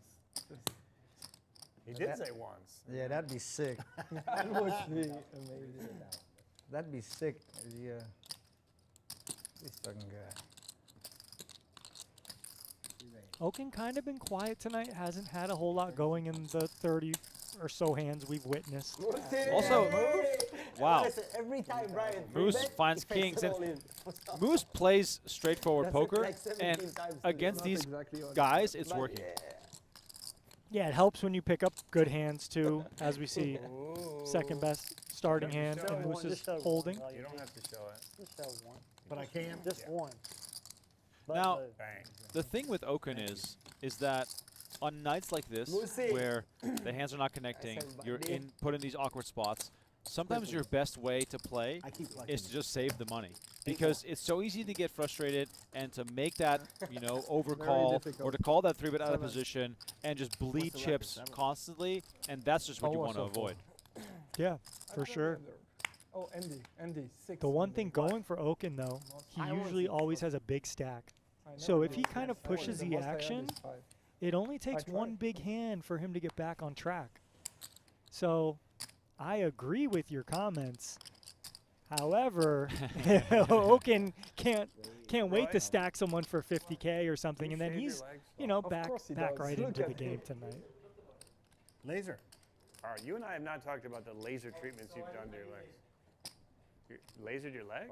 He did say once. Yeah, that'd be sick. That would be amazing. That'd be sick. Yeah. This fucking guy. Okin kind of been quiet tonight. Hasn't had a whole lot going in the 30 or so hands we've witnessed. Also, wow. Listen, every time Brian Moose three-bet, finds he fakes kings, it and all in. Moose plays straightforward That's it, poker, like 17 and times to against Not these exactly what- guys, it's But working. Yeah, it helps when you pick up good hands too, as we see. Second best starting hand, Show and one, Moose is just show one. holding. You don't have to show it. Just show one. But I can. Just one. But Now, the- the thing with Okin is that on nights like this, We'll see. where the hands are not connecting, said you're buddy. put in these awkward spots. Sometimes your best way to play I keep collecting is to just save the money, because it's so easy to get frustrated and to make that overcall or difficult. to call that 3-bet out of position and just bleed the chips record? constantly, and that's just what you want to avoid. Yeah, for sure. Oh, Andy, 6. The one thing going for Okin though, he usually always has a big stack. I know So it if he is. kind of The most pushes I the have is action, 5. it only takes one tried. big hand for him to get back on track. So I agree with your comments. However, Okin can't wait to stack someone for 50K or something, and then he's, you know, back right into the game tonight. Laser. All right, you and I have not talked about the laser treatments you've done to your legs. You lasered your leg?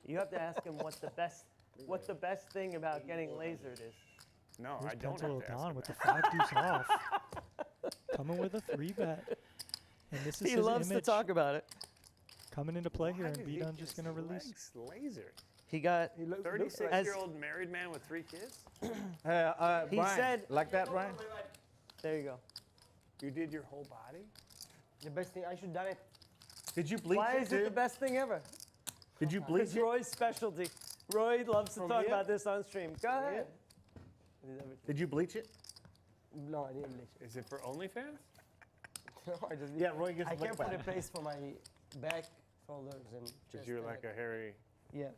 You have to ask him what the best thing about getting lasered is. No, Here's I don't have Pennzoil to ask Don him with the that. 5 deuce off. Coming with a 3-bet. And this is He his loves to image talk about it. coming into play here, Why and did B-Don he just get going to his release. legs lasered. He got 36-year-old married man with 3 kids? He Brian, said, like that, Brian? there you go. You did your whole body? The best thing, I should done it. Did you bleach Why it is it too? the best thing ever? Did you bleach It's it? Roy's specialty. Roy loves to From talk here? about this on stream. Go ahead. Did you bleach it? No, I didn't bleach it. Is it for OnlyFans? No, I just. Yeah, Roy gets I a lick can't put a back. place for my back, shoulders, and Because chest you're and like neck. a hairy Yes.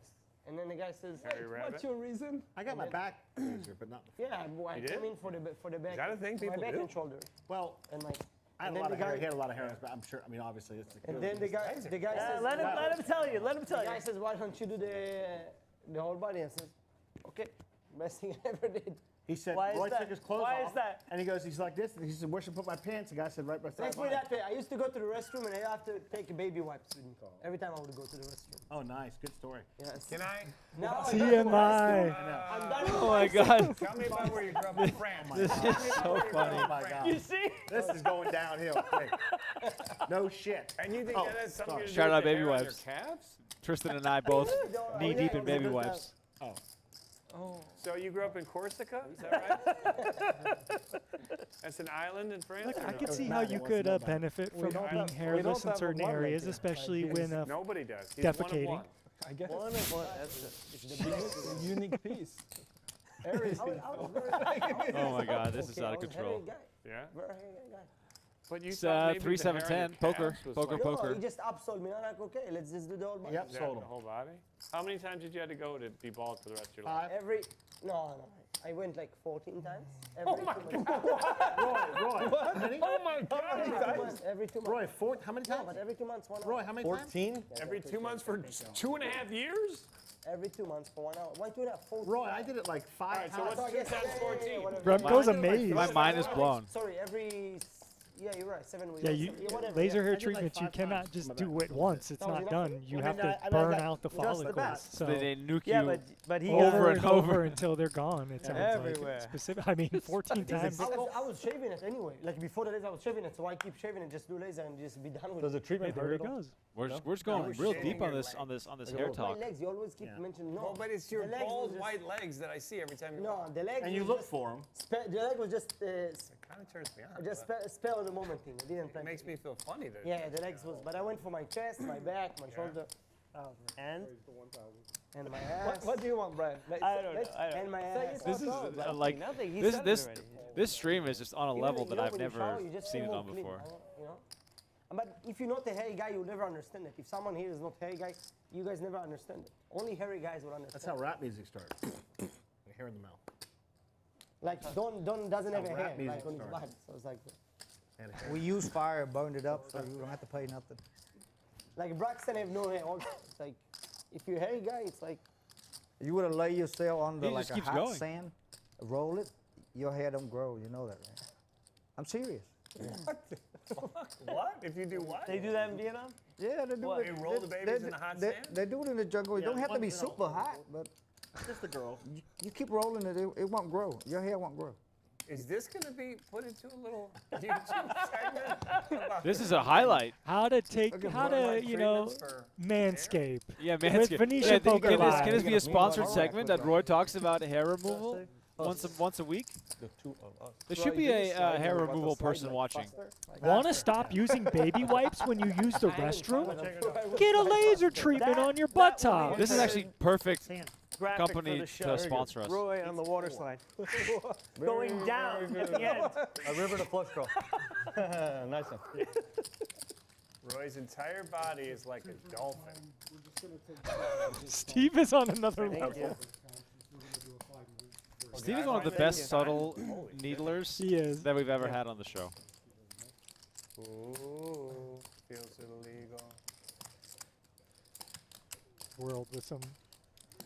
And then the guy says, Hairy rabbit? What's your reason? I got my back laser, but not the. yeah, I You came did? in for the back. that a thing my people back do? and shoulder, Well, and my. I had And a then lot the of hair. guy- He had a lot of hair on his back. I'm sure. I mean, obviously, it's. And then the guy says, Let him tell you. Let him tell the you. guy says, why don't you do the whole body? And says, okay, best thing I ever did. He said, Why is Roy that? took his clothes Why off. is that? And he goes, he's like this. And he said, where should I put my pants? The guy said, right beside Let's put it mine. that way. I used to go to the restroom and I have to take baby wipes with me every time I would go to the restroom. Oh, nice. Good story. Yes. Can I? Now TMI. I'm done. Oh my God. Tell me about where you grew up in France. This is so funny. Oh, my God. You see? This is going downhill quick. No shit. And you think Oh, that has something to do Shout with out the baby hair on wipes. your calves? Tristan and I both knee deep in baby yeah, wipes. So you grew up in Corsica? Is that right? That's an island in France? Look, or I no? could see Matt, how he you wants to could know about it. benefit We from don't being have- we hairless don't in have a certain blood areas, maker. especially Like when this. Nobody does. He's one of defecating. one. I guess One of one. That's it's a unique piece. Everything. Oh my God, this is out of control. Yeah? Very hairy guy. But you It's thought maybe 3, the hair 7, on your 10. Poker, calves was poker, like- poker. No, he just upsold me. I'm like, okay, let's just do the whole body. Yep, Yeah, sold the him. whole body? How many times did you have to go to be bald for the rest of your life? 5. No. I went like 14 times. Oh my God! Roy, how many? Oh my God! Every 2 months. Roy, how many No, times? but every 2 months, 1 hour. Roy, how many times? 14. Every 2 months for 2.5 years? Every 2 months for 1 hour. 1, 2 and a half, 4. Roy, I did it like 5 All right, so times. what's 2 times 14? Remco's amazed. My mind is blown. Sorry, yeah, you're right. 7 weeks. Yeah, you whatever. laser hair I did like treatments, you 5 cannot times. just My do bad. it once. It's That was not enough? done. You I have mean, to I burn got out the just the follicles. back. So They nuke Yeah, you. but he over got and over until they're gone. It sounds Everywhere. like specific. I mean, 14 times. I was shaving it anyway. Like before the laser, I was shaving it. So I keep shaving it, just do laser and just be done with Does it. the treatment There hurt he at all? goes. We're just going we're real shaving deep on your this leg. hair My talk. legs, you always keep mentioning no. Well, but it's your The legs bald was just- white legs that I see every time you No, the legs. And you was look just for him. The leg was just kind of turns me on. just but spell of the moment thing. I didn't it plan. makes me feel funny that Yeah, the legs was, but I went for my chest, my back, my shoulder, And and my ass. What do you want, Brian? I don't know. And my ass. This is like nothing. He this said it this already. this stream is just on a You know, level that I've when you never shower, you just seen it feel on more clean, before. you know? But if you're not a hairy guy, you'll never understand it. If someone here is not hairy guy, you guys never understand it. Only hairy guys will understand. That's how rap music starts. The hair in the mouth. Like Don doesn't have a how hair rap music like on his starts. body, so it's like And hair. We use fire, burned it up, so you don't have to pay nothing. like Braxton have no hair. Also. It's like if you're a hairy guy, it's like You would have lay yourself under He like just a keeps hot going. sand, roll it, your hair don't grow. You know that, right? I'm serious. what? If you do what? They do that in Vietnam? Yeah, they do What, it. they roll the babies in the hot sand? They do it in the jungle. It Yeah, don't have to one be girl. super hot, but Just the girl. you keep rolling it, it won't grow. Your hair won't grow. Is this going to be put into a little YouTube segment? about This is a highlight. How to take, Okay, how one-on-one to, you know, treatments for manscape. Yeah, With man. Venetian Poker Live. Can this be a sponsored Alright, segment that good Roy talks about hair removal once a week? The two of us. There should be a hair removal person watching. Want to stop using baby wipes when you use the restroom? Get a laser treatment on your butt top. This is actually perfect Graphic company for the show. to sponsor us. Roy on the water slide. Going down at the end. A river to flush draw. Nice one. Roy's entire body is like a dolphin. Steve is on another level. Steve is one of the best subtle needlers that we've ever had on the show. Ooh, feels illegal. World with some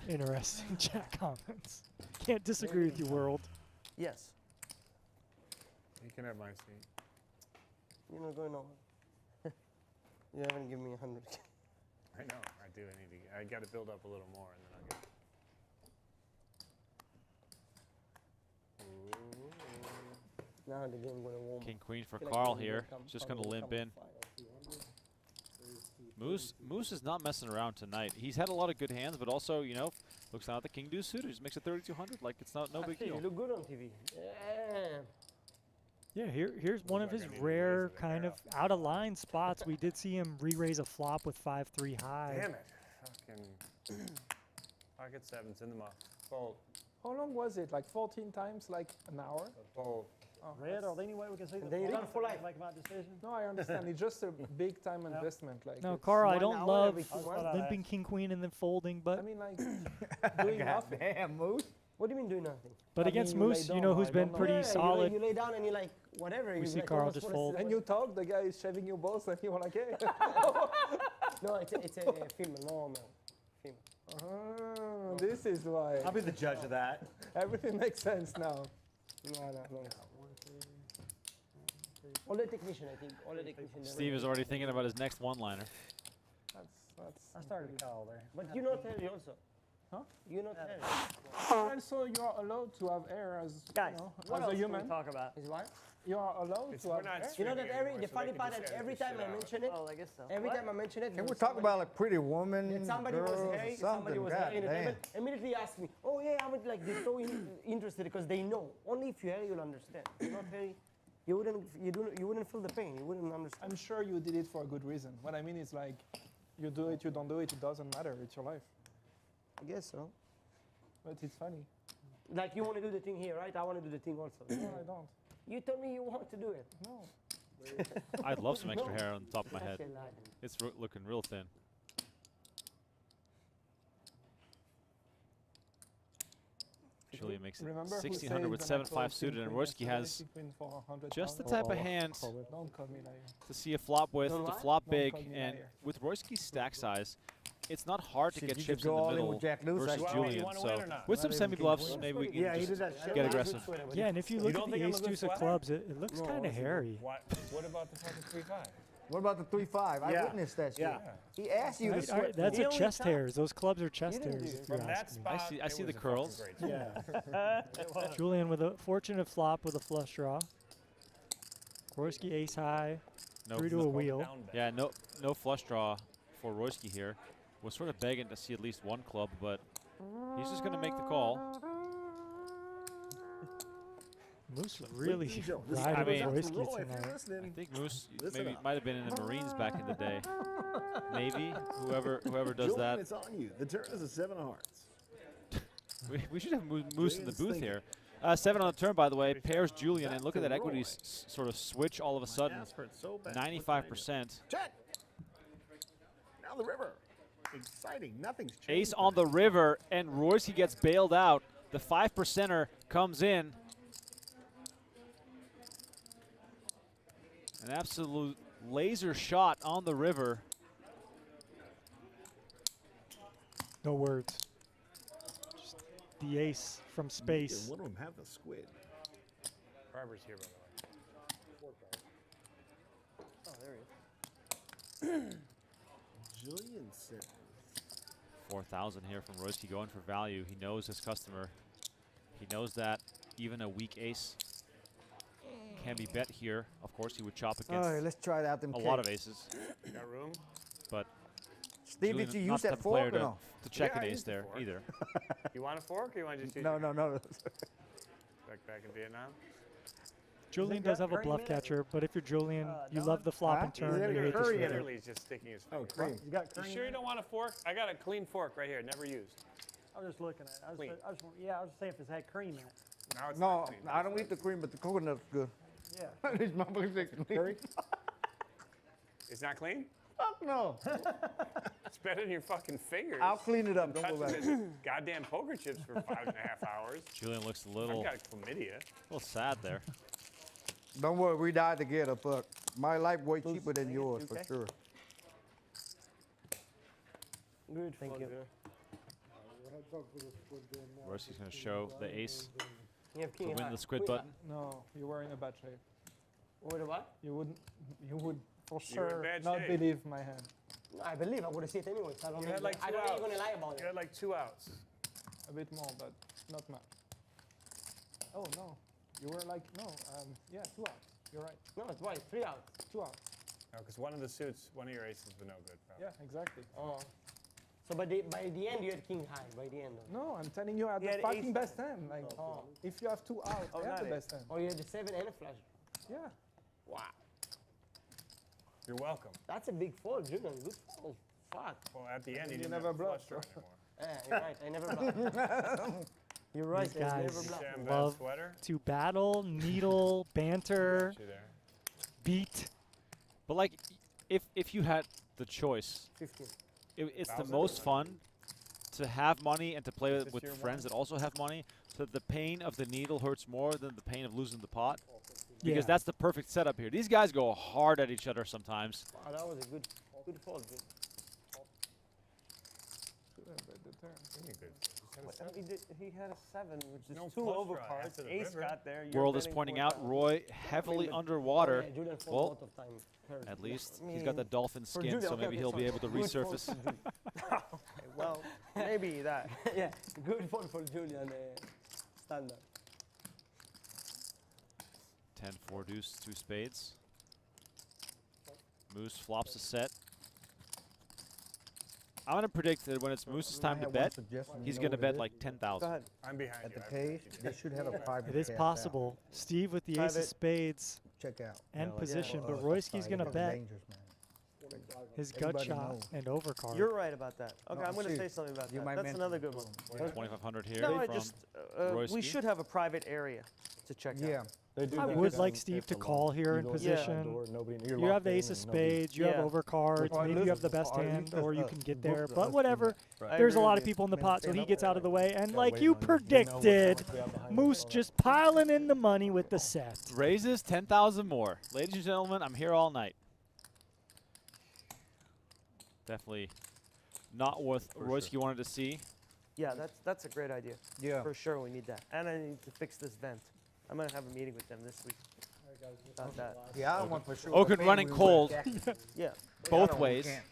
interesting chat comments. Can't disagree with you, World. Yes. You can have my seat. You're not going over. You haven't given me 100. I know. I do. I got to build up a little more, and then I'll get. Now the game gonna warm. King Queen for Feel like Carl we're here. gonna come- Just probably gonna limp come in. final. Moose is not messing around tonight. He's had a lot of good hands, but also, you know, looks down at the King Deuce suitor. Just makes it 3,200 like it's not no big Actually, deal. you look good on TV. Yeah. Yeah, here's one of his rare kind of out of line spots. We did see him re-raise a flop with 5-3 high. Damn it! Fucking pocket sevens in the muff. Fold. How long was it? Like 14 times, like an hour? Fold. Oh, Red, are there any way we can see the Then you ball done for life. make my decision? No, I understand. It's just a big time investment. Like No, it's- Carl, I 1 don't hour love every 2 months. limping King Queen and then folding, but I mean, like doing nothing. Damn, Moose. What do you mean doing nothing? but I against mean, you lay Moose, you down, know who's I been don't know. pretty Yeah, solid. You lay down and you're like, whatever. We you see like, Carl almost just wanna fold. sit- And you talk, the guy is shaving your balls, and you're like, hey. No, it's a film, normal film. Ah, this is why. I'll be the judge of that. Everything makes sense now. No. All the technician, I think. All the technician. Steve is already thinking about his next one-liner. That's. I started to call there. But you're not Harry also. Huh? You're not Harry. Also, you are allowed to have air as Guys, you know, what as else a can we human. talk about? Is what? You are allowed to We're have not air. You know that streaming every anymore, the so funny they can part just that edit every this time shit I out. mention it, Oh, I guess so. every What? time I mention it, Can there we was talk somebody- about like Pretty Woman, that somebody was girls, or Harry, somebody something? was God Harry in the damn. table, immediately asked me, oh yeah, I would like, they're so interested because they know. Only if you're Harry, you'll understand. You're not Harry, you wouldn't feel the pain, you wouldn't understand. I'm sure you did it for a good reason. What I mean is like, you do it, you don't do it, it doesn't matter. It's your life. I guess so. But it's funny. Like you want to do the thing here, right? I want to do the thing also. No, I don't. You told me you want to do it. No. I'd love some extra hair on the top of my head. Actually, lied. It's looking real thin. Julien makes it Remember who 1,600 with said when I 7-5 told suited, King and Queen Royski yesterday, has King Queen for 100 just the pounds? type of hand Don't call me liar. to see a flop with, Don't to what? flop Don't big, call me and liar. with Royski's stack size, it's not hard to Shit, get you chips could in go the all in middle with Jack Loose, versus like- Julien. You wanna So win or not? with some Not even semi-bluffs, King maybe we can Yeah, he just did that shit. get aggressive. Yeah, and if you You look don't at the think I'm a ace good deuce of sweater? clubs, it looks No, kind of hairy. What about the fucking 3-5? What about the 3-5? I Yeah. witnessed that shit. Yeah. He asked you to Right, sweat. that's He a only chest shot- hairs. Those clubs are chest didn't hairs. do If it. you From ask that me. spot, I see it the was a curls. fucking great Yeah. shot. Julien with a fortunate flop with a flush draw. Royski ace high, No, through to a wheel. Down bet. yeah, no flush draw for Royski here. We're sort of begging to see at least one club, but he's just going to make the call. Moose really Ladies and gentlemen, I riding with mean- Royski Roy, if you're tonight. I listening, think Moose Listen maybe up. might have been in the Marines back in the day. Navy, whoever does Julien, that. it's on you. The turn is a 7 of hearts. We should have Moose in the Julien's booth thinking. here. 7 on the turn, by the way, pairs Julien, and look at that equity sort of switch all of a sudden. Asked for it so bad. 95%. Check. Now the river. Exciting. Nothing's changed. Ace on the river, and Royski gets bailed out. The 5%er comes in. An absolute laser shot on the river. No words. Just the ace from space. One of them have the squid. Barber's here, by the way. Oh, there he is. Julien says. 4,000 here from Royski going for value. He knows his customer. He knows that even a weak ace can be bet here. Of course, he would chop All right, against let's try it out them a lot of cakes. aces. Got room? But Steve, did Julien's you not use the that type of player fork or no? to check Yeah, an I ace used the there fork. either. You want a fork or you want to just use No, your no, no. back in Vietnam? Julien got does have a curry bluff in it? catcher, but if you're Julien, you Don? love the flop Huh? and turn. Is there You any hate the curry in sweater. it? Literally just sticking his finger. cream. You got You cream sure in you it? don't want a fork? I got a clean fork right here, never used. I was just looking at it. Clean. I was saying if it's had cream in it. Now it's No, not clean. I don't eat the cream, but the coconut's good. Yeah. These motherfuckers say clean. It's not clean? Fuck no. It's better than your fucking fingers. I'll clean it up. Don't go back. Touching goddamn poker chips for 5.5 hours. Julien looks a little I've got chlamydia. sad there. Don't worry, we died together, but my life way cheaper than yours for sure. Good. Thank you. Royski's going to show the ace You have to king win high. the squid button. No, you were in a bad shape. What what? You would for You were in sure bad not shape. believe my hand. No, I believe I would have seen it anyway. So I don't You think had like I 2 don't outs. think you're gonna lie about You it. had like 2 outs. A bit more, but not much. Oh no, you were like yeah, 2 outs. You're right. No, it's right. 3 outs. 2 outs. No, because one of the suits, one of your aces were no good. Probably. Yeah, exactly. Oh. So by the end you had king high. By the end. No, I'm telling you, I had You the had fucking ace best hand. Like, if you have 2 outs, Oh, I have not the it. best hand. Oh, you had the 7 and a flush. Yeah. Wow. You're welcome. That's a big fold, Julien. Good fold. Fuck. Well, at the end, you You didn't never have a flush bluffed, draw so. anymore. You're right. I never bluffed. You're right. These I never guys bluffed. Sam, bad love sweater. to battle, needle, banter, Got you there. beat. But like, if you had the choice, 15. it's the 1,000? most fun to have money and to play Is with this your friends one? that also have money. So the pain of the needle hurts more than the pain of losing the pot. Yeah. Because that's the perfect setup here. These guys go hard at each other sometimes. Wow, that was a good fold. Dude. Really good. He had a 7, which is No 2 flush over draw cards. after the Ace river. got there. You're World is betting pointing 4,000. out Roy heavily underwater. Yeah, Julien fold Well, lot of time. Hurt. at least I he's got the mean, dolphin For skin, Julien, so okay, maybe okay, he'll sorry. be able to Good fold resurface. for Julien. Okay, well, maybe that. Yeah, good fold for Julien. Standard. 10-4 deuce, 2 spades. Moose flops a set. I'm going to predict that when it's Moose's time to bet, he's going to bet like 10,000. Go ahead. I'm behind At you. the I cage, bet you they did. should have a private It is cash out. possible. Steve with the ace of Private. spades Check out. and Yeah, like, position, for but us, Royski's that's going to fine. bet Dangerous, man. his gut Everybody shot knows. and overcard. You're right about that. Okay, No, I'm going to say serious. something about You that. might That's mention another it good to one. him. 2,500 here No, I from just Royski. we should have a private area to check Yeah. out. They do I that would down like Steve if to the call lock- here you in go to the position. door, nobody- you're You have locked the in ace of and nobody- spades, you Yeah. have overcards, Well, maybe you have the listen, best or you hand, just, or you can get book there. the But rest whatever, I there's a agree lot with of you. people in the Man, pot, so stand he up gets out of the way. And Yeah, like wait you on you. predicted, We have behind Moose you. just piling in the money with the set. Raises 10,000 more. Ladies and gentlemen, I'm here all night. Definitely not what Royski wanted to see. Yeah, that's a great idea. Yeah. For sure, we need that. And I need to fix this vent. I'm going to have a meeting with them this week about that. Yeah, I want for sure. Okin Man, running we cold. went. Yeah. Both I don't- ways. can't.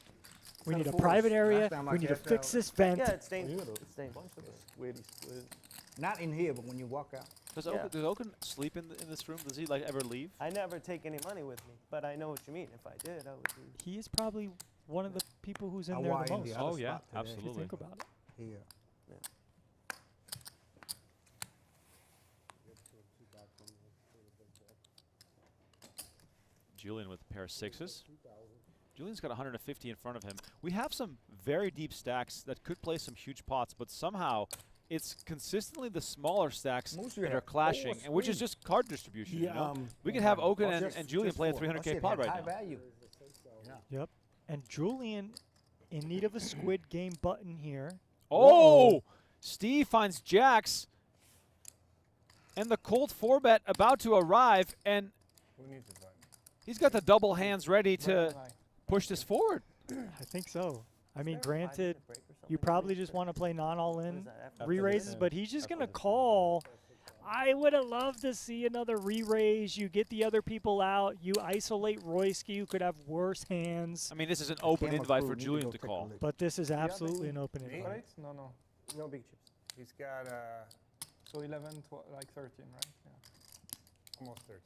We need a Force. private area. Last time I We need to cashed fix out. this vent. Yeah, it's You dangerous. got a It's dangerous. bunch of the squiddy split. Not in here, but when you walk out. Does Yeah. Okin sleep in this room? Does he like ever leave? I never take any money with me, but I know what you mean. If I did, I would do. He is probably one of the people who's in I there the wired most. the other Oh, yeah, spot today. If you absolutely. think about it. Here. Julien with a pair of sixes. Julien's got 150 in front of him. We have some very deep stacks that could play some huge pots, but somehow it's consistently the smaller stacks Most you that are have clashing, four and which is screens. just card distribution. You Yeah, know? We could have Okin and Julien Just play a four. 300K Shit, pot had right high now. value. Yep. And Julien in need of a squid game button here. Oh! Steve finds jacks, and the cold 4-bet about to arrive, and Who needs a button? he's got the double hands ready to push this forward. I think so. I mean, Is there a 5 granted, minute break or something you every probably week, just or- want to play non-all-in is that after? After the re-raises, 10. but he's just After going to the 10. call. I would have loved to see another re-raise. You get the other people out. You isolate Royski, who could have worse hands. I mean, this is an open Camera invite crew for need to Julien go to take a call. look. But this is have absolutely any an open Me? invite. Right? No, no. No big chips. He's got So 11, like 13, right? Yeah. almost 13.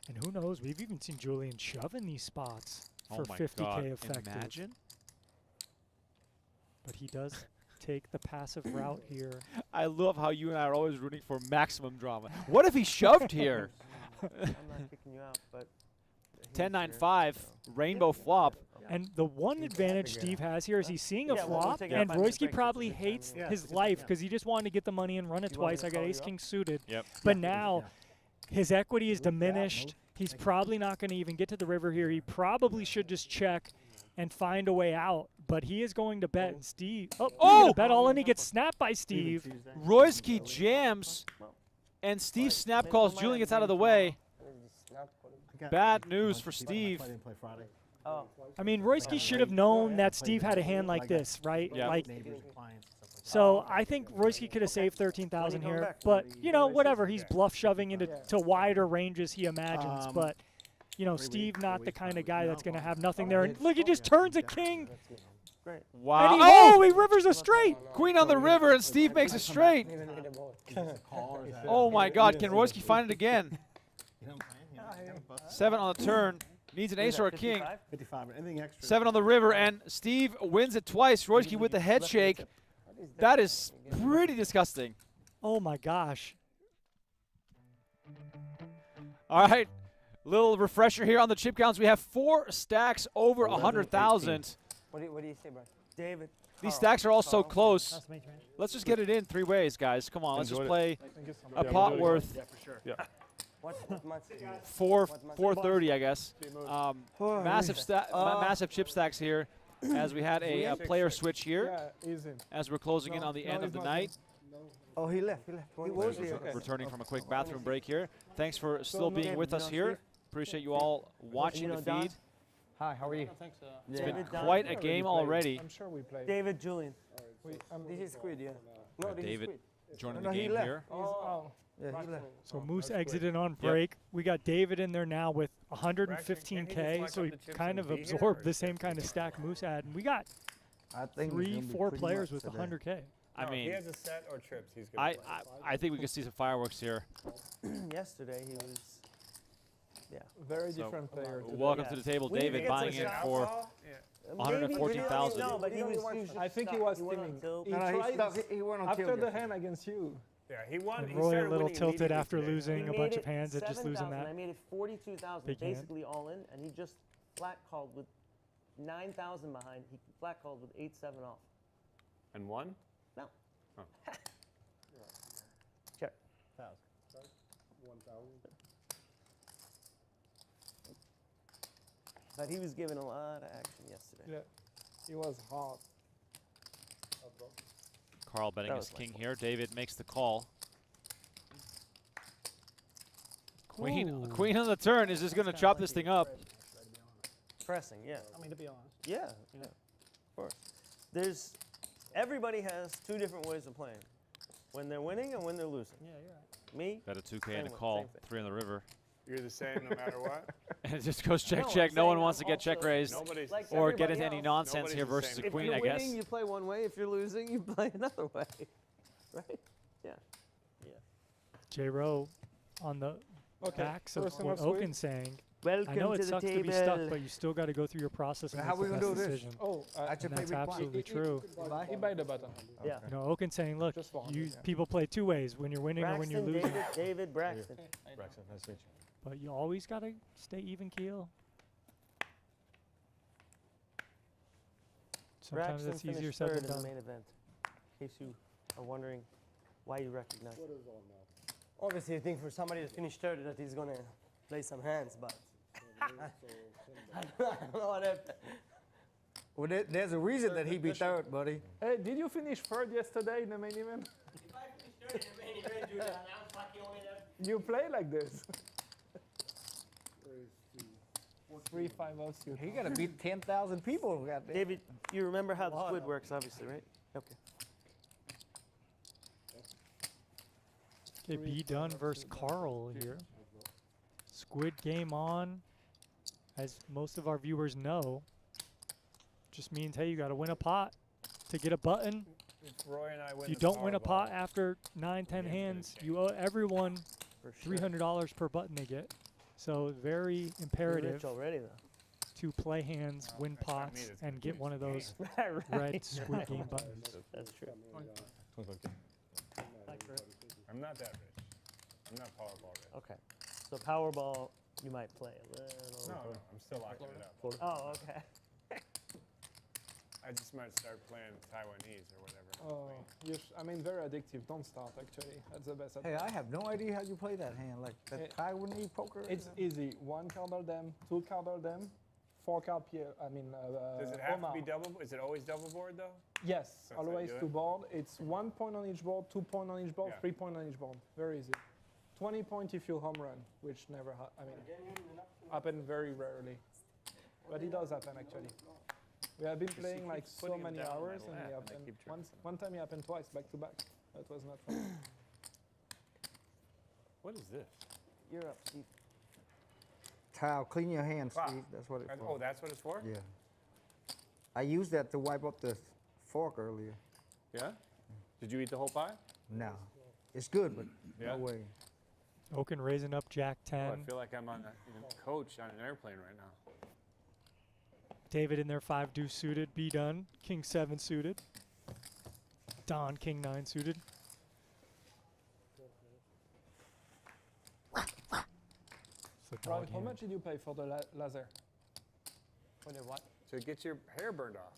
And who knows? We've even seen Julien shove in these spots for Oh my 50K God! effective. Imagine. But he does take the passive route here. I love how you and I are always rooting for maximum drama. What if he shoved here? I'm not kicking you out, but. he's 10-9-5, here, so- rainbow flop. And the one advantage again. Steve has here is he's seeing a Yeah, we'll flop, take a and 5-minute Royski break. probably It's a good time, hates yeah. his life because he just wanted to get the money and run it You want me twice. to I got call you ace up? king suited. Yep. But now his equity is diminished. He's probably not going to even get to the river here. He probably should just check and find a way out. But he is going to bet Steve. Oh, Oh! bet all in. He gets snapped by Steve. Royski jams, and Steve snap calls. Julien gets out of the way. Bad news for Steve. I mean, Royski should have known that Steve had a hand like this, right? Yeah. Like, so I think Royski could have saved 13,000 here, but you know, whatever. He's bluff shoving into wider ranges he imagines, but you know, Steve not the kind of guy that's going to have nothing there. And look, he just turns a king. Wow. And he rivers a straight. Queen on the river, and Steve makes a straight. Oh my God, can Royski find it again? 7 on the turn. Needs an ace or a king. 55. Anything extra? 7 on the river, and Steve wins it twice. Royski with the head shake. That is pretty disgusting. Oh my gosh. All right, little refresher here on the chip counts. We have 4 stacks over 100,000. What do you say, bro? David. These stacks are all so close. Let's just get it in 3 ways, guys. Come on, let's just play a pot worth. Yeah. What 430, I guess. Massive chip stacks here, as we had a player switch here, as we're closing in on the end of the night. Oh, he left. He was here. Returning from a quick bathroom break here. Thanks for still being with us here. Appreciate you all watching the feed. Hi, how are you? It's been quite a game already. I'm sure we played. David, Julien. This is Squid, yeah. No, this David is Squid. joining the game here. Oh. Yeah, he left. So Moose exited on break. We got David in there now with 115K, so he kind of absorbed the same kind of stack Moose had. And we got 3-4 players with 100K. I mean, he has a set or trips. He's gonna play. I think we can see some fireworks here. Yesterday he was, very different player. Welcome to the table, David, buying in for 114,000. No, but he was. I think he was steaming. He went on after the hand against you. Yeah, he won. And Roy a little tilted after losing a bunch of hands and just losing that. I made it 42,000, basically all in, and he just flat called with 9,000 behind. He flat called with 8-7 off. And won? No. Oh. Check. 1,000. But he was giving a lot of action yesterday. Yeah, he was hot. Carl betting his king here. David makes the call. Queen on the turn. Is just going to chop this thing up. Pressing, yeah. I mean, to be honest. Yeah, of course. Everybody has 2 different ways of playing. When they're winning and when they're losing. Yeah, you're right. Me? Bet a 2K and a call. 3 on the river. You're the same no matter what? And it just goes check. No one wants to get check raised or get into any nonsense here versus a queen, I guess. If you're winning, you play one way. If you're losing, you play another way. Right? Yeah. J-Row on the backs of what Okin's saying. Welcome I know it to sucks the to be stuck, but you still got to go through your process and How make we the gonna best do this? decision. Oh, And that's absolutely true. He buy the button. Yeah. You know, Okin's saying, look, people play 2 ways, when you're winning or when you're losing. David Braxton. Braxton, nice to meet you. But you always got to stay even keel. Sometimes Braxton it's easier finished said third than in the done. main event. In case you are wondering why you recognize him. Obviously, I think for somebody to finish third that he's gonna play some hands, but I don't know what happened. Well, there's a reason that he be third, buddy. Hey, did you finish third yesterday in the main event? If I finish third in the main event, dude, and I'm fucking only there. You play like this. 3-5 offsuit. He gotta beat 10,000 people. Goddamn. David, you remember how the squid works, obviously, right? Okay. Okay, B done versus Carl here. Squid game on, as most of our viewers know. Just means, hey, you got to win a pot to get a button. If Roy and I win If you the don't win a Powerball, pot after 9-10 hands, you owe everyone $300 per button they get. So very imperative rich already, though. to play hands, win pots, and get one of those red Squid Game buttons. That's true. I'm not that rich. I'm not Powerball rich. Okay. So Powerball, you might play a little. No, I'm still locking it up. Oh, okay. I just might start playing Taiwanese or whatever. Oh, I mean, very addictive. Don't start, actually. That's the best. Hey, I have no idea how you play that hand. Like that Taiwanese poker. It's easy. 1 card or them, 2 card or them, fork out here. I mean, Does it have to be Omar. double? Is it always double board though? Yes, That's how you always do it? 2 board. It's 1 point on each board, 2 point on each board, Yeah. 3 point on each board. Very easy. 20 point if you home run, which never happen very rarely. But it does happen actually. We have been playing like so putting 'em many down on my hours, and lap, we and I happened keep trying one time it happened twice back to back. That was not fun. What is this? You're up, Steve. Towel, clean your hands, Wow. Steve. That's what it's Oh, for. that's what it's for? Yeah. I used that to wipe up the fork earlier. Yeah? Did you eat the whole pie? No. It's good, but Yeah. no way. Okin raising up Jack Oh, 10. I feel like I'm on a coach on an airplane right now. David in there 5 deuce suited. B done. King 7 suited. Don King 9 suited. So Brian, dog how hand. much did you pay for the laser? For the what? To get your hair burned off.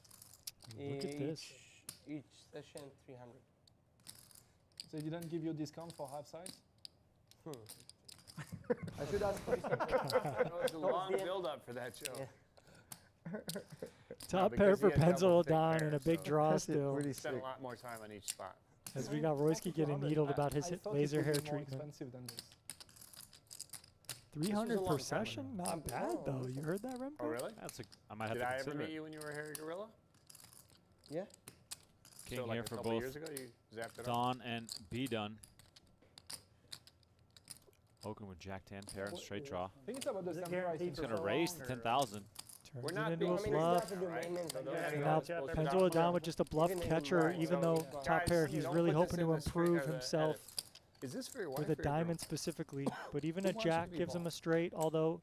Look at this. Each session 300. They didn't give you a discount for half size? I should ask for It was a long DM. build-up for that show. Yeah. Top because pair he for had double Pennzoil thick Don hair, and a big so draw That's it, still. pretty Spent a sick. lot more time on each spot. As we got Royski getting needled about his I thought laser it hair would be more treatment. expensive than this. 300 long per time ago. session? Not bad though. You heard that, Remco? Oh, really? I might have Did to I ever consider meet it. you when you were a hairy gorilla? Yeah. King So like here a for couple both years ago, you zapped it up? Don and B done. Okin with Jack 10 pair and straight draw. I think it's about the Is it same price. guaranteed He's for going to so raise long, to or- 10,000. Turns We're it not into being a I mean, bluff. it's not to do Right. maintenance. So and those everything. are And the now ones supposed to be Pennzoil done. Don with just a bluff Even in catcher, right, even so though guys, top pair, you he's don't really put hoping this to in the screen improve or the himself edit. Is this for your wife with a or your diamond girl? specifically. But even a Who wants it to jack be gives him ball? a straight, although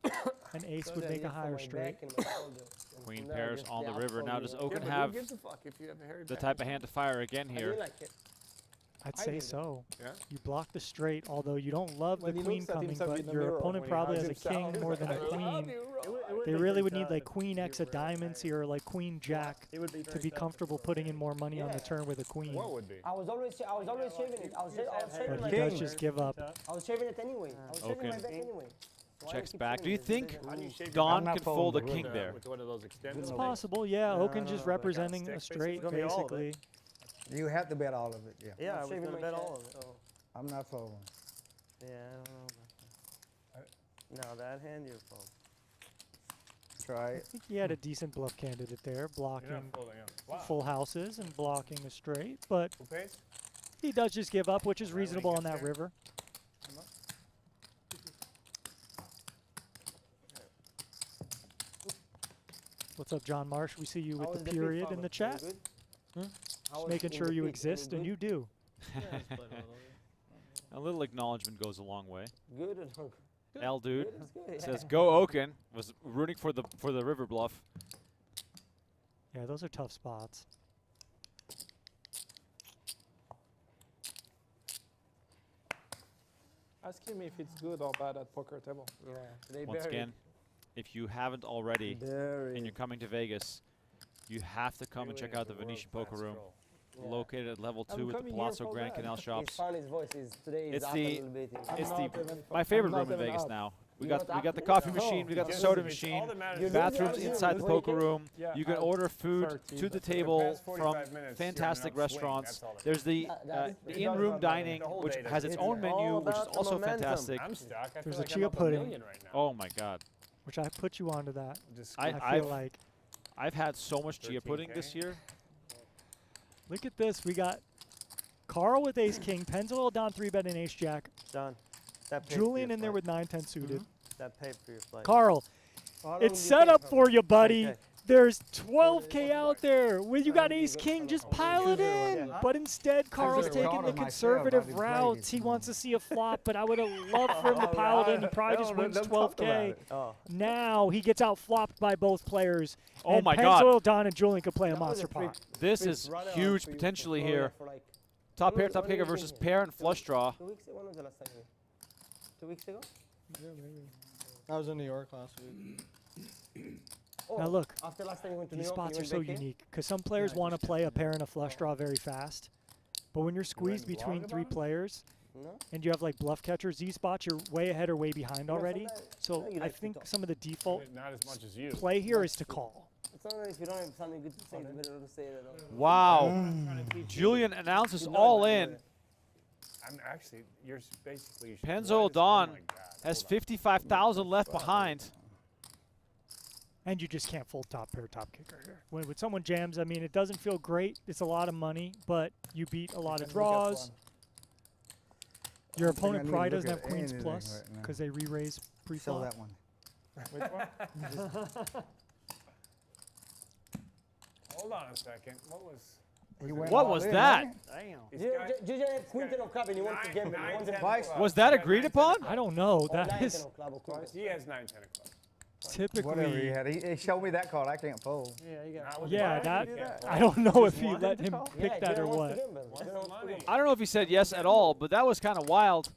an ace So would that make a is for higher my straight. back and my shoulder. And Queen from there, pairs just on the the river. Now outsole does is- Yeah, Okin but have who gives a fuck if you have a hairy the back? type of hand to fire again I here? do like it. I'd I say did it. so. Yeah? You block the straight, although you don't love When the he queen looks at coming, himself but in the your mirror opponent when he probably hugs has a king himself, more than a I love queen. you, It Roy. would- it would They be really pretty would need tough like if queen you X of were diamonds hairy. here, or like queen jack It would be to very be tough comfortable if you were putting in hairy. more money on the Yeah. turn with a queen. What would be? I was always shaving it. I was shaving But my he does back. just give up. I was shaving it anyway. I was shaving my Okin back anyway. Why checks keep back. shaving Do you it? It think doesn't- How do you shave your Don I'm not can fold a folding king with there? With one of those extended It's things? possible, yeah. No, Okin no, just but representing stick, a straight, basically. It's gonna be all of it. basically. You have to bet all of it, yeah. Yeah, I I'm was shaving going to my bet all chest, of it. so- I'm not folding. Yeah, I don't know about that. No, that hand you fold. Try I it. think he had a decent bluff candidate there, You're not blocking folding up. Wow. full houses and blocking a straight, but Who pays? he does just give up, which is Right when he reasonable on gets that there. river. What's up, John Marsh? We see you How with was the pit, period in Father? the Any chat. good? Hmm? How Just was making in sure the you pit? exist, Any and you good? do. A little acknowledgement goes a long way. Good or not good? L dude Good is good, says yeah. go Okin. Was rooting for the river bluff. Yeah, those are tough spots. Ask him if it's good or bad at poker table. Yeah, they Once buried. again, if you haven't already Buried. and you're coming to Vegas, you have to come and check out the Venetian Poker Room, Yeah. located at level I'm 2 at the coming here Palazzo for Grand that. Canal He's Shops. found his voice. Today It's is up the- a little bit. It's not the even my I'm favorite not room in even Vegas up. now. We You're got not the up? coffee No. machine, we got the Just- soda it's all machine, that matters You is lose bathrooms the inside the swing. poker room. Yeah, You can at order food 30, to the but table past 45 from minutes, fantastic you're on an upswing, restaurants. that's all that There's the That is- the it in-room does not matter. dining, The whole which day has its doesn't own matter. menu, All which is about the also momentum. fantastic. I'm stuck. I There's feel a like chia I'm up pudding. $1 million right now. Oh my God, Which I put you onto that. Just I- I I've- feel like. I've had so much chia pudding 13K. this year. Look at this. We got Carl with ace king, Pennzoil Don 3-bet and ace jack, Done. That paid for Julian your in there flight. with 9-10 suited. That paid for your flight. Carl, How long it's do you set pay up for? for you, buddy. Okay. There's 12K out there. When you got you ace got king, some just of them. pile it Choose it, in. yeah. But instead, Carl's just taking thought the of myself, I conservative didn't play route. this He one. wants to see a flop, but I would have loved for him to pile it in. He probably just wins Don't talk about 12K. it. Oh, Now he gets out flopped by both players. Oh and my God. Pennzoil Don and Julian could play a That was monster free- pot. This free is runner-up huge for you potentially for here. for like Top pair, When- top when kicker have you versus been pair and flush draw. 2 weeks. When was the last time? 2 weeks ago. I was in New York last week. Oh, Now look, after last time you went to New these York, spots you are went so back in? unique because some players want to play a pair and a flush draw very fast. But when you're squeezed write a blog between 3 about it? players, and you have like bluff catcher Z spots, you're way ahead or way behind already. So you I like to think talk. some of the default Not as much as you. play here is to call. It's not if you don't have something good to say, it's better to say it at all. Wow. Julien announces all in. I'm actually, you're basically. Pennzoil Don has 55,000 left behind. And you just can't fold top pair, top kicker here. When someone jams, I mean, it doesn't feel great. It's a lot of money, but you beat a lot of draws. Your opponent probably doesn't have queens plus because they re-raise pre-flop. Sell that one. Which one? Hold on a second. What was that? Julien had queen ten of club and he wants to gamble. He wants to Was that agreed upon? I don't know. Or That nine, is 10 of club or queen. He has 9-10 of clubs. Whatever he typically. had. He showed me that card. I can't fold. Yeah, you got Not with Yeah, Brian, you that. can't. I don't know if Just he wanted let to him call? pick that or Julien wants what. to gamble. Wants Julien the wants to money. gamble. I don't know if he said yes at all, but that was kind of wild.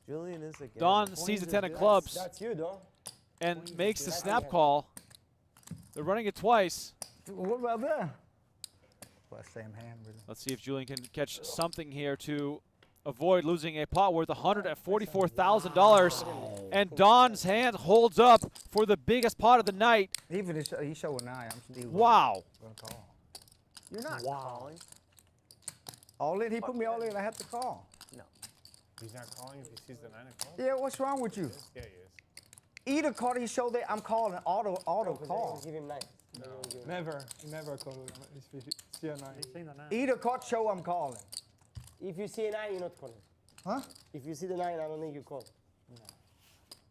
Julian is again. Don sees the 10 of clubs That's you, though. and makes the snap call. They're running it twice. What about that? Well, same hand, really. Let's see if Julien can catch something here to avoid losing a pot worth $144,000. And Don's hand holds up for the biggest pot of the night. Even if he showed 9, I'm still Wow. gonna call. You're not calling. All in. He put me all in. I had to call. He's not calling if he sees the 9 of clubs? Yeah, what's wrong with you? Yeah, he is. Either card he showed that I'm calling auto call. Give him 9. Never call him if you see a 9. Either card show I'm calling. If you see a 9, you're not calling. Huh? If you see the 9, I don't think you call.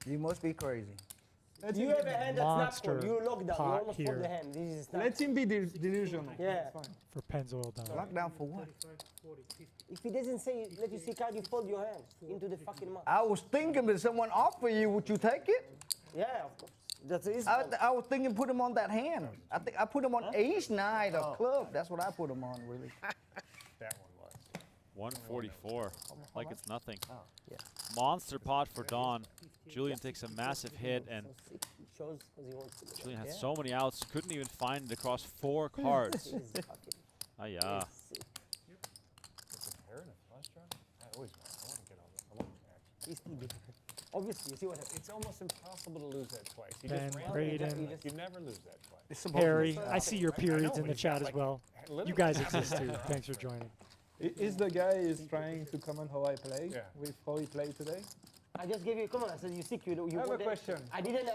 You must be crazy. You have a hand that's not Monster called. You lock down. You pot almost here. fold the hand. This is not. Let him be delusional. Yeah. It's fine. For Pennzoil Don. Lockdown for what? If he doesn't say, let you see card, you fold your hand into the fucking mouth. I was thinking if someone offer you, would you take it? Yeah, of course. That's his I was thinking put him on that hand. I think I put him on ace 9 of club. That's what I put him on, really. That one was. 144, like it's nothing. Monster pot for Don. Julien takes a massive hit, and shows because he wants to. Julien had so many outs, couldn't even find it across 4 cards. Ah, yeah. Is it pair and a flush draw? I always want. I want to get all the. I want action. He's still behind. Obviously, you see what happens. It's almost impossible to lose that twice. You Ben, just ran Braden, You never lose that twice. Harry, I see your I know, periods in but the he's got, chat as like, well. literally You guys exist too. Thanks for joining. Is the guy is trying to comment how I play Yeah. with how he played today? I just gave you a comment. I said you sick. You I have a want it. question. I didn't.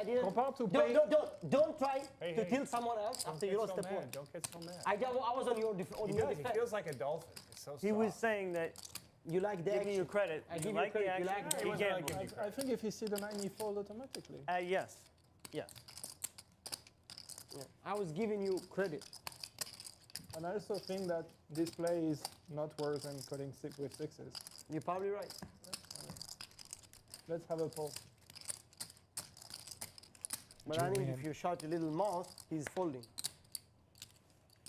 Compared to Don't try Hey, to hey. tilt someone else Don't after get you lost so the mad. point. Don't get so mad. I was on your He defense. feels like a dolphin. It's so He soft. was saying that You like the giving you action. credit. I You give you like the credit, you action. like the He action. gambled. I think if he see the 9, he fold automatically. Yes. Yes. Yeah. I was giving you credit. And I also think that this play is not worse than cutting 6 with 6s. You're probably right. Let's have a poll. But I think Julien. if you shot a little mouth, he's folding.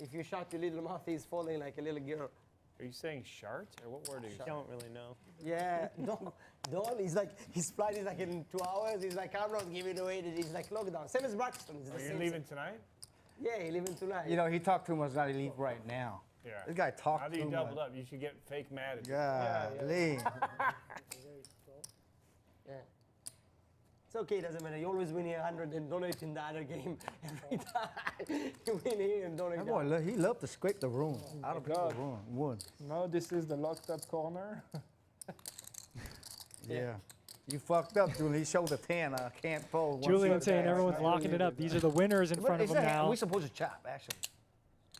If you shot a little mouth, he's folding like a little girl. Are you saying shart or what word are you I don't really know. Yeah, don't. He's like, his flight is like in 2 hours. He's like, I'm not giving away. He's like lockdown. Same as Braxton. It's the Are you same leaving tonight? Yeah, he leaving tonight. You know, he talked too much. Now he leave right now. Yeah. This guy Now talked that you too doubled much. up, you should get fake mad at you. Golly. Yeah. It's okay, doesn't matter. You always win here 100 and donate in the other game every time. You win here and donate That boy, he loved to scrape the room out of people's God. room. Wood. Now this is the locked up corner. Yeah. You fucked up, Julie. He showed the 10. I can't fold. Julien saying everyone's locking it up. These are the winners in front of him now. We're supposed to chop, actually.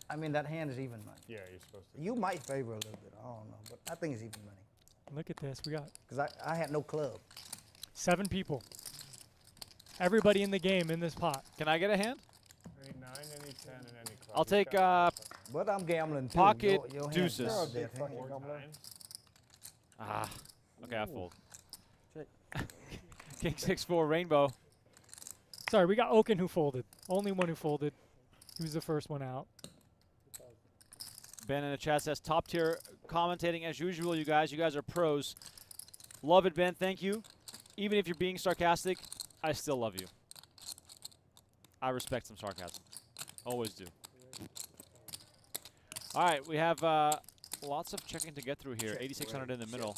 I mean, that hand is even money. Yeah, you're supposed to. You might favor a little bit. I don't know. But I think it's even money. Look at this. We got Because I had no club. 7 people. Everybody in the game in this pot. Can I get a hand? Any 9, any 10, and any club. I'll take But I'm gambling too. pocket Your hand's deuces. not You're a that big hand. fucking gambler. Ah, okay, I fold. King 6-4 rainbow. Sorry, we got Okin who folded. Only one who folded. He was the first one out. Ben in the chat says top tier commentating as usual. You guys are pros. Love it, Ben. Thank you. Even if you're being sarcastic, I still love you. I respect some sarcasm. Always do. All right, we have lots of checking to get through here. 8,600 in the middle.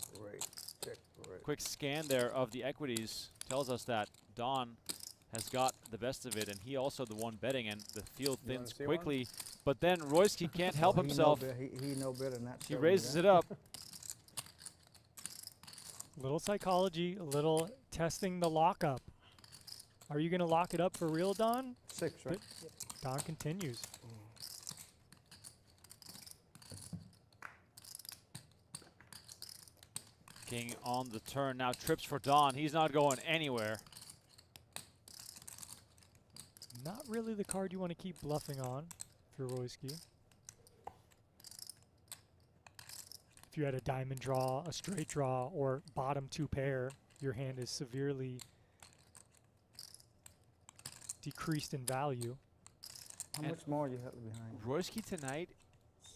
Check Quick scan there of the equities tells us that Don has got the best of it, and he also the one betting, and the field thins quickly. But then Royski can't help himself. He no better than that. He raises it up. Little psychology, a little testing the lockup. Are you going to lock it up for real, Don? 6, right? Don continues. King on the turn now, trips for Don. He's not going anywhere. Not really the card you want to keep bluffing on for Royski. If you had a diamond draw, a straight draw, or bottom 2 pair, your hand is severely decreased in value. How much more you have behind? Royski tonight,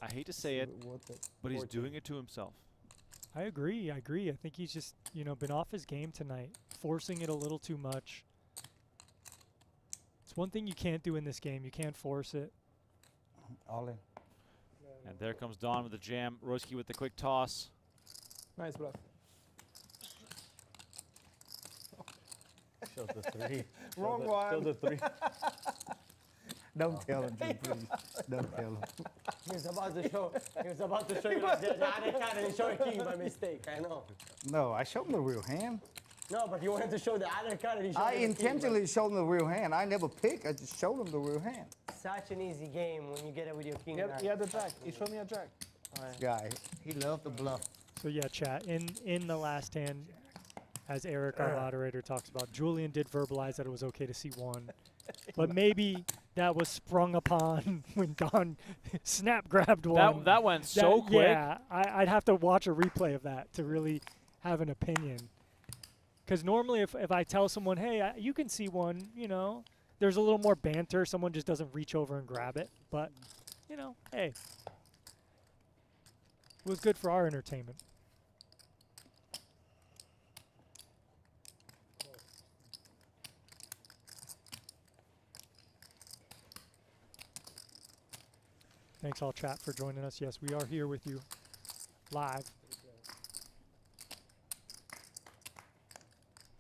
I hate to say it, but he's doing it to himself. I agree. I think he's just, been off his game tonight, forcing it a little too much. It's one thing you can't do in this game. You can't force it. All in. And there comes Don with the jam. Royski with the quick toss. Nice bluff. Shows the 3. Wrong one. Shows the 3. Don't tell him, Jim, please. Don't tell him. He was about to show you the other card and he showed a king by mistake. I know. No, I showed him the real hand. No, but you wanted to show the other card and he showed I the king, intentionally showed him the real hand. I never pick. I just showed him the real hand. Such an easy game when you get it with your king. He had the jack. He showed me a jack. This guy, he loved the bluff. So yeah, chat, in the last hand, as Eric, our moderator, talks about, Julien did verbalize that it was okay to see 1. But maybe that was sprung upon when Don snap grabbed one. That went so quick. Yeah, I'd have to watch a replay of that to really have an opinion. Because normally if I tell someone, hey, you can see 1, there's a little more banter. Someone just doesn't reach over and grab it. But, hey, it was good for our entertainment. Thanks all chat for joining us. Yes, we are here with you live.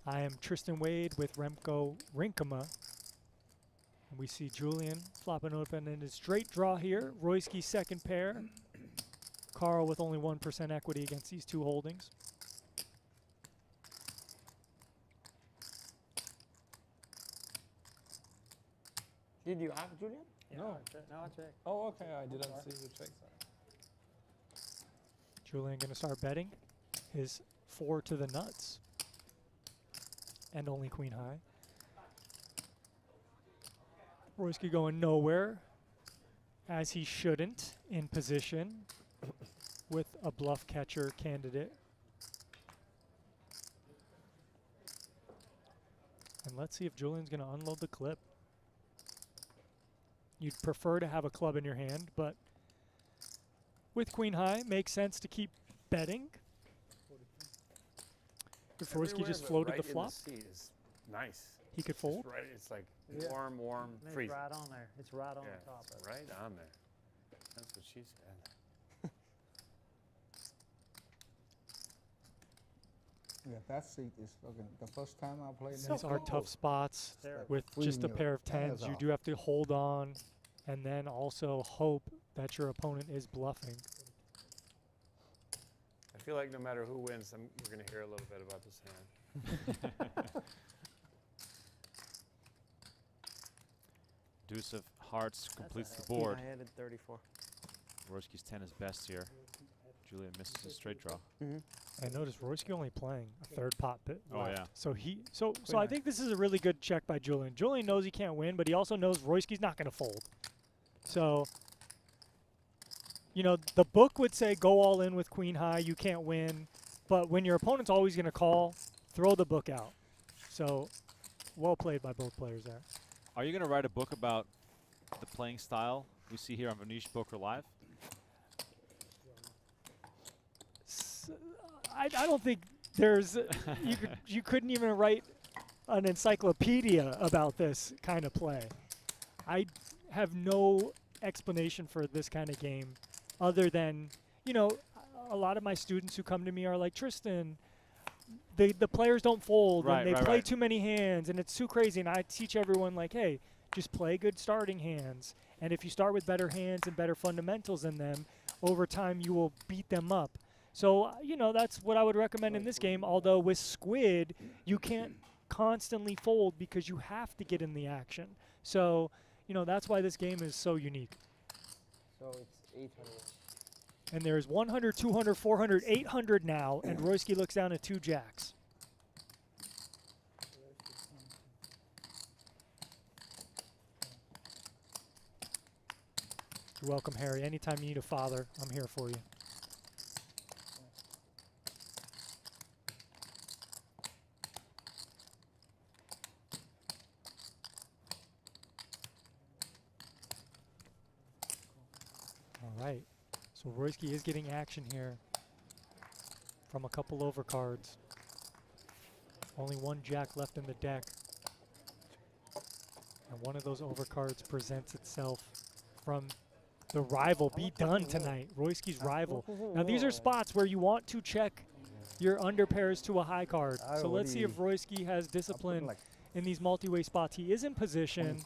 I am Tristan Wade with Remco Rinkema. And we see Julien flopping open in his straight draw here. Royski second pair. Carl with only 1% equity against these 2 holdings. Did you have Julien? No. No, I checked. Oh, okay. I didn't see the check. Julien going to start betting his 4 to the nuts. And only queen high. Royski going nowhere, as he shouldn't, in position with a bluff catcher candidate. And let's see if Julien's going to unload the clip. You'd prefer to have a club in your hand, but with queen high, makes sense to keep betting. If Royski just floated the flop, Is nice. he could fold. Right, it's like warm, It's freezing. right on there. It's right on the top It's of it. right on there. That's what she said. Yeah, that seat is fucking. The first time I played These are tough spots with Queen just a your pair of hands 10s. You off. do have to hold on and then also hope that your opponent is bluffing. I feel like no matter who wins, we're going to hear a little bit about this hand. Deuce of hearts completes the board. I added 34. Royski's 10 is best here. Julien misses a straight draw. I noticed Royski only playing a 3rd pot bit Oh, left. yeah. So so I think this is a really good check by Julien. Julien knows he can't win, but he also knows Royski's not going to fold. So, the book would say go all in with queen high, you can't win. But when your opponent's always going to call, throw the book out. So, well played by both players there. Are you going to write a book about the playing style we see here on Venetian Poker Live? I don't think there's you couldn't even write an encyclopedia about this kind of play. I have no explanation for this kind of game other than, a lot of my students who come to me are like, Tristan, the players don't fold Right, and they right, play right. too many hands, and it's too crazy. And I teach everyone, like, hey, just play good starting hands. And if you start with better hands and better fundamentals in them, over time you will beat them up. So, you know, that's what I would recommend in this game, although with Squid, you can't constantly fold because you have to get in the action. So, you know, that's why this game is so unique. So it's 800. And there's 100, 200, 400, 800 now, and Royski looks down at 2 jacks. You're welcome, Harry. Anytime you need a father, I'm here for you. All right. So Royski is getting action here from a couple overcards. Only 1 jack left in the deck. And one of those overcards presents itself from the rival. Be done tonight. Royski's rival. Now these are spots where you want to check your underpairs to a high card. So let's see if Royski has discipline in these multi-way spots. He is in position.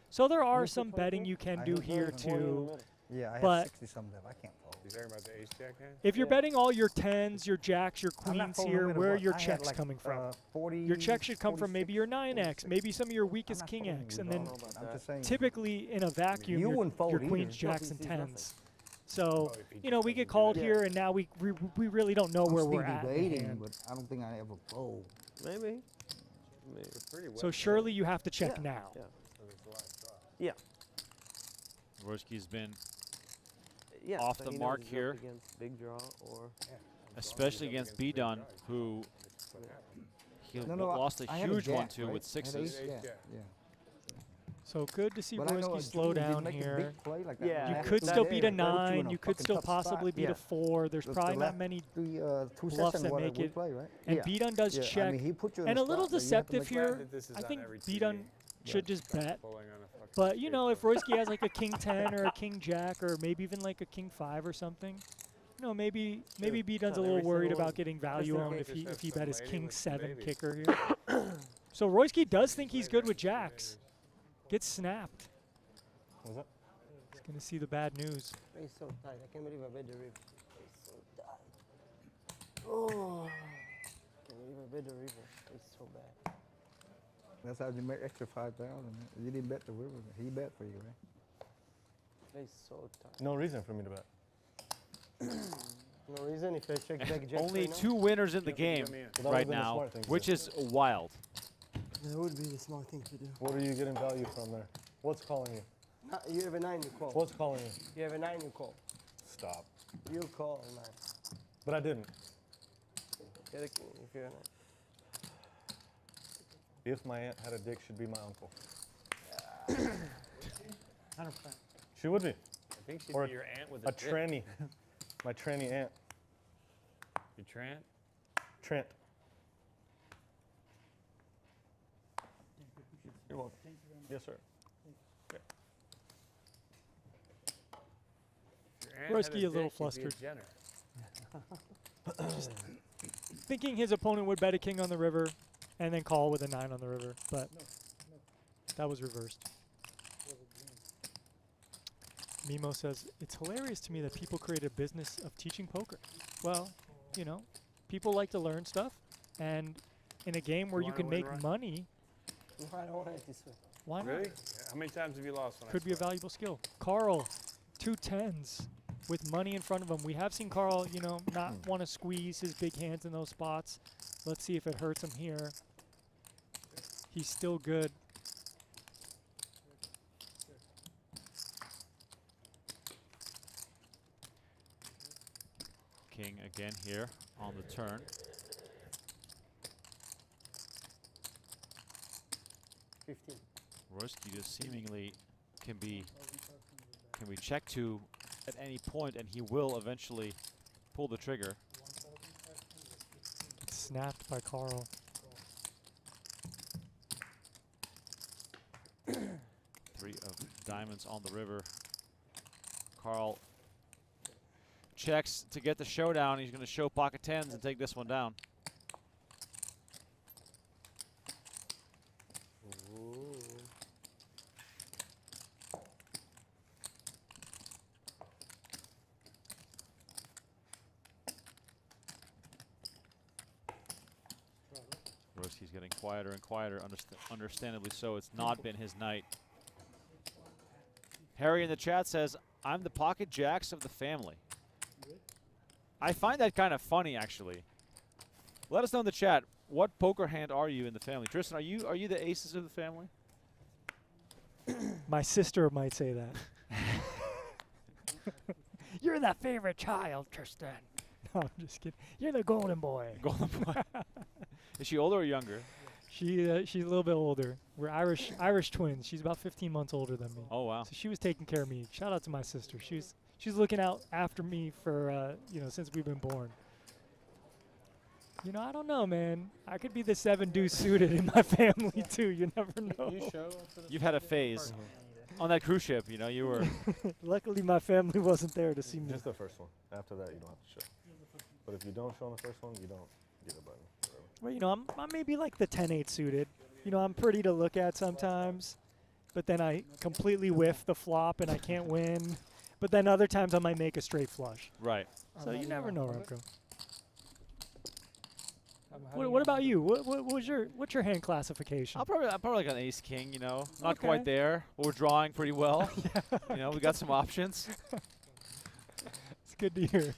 So there are some betting you can do here too. Yeah, I but have 60 something left. I can't fold. You talking about the ace jack hand? if you're betting all your 10s, your jacks, your I'm not queens folding here, no matter where are what. your I had checks like, coming from? 40, Your check should come from maybe your 9x, maybe some of your weakest not king folding x, you, and then bro. I'm just saying. typically in a vacuum, You your, wouldn't fold your either. queens, No, jacks, and he sees nothing. 10s. So, you know, we get called here, and now we really don't know I'm where still we're at. in the debating, hand. but I don't think I ever fold. Maybe. So surely you have to check Yeah. now. Yeah. Yeah. Royski's been Yeah. off so the he knows mark he's up here, against big draw or. especially against B-Dun, who he No, lost a I had huge one jack, to right? with I had 6s. ace, yeah. So good to see But I know Royski a slow dude, if you down make a big here. play like that, Yeah, You that- could that still is- beat a that puts 9. You could still possibly beat a 4. There's probably not many two bluffs sessions that what make we it. play, right? And Yeah. B-Dun does Yeah, I check. mean, he put you in And a a little spot that you have to deceptive make here. That this is I on think every B-Dun TV. should just bet. Pulling on a fucking But, you straight know, if draw. Royski has like a king 10 or a king jack or maybe even like a king 5 or something, you know, maybe B-Dun's a Not little every worried single about one. getting value Just in owned case if he there's bet some his lady king with some 7 babies. kicker here. So Royski does think he's good with jacks. Gets snapped. What's that? He's going to see the bad news. It's so tight. I can't believe I bet the river. It's so tight. Oh. Can't believe I bet the river. It's so bad. That's how you make extra 5,000. You didn't bet the river. He bet for you, right? It's so tight. No reason for me to bet. No reason if I check back jack Only right now? 2 winners in the game me in. Well, that right would've been a now, smart thing to which do. is wild. That would be the smart thing to do. What are you getting value from there? What's calling you? You have a 9, you call. What's calling you? You have a 9, you call. Stop. You call a 9. But I didn't. Get a king if you're a 9. If my aunt had a dick, she'd be my uncle. 100%. She would be. I think she'd Or be your aunt with A a dick. tranny. My tranny aunt. Your Trant? Trent. You're welcome. Yes, sir. Your aunt had Royski a little dick, she'd be a flustered. Jenner. Thinking his opponent would bet a king on the river and then call with a 9 on the river, but that was reversed. Mimo says, it's hilarious to me that people create a business of teaching poker. Well, you know, people like to learn stuff, and in a game where you wanna can win, make Ryan? money, No, I don't want it this way. why not? Really? How many times have you lost when I Could be a swear? valuable skill. Carl, 2 10s with money in front of him. We have seen Carl, you know, not want to squeeze his big hands in those spots. Let's see if it hurts him here. He's still good. King again here on the turn. 15. Royski just seemingly can be check to at any point, and he will eventually pull the trigger. It's snapped by Carl. Three of diamonds on the river. Carl checks to get the showdown. He's going to show pocket 10s and take this one down. Royski's getting quieter and quieter, understandably so. It's not been his night. Harry in the chat says, I'm the pocket jacks of the family. I find that kind of funny, actually. Let us know in the chat, what poker hand are you in the family? Tristan, are you the aces of the family? My sister might say that. You're the favorite child, Tristan. No, I'm just kidding. You're the golden boy. Golden boy. Is she older or younger? She's a little bit older. We're Irish twins. She's about 15 months older than me. Oh wow. So she was taking care of me. Shout out to my sister. She's looking out after me for since we've been born. I don't know, man. I could be the 7 deuce suited in my family too. You never know. You've had a phase on that cruise ship. You were. Luckily, my family wasn't there to see me. Just the first one. After that, you don't have to show. But if you don't show on the first one, you don't get a button. Well, I'm maybe like the 10-8 suited. I'm pretty to look at sometimes, but then I completely whiff the flop and I can't win. But then other times I might make a straight flush. Right. So you never know, Remco. What about you? What's your hand classification? I'm probably like an ace king. Not quite there, but we're drawing pretty well. We got some options. It's good to hear.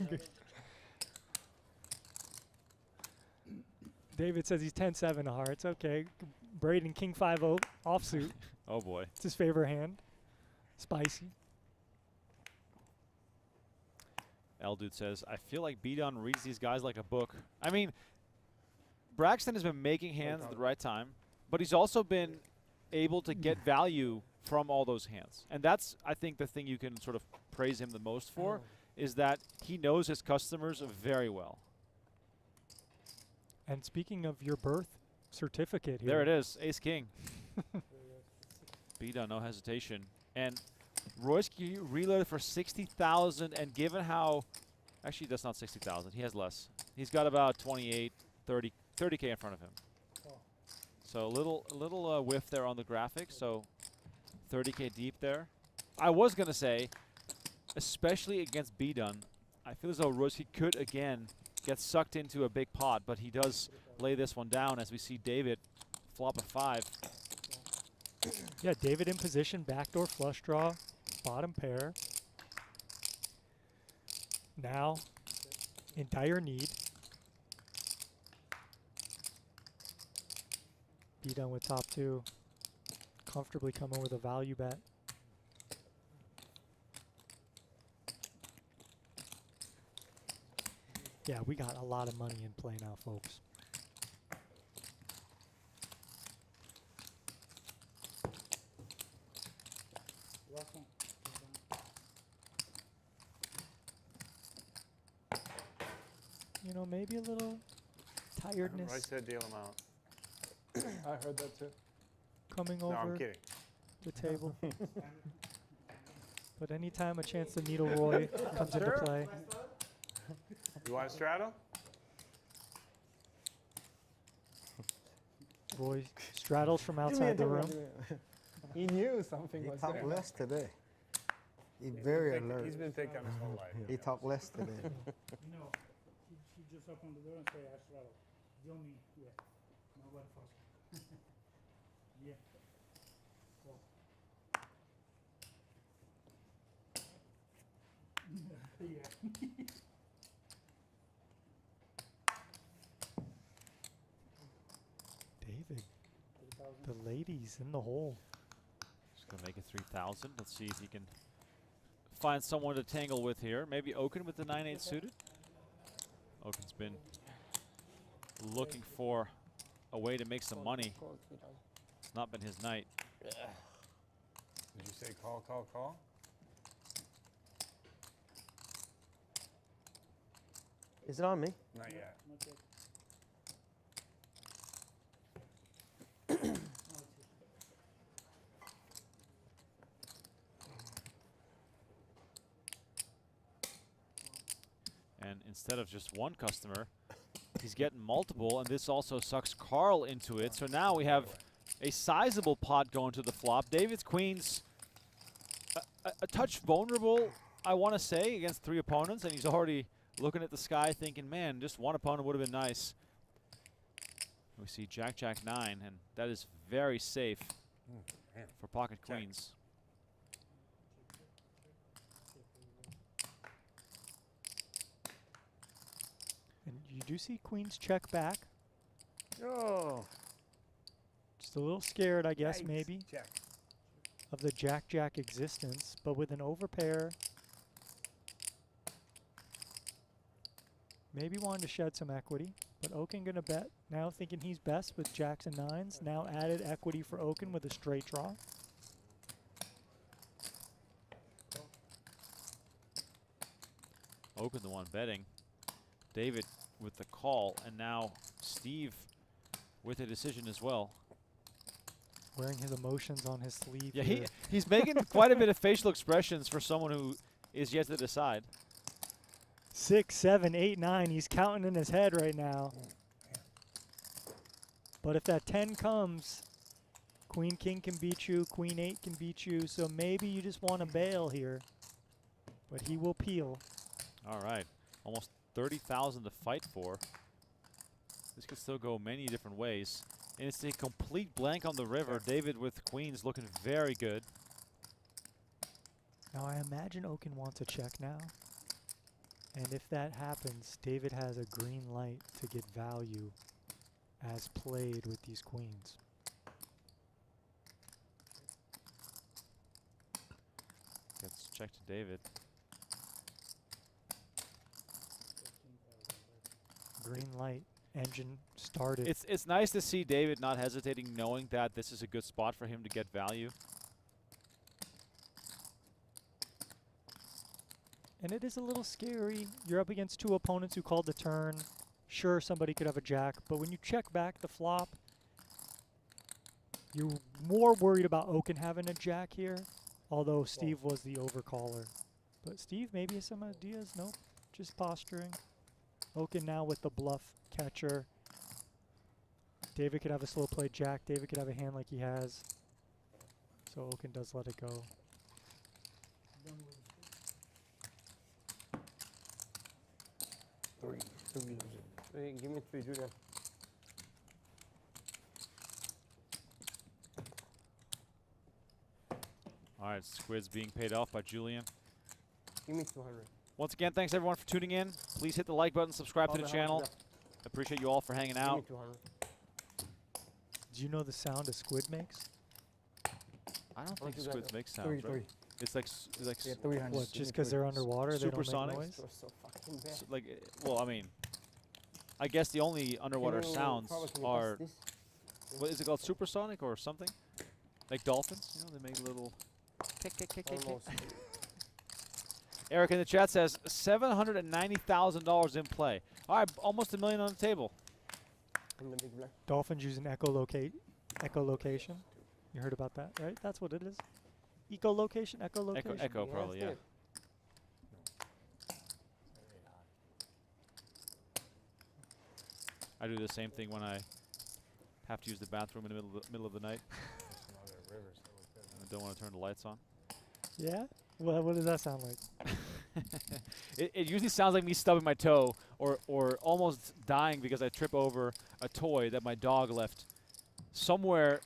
David says he's 10-7 of hearts. Okay. Braden, king 5-0 offsuit. Oh, boy. It's his favorite hand. Spicy. L-Dude says, I feel like B-Don reads these guys like a book. I mean, Braxton has been making hands at the right time, but he's also been able to get value from all those hands. And that's, I think, the thing you can sort of praise him the most for, is that he knows his customers very well. And speaking of your birth certificate here. There it is, ace-king. B-Don, no hesitation. And Royski reloaded for 60,000, and given how, actually that's not 60,000, he has less. He's got about 28, 30K in front of him. So a little whiff there on the graphic, so 30K deep there. I was gonna say, especially against B-Don, I feel as though Royski could again get sucked into a big pot, but he does lay this one down as we see David flop a 5. Yeah, David in position, backdoor flush draw, bottom pair. Now, in dire need. B-Don with top 2. Comfortably coming with a value bet. Yeah, we got a lot of money in play now, folks. Maybe a little tiredness. I said deal him out. I heard that too. Coming No, I'm over kidding. the table. But anytime a chance to needle Roy comes into play. You want to straddle? Roy straddles from outside the room. He knew something was He talked less today. He's very alert. He's been thinking his whole life. He talked less today. She just opened the door and said, I straddle. You me, yeah. My wife first. Yeah. Yeah. David, the ladies in the hole. Just gonna make it 3,000. Let's see if he can find someone to tangle with here. Maybe Okin with the 9-8 suited. Okin's been looking for a way to make some money. It's not been his night. Did you say call, call, call? Is it on me? Not yet. And instead of just one customer, he's getting multiple, and this also sucks Carl into it. So now we have a sizable pot going to the flop. David's queens a touch vulnerable, I want to say, against 3 opponents, and he's already looking at the sky thinking, man, just 1 opponent would have been nice. We see Jack, Jack 9, and that is very safe for pocket queens. And you do see queens check back. Oh. Just a little scared, I guess, Yikes. maybe, Check. of the Jack-Jack existence, but with an overpair, maybe wanting to shed some equity. But Okin gonna bet now, thinking he's best with jacks and 9s. Now added equity for Okin with a straight draw. Okin the one betting. David with the call, and now Steve with a decision as well. Wearing his emotions on his sleeve. Yeah, here. he's making quite a bit of facial expressions for someone who is yet to decide. 6, 7, 8, 9. He's counting in his head right now. But if that 10 comes, Queen King can beat you, Queen 8 can beat you, so maybe you just want to bail here. But he will peel. All right, almost 30,000 to fight for. This could still go many different ways. And it's a complete blank on the river. David with queens looking very good. Now I imagine Okin wants a check now. And if that happens, David has a green light to get value as played with these queens. Gets checked to David. Green light, engine started. It's nice to see David not hesitating, knowing that this is a good spot for him to get value. And it is a little scary. You're up against 2 opponents who called the turn. Sure, somebody could have a jack, but when you check back the flop, you're more worried about Okin having a jack here, although Steve was the overcaller. But Steve maybe has some ideas. Nope, just posturing. Okin now with the bluff catcher. David could have a slow play jack. David could have a hand like he has. So Okin does let it go. Hey, give me 3, Julien. All right, squids being paid off by Julien. Give me 200. Once again, thanks everyone for tuning in. Please hit the like button, subscribe to the channel. Appreciate you all for hanging out. Give me 200. Do you know the sound a squid makes? I don't think squids make sounds, right? It's like Yeah, 300. What, just because they're underwater, they don't make supersonic? noise? You're so fucking bad. Like, well, I mean, I guess the only underwater sounds are, what is it called, supersonic or something? Like dolphins, you know, they make little kick, kick, kick, kick, kick. Eric in the chat says $790,000 in play. All right, almost $1 million on the table. Dolphins using echolocation. You heard about that, right? That's what it is. Echolocation, echolocation. Echo probably, yeah. I do the same thing when I have to use the bathroom in the middle of the night. I don't want to turn the lights on. Yeah? Well, what does that sound like? It usually sounds like me stubbing my toe or almost dying because I trip over a toy that my dog left somewhere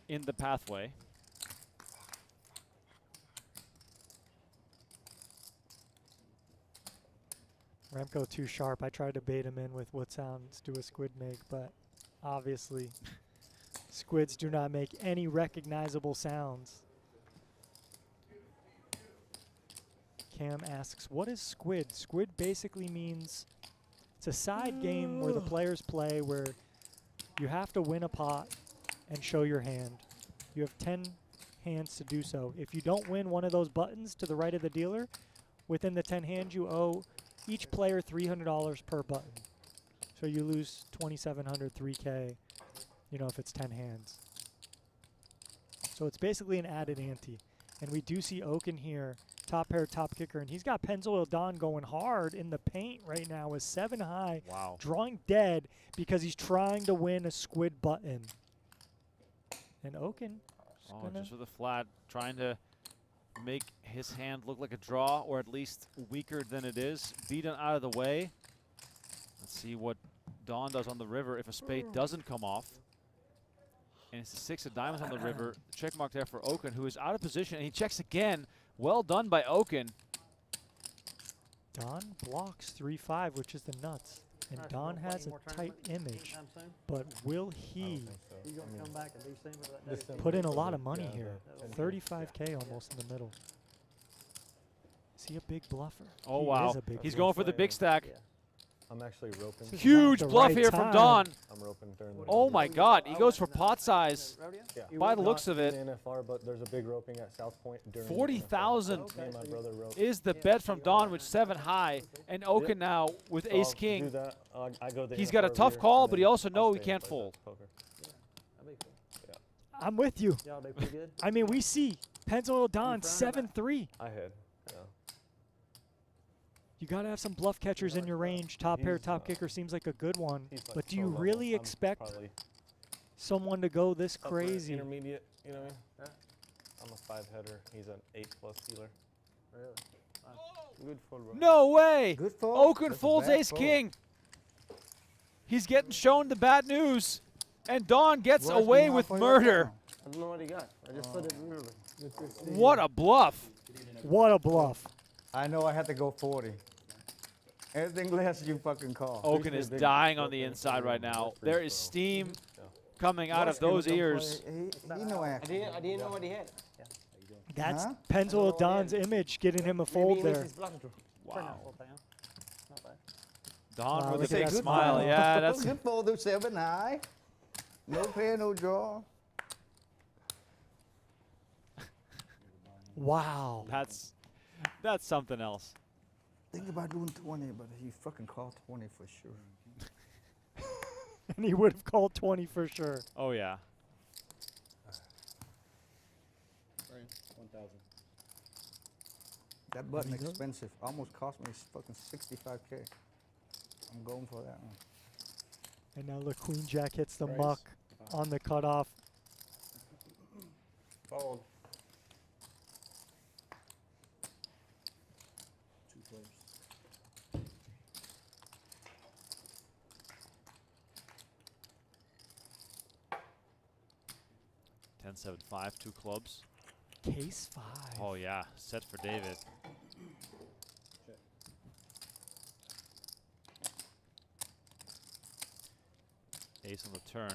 in the pathway. Remco too sharp. I tried to bait him in with what sounds do a squid make, but obviously squids do not make any recognizable sounds. Cam asks, what is squid? Squid basically means it's a side game where the players play where you have to win a pot and show your hand. You have 10 hands to do so. If you don't win one of those buttons to the right of the dealer, within the 10 hands you owe each player $300 per button. So you lose $2,700, $3K, you know, if it's 10 hands. So it's basically an added ante. And we do see Okin here, top pair, top kicker, and he's got Pennzoil Don going hard in the paint right now with 7 high, wow, drawing dead because he's trying to win a squid button. And Okin. Just with a flat, trying to make his hand look like a draw, or at least weaker than it is. B-Don out of the way. Let's see what Don does on the river if a spade doesn't come off. And it's a 6 of diamonds on the river. Check mark there for Okin, who is out of position, and he checks again. Well done by Okin. Don blocks 3-5, which is the nuts. And Don has a tight image, but will he put in a lot of money here? 35K almost in the middle. Is he a big bluffer? Oh, He wow. is a big He's bluffer. going for the big stack. I'm actually roping. Huge bluff right here from time. Don. I'm roping during the Oh my God, he goes for pot size. Yeah. By the looks of it. In the NFR, but there's a big roping at South Point during 40,000 Me and my brother rope. is the bet from Don with 7 high, and Okin now with So I'll ace king. do that. I go the He's got a NFR tough rear, call, and but he then also I'll knows he stay and can't play fold. poker. I'm with you. Y'all do pretty good? I mean, we see Pennzoil Don 7-3. I had. Yeah. You got to have some bluff catchers in your range. Top pair, top kicker seems like a good one. But do you really expect someone to go this crazy? Intermediate, you know what I mean? I'm a 5-header. He's an 8+ dealer. Really? Good fold, bro. No way! Good fold. Okin That's a folds bad ace fold. king. He's getting shown the bad news, and Don gets Royski away with halfway murder. down. I don't know what he got. I just put it literally. What a bluff! What a bluff. I know I had to go 40. Anything less, you fucking call. Okin is dying on the inside right now. There is steam coming out of those ears. He no action. I didn't know what he had. That's Huh? Pennzoil Don's image getting him a fold there. Wow. Not bad. Don Wow, with look a at big that smile. smile. Yeah, that's Good fold to 7 high. No pair, no draw. Wow. that's something else. Think about doing 20, but he fucking called 20 for sure. And he would have called 20 for sure. Oh yeah. 1,000. That button expensive. Almost cost me fucking 65K. I'm going for that one. And now look, Queen Jack hits the Raise. muck on the cutoff. Fold. 2 players. 10-7-5, 2 clubs. Case 5. Oh yeah, set for David. Ace on the turn.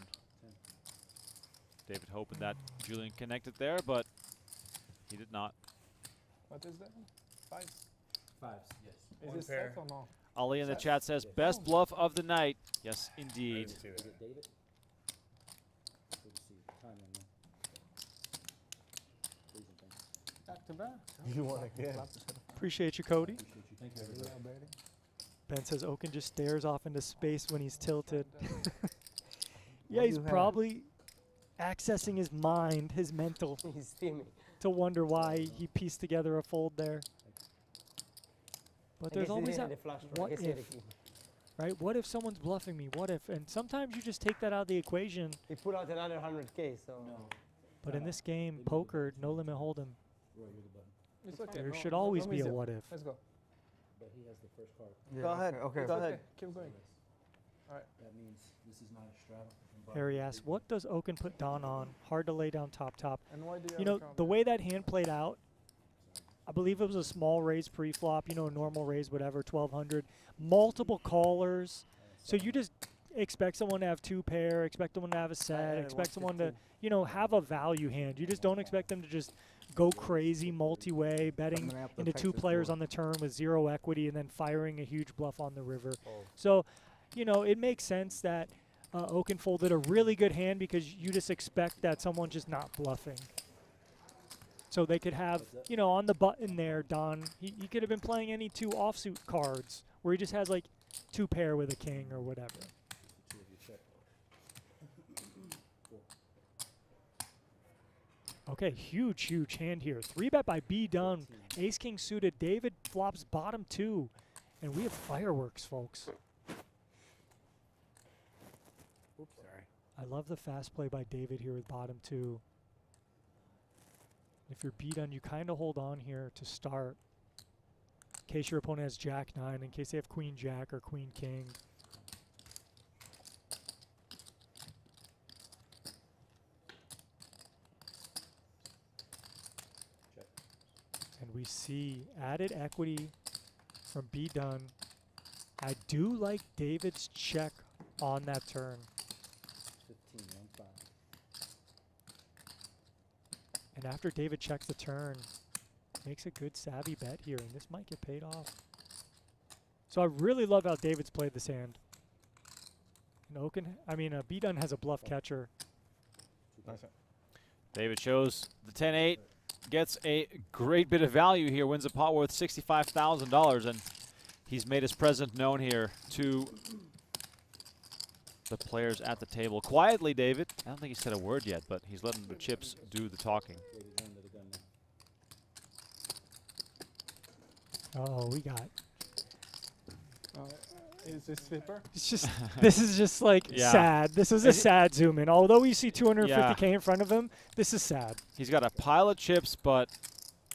David hoping that Julien connected there, but he did not. What is that? 5? 5s, yes. Is One this pair. set or no? Ali in the chat says, best bluff of the night. Yes, indeed. Didn't see that. Is it David? Good to see you. Time in there. Please and thanks. Back to back. You won again. Appreciate you, Cody. Thank you, everybody. Ben says Okin just stares off into space when he's tilted. Yeah, What he's do you have? probably accessing his mind, his mental, He's steaming. to wonder why he pieced together a fold there. But there's always that what if, right? What if someone's bluffing me? What if? And sometimes you just take that out of the equation. He put out another 100K, so. No. But in this game, poker, no limit hold'em, Roy, you're the button. It's okay. there no- should no- always no be a miss it. what if. Let's go. But he has the first card. Yeah, Go ahead. Okay. Go It's ahead. okay. Keep going. That means this is not a straddle. Harry asks, what does Okin put Don on? Hard to lay down top. And why do you You have a know, counter? the way that hand played out, I believe it was a small raise pre-flop, you know, a normal raise, whatever, 1,200. Multiple callers. So you just expect someone to have 2 pair, expect someone to have a set, had expect someone to, 115. you know, have a value hand. You just don't expect them to just go crazy multi-way, betting gonna have to into fix 2 this players board. on the turn with 0 equity and then firing a huge bluff on the river. Fold. So, you know, it makes sense that Okin folded a really good hand because you just expect that someone's just not bluffing. So they could have, you know, on the button there, Don, he could have been playing any 2 offsuit cards where he just has like 2 pair with a king or whatever. 2 of you check. Okay, huge hand here. 3-bet by B Dunn. Ace king suited. David flops bottom 2. And we have fireworks, folks. Oops, sorry. I love the fast play by David here with bottom 2. If you're B-done, you kind of hold on here to start. In case your opponent has Jack 9, in case they have Queen Jack or Queen King. And we see added equity from B-done. I do like David's check on that turn. 15, 1-5. And after David checks the turn, makes a good savvy bet here, and this might get paid off. So I really love how David's played this hand. And B-done has a bluff catcher. Nice. David shows the 10-8, gets a great bit of value here, wins a pot worth $65,000, and he's made his presence known here to the players at the table. Quietly, David. I don't think he said a word yet, but he's letting the chips do the talking. Oh, we got. Is this flipper? It's just. This is just like sad. This is a sad zoom in. Although we see 250K in front of him, this is sad. He's got a pile of chips, but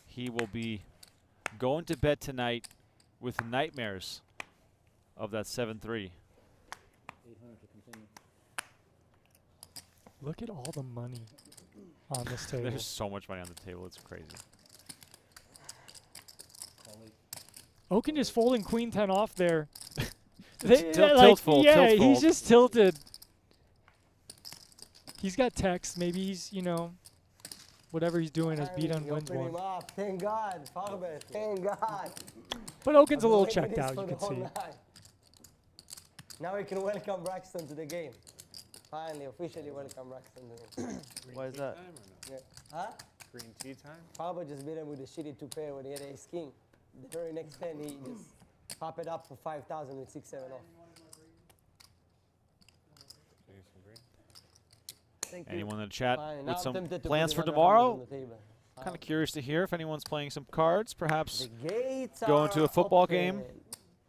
he will be going to bed tonight with nightmares of that 7-3. Look at all the money on this table. There's so much money on the table. It's crazy. Okin is folding Queen 10 off there. Tilt fold. He's just tilted. He's got text. Maybe he's, whatever he's doing as B-done wins one. Him up. Thank God. Farbet. Thank God. But Okin's a little checked out, you can see. Now we can welcome Braxton to the game. Finally, officially welcome Braxton to the game. Why is that? Yeah. Huh? Green tea time? Farbet just beat him with a shitty 2-pair when he had ace king. The very next hand, he just pop it up for 5,000 with 6-7 off. Anyone in the chat Fine. with some tempted to plans put for another 100 tomorrow? on the table. Kind of curious to hear if anyone's playing some cards, perhaps The gates going to a are football open. game.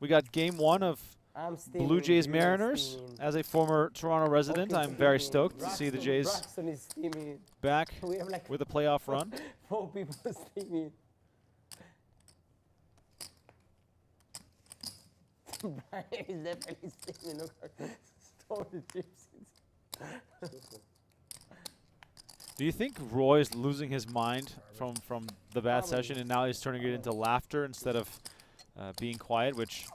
We got game 1 of I'm steaming, Blue Jays you're Mariners. steaming. As a former Toronto resident, I'm very steaming. stoked to see the Braxton- Jays Braxton is steaming. back We have like with a playoff run. 4 people steaming. Brian is definitely steaming. Look, stole the chips. Do you think Roy's losing his mind from the bad session, and now he's turning it into laughter instead of being quiet, which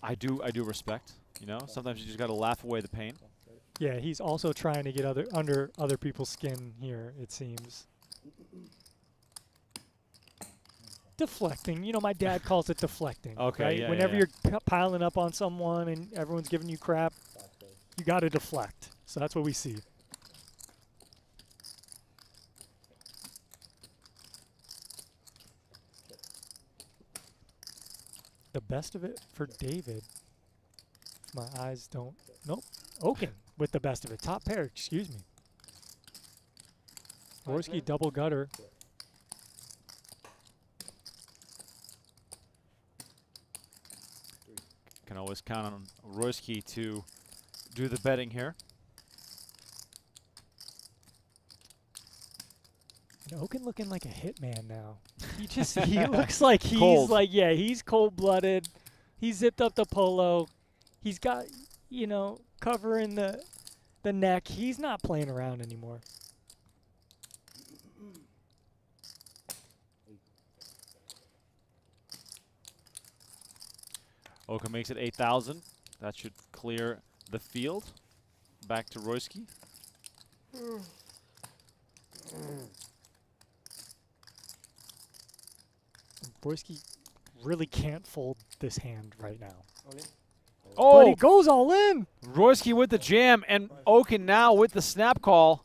I do respect. Sometimes you just got to laugh away the pain. Yeah, he's also trying to get under other people's skin here, it seems. Deflecting. My dad calls it deflecting. Okay, right? yeah, Whenever yeah. you're piling up on someone and everyone's giving you crap, you got to deflect. So that's what we see. The best of it for David. My eyes don't. Nope. Okin with the best of it. Top pair, excuse me. Royski double gutter. Can always count on Royski to do the betting here. And Okin looking like a hitman now. He looks like he's Cold. he's cold-blooded. He zipped up the polo. He's got, covering the neck. He's not playing around anymore. Okin makes it 8,000. That should clear the field. Back to Royski. Royski really can't fold this hand right now. Oh, But he goes all in. Royski with the jam, and Okin now with the snap call.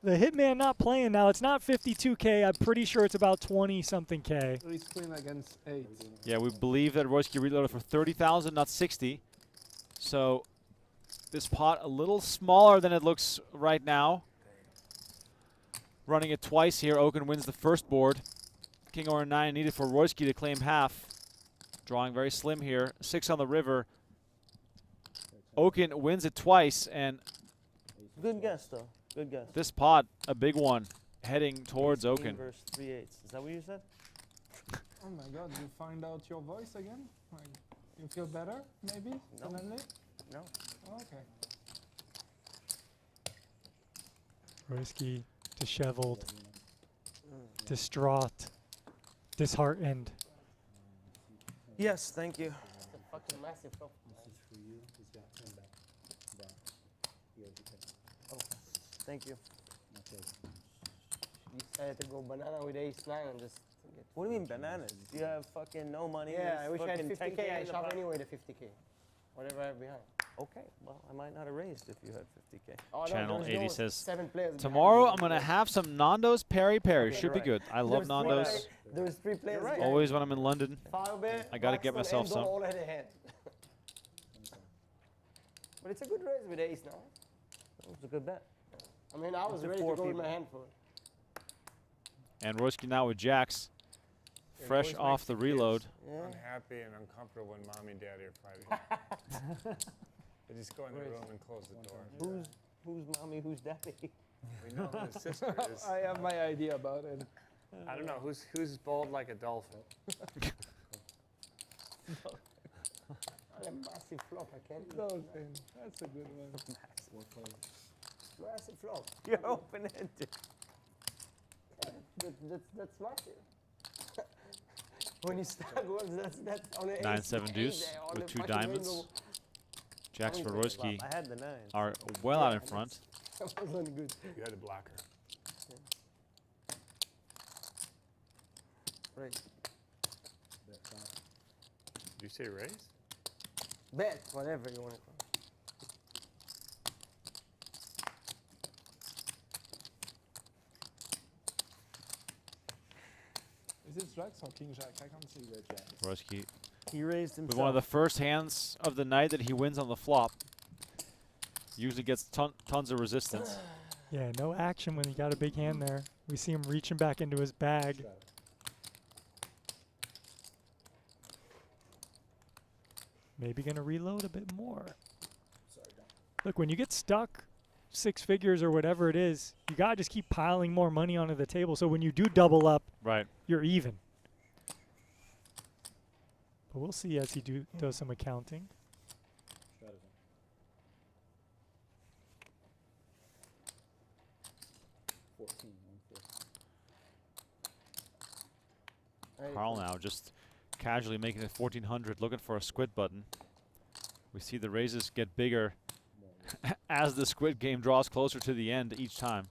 The hitman not playing now. It's not 52K. I'm pretty sure it's about 20-something K. Ace queen against 8. Yeah, we believe that Royski reloaded for 30,000, not 60. So this pot a little smaller than it looks right now. Running it twice here. Okin wins the first board. King or 9 needed for Royski to claim half. Drawing very slim here. 6 on the river. Okin wins it twice, and Good guess, though. Good guess. This pot, a big one, heading towards Okin. Versus 3/8. Is that what you said? Oh my God! You find out your voice again? Like, you feel better, maybe? No. Suddenly? No. Oh, okay. Royski, disheveled, distraught, disheartened. Yes, thank you. It's a fucking massive flop. Thank you. You decided to go banana with ace-9 and just... What do you mean bananas? You have fucking no money. Yeah, I there's wish I had fucking 50K. 10K I in the shove pot. anyway the 50K. Whatever I have behind. Okay, well, I might not have raised if you had 50K. Oh, no, Channel there's 80 no says, 7 players tomorrow behind I'm me. going to have some Nando's Peri Peri. Okay, Should be right. good. I love Nando's. There's 3 players. right. behind. Always when I'm in London. Fairway, I got to get Braxton, myself and some. Don all had a hand. But it's a good raise with ace now. It's a good bet. I mean, I was It's a ready to 4 go with my people. hand for it. And Royski now with jacks. It Fresh always off makes the kids reload. Unhappy and uncomfortable when mommy and daddy are fighting. They just go in the room and close the door. Who's mommy? Who's daddy? We know who the sister is. I have my idea about it. I don't know who's bold like a dolphin. A massive flop, I can't. Dolphin. That's a good one. Massive flop. You're open-ended. That's massive. When you start once, that's on an 9-7 deuce with 2 diamonds. Jacks for Royski I had the 9. are well out in front. That wasn't good. You had a blocker. Right. Did you say raise? Bet, whatever you want to call it. Is it jacks or king jack? I can't see the jack. Royski He raised himself. with one of the first hands of the night that he wins on the flop. Usually gets tons of resistance. Yeah, no action when he got a big hand there. We see him reaching back into his bag. Maybe going to reload a bit more. Look, when you get stuck 6 figures or whatever it is, you got to just keep piling more money onto the table. So when you do double up, Right. you're even. But we'll see as he does some accounting. Carl now just casually making it 1400, looking for a squid button. We see the raises get bigger as the squid game draws closer to the end each time.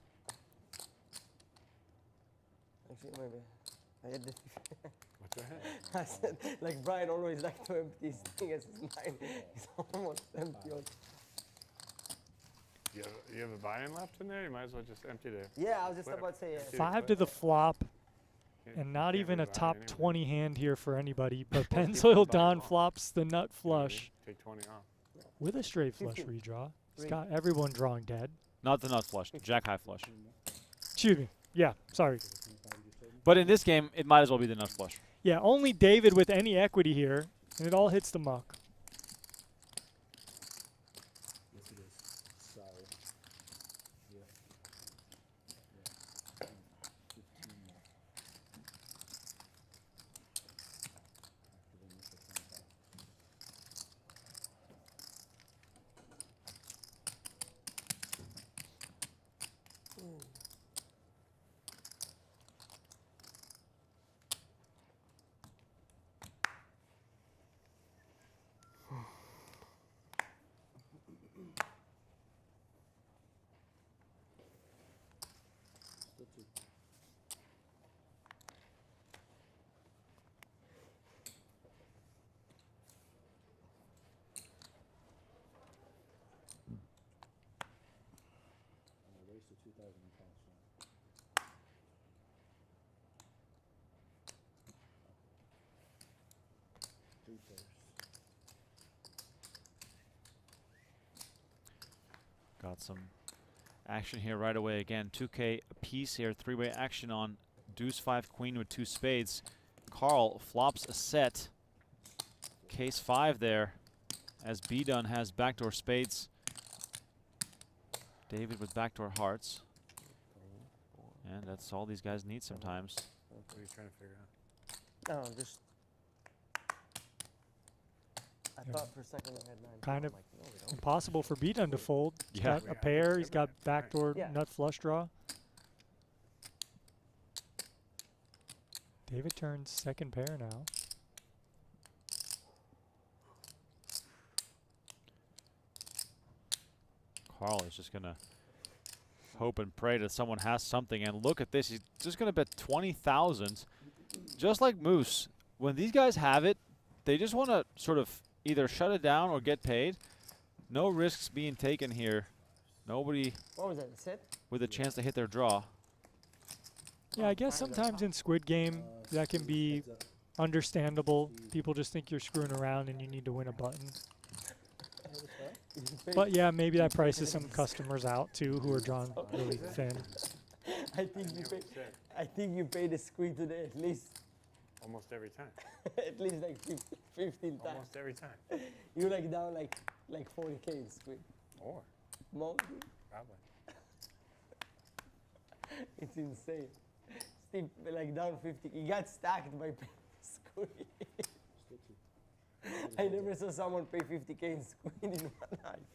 Actually, maybe. I had the What's that? I said, like Brian always liked to empty his thing as his mind. It's almost empty. You have a buy-in left in there? You might as well just empty the... Yeah, I was just clip. about to say, yeah. 5 to the flop. Can't- And not can't even a rebuy top anyway. 20 hand here for anybody. But Most people Pennzoil buy Don them all. flops the nut Yeah, flush Take 20 off. with a straight flush 15. redraw. He's Three. got everyone drawing dead. Not the nut flush, jack high flush. Excuse me. Yeah, sorry. But in this game, it might as well be the nut flush. Yeah, only David with any equity here, and it all hits the muck. Got some action here right away. Again, 2K apiece here. 3-way action on deuce 5 queen with 2 spades. Carl flops a set. Case 5 there as B-Dun has backdoor spades. David with backdoor hearts. And that's all these guys need sometimes. What are you trying to figure out? No, just. I thought for a second I had 9. Kind of I'm like, no, we don't. impossible for B-Dun to fold. He's Yeah. got a pair. He's got backdoor Yeah. nut flush draw. David turns second pair now. Carl is just going to hope and pray that someone has something. And look at this. He's just going to bet 20,000. Just like Moose, when these guys have it, they just want to sort of either shut it down or get paid. No risks being taken here. Nobody What was that? A set? with a chance to hit their draw. Yeah, I guess sometimes in Squid Game that can be understandable. People just think you're screwing around and you need to win a button. But yeah, maybe that prices some customers out too who are drawn really thin. I think you paid a squid today at least. Almost every time. At least like 15 times. Almost every time. You like down like 40K in squid. More. More? Probably. It's insane. Steve like down 50. He got stacked by paying squid. I never saw someone pay 50K in squid in one night.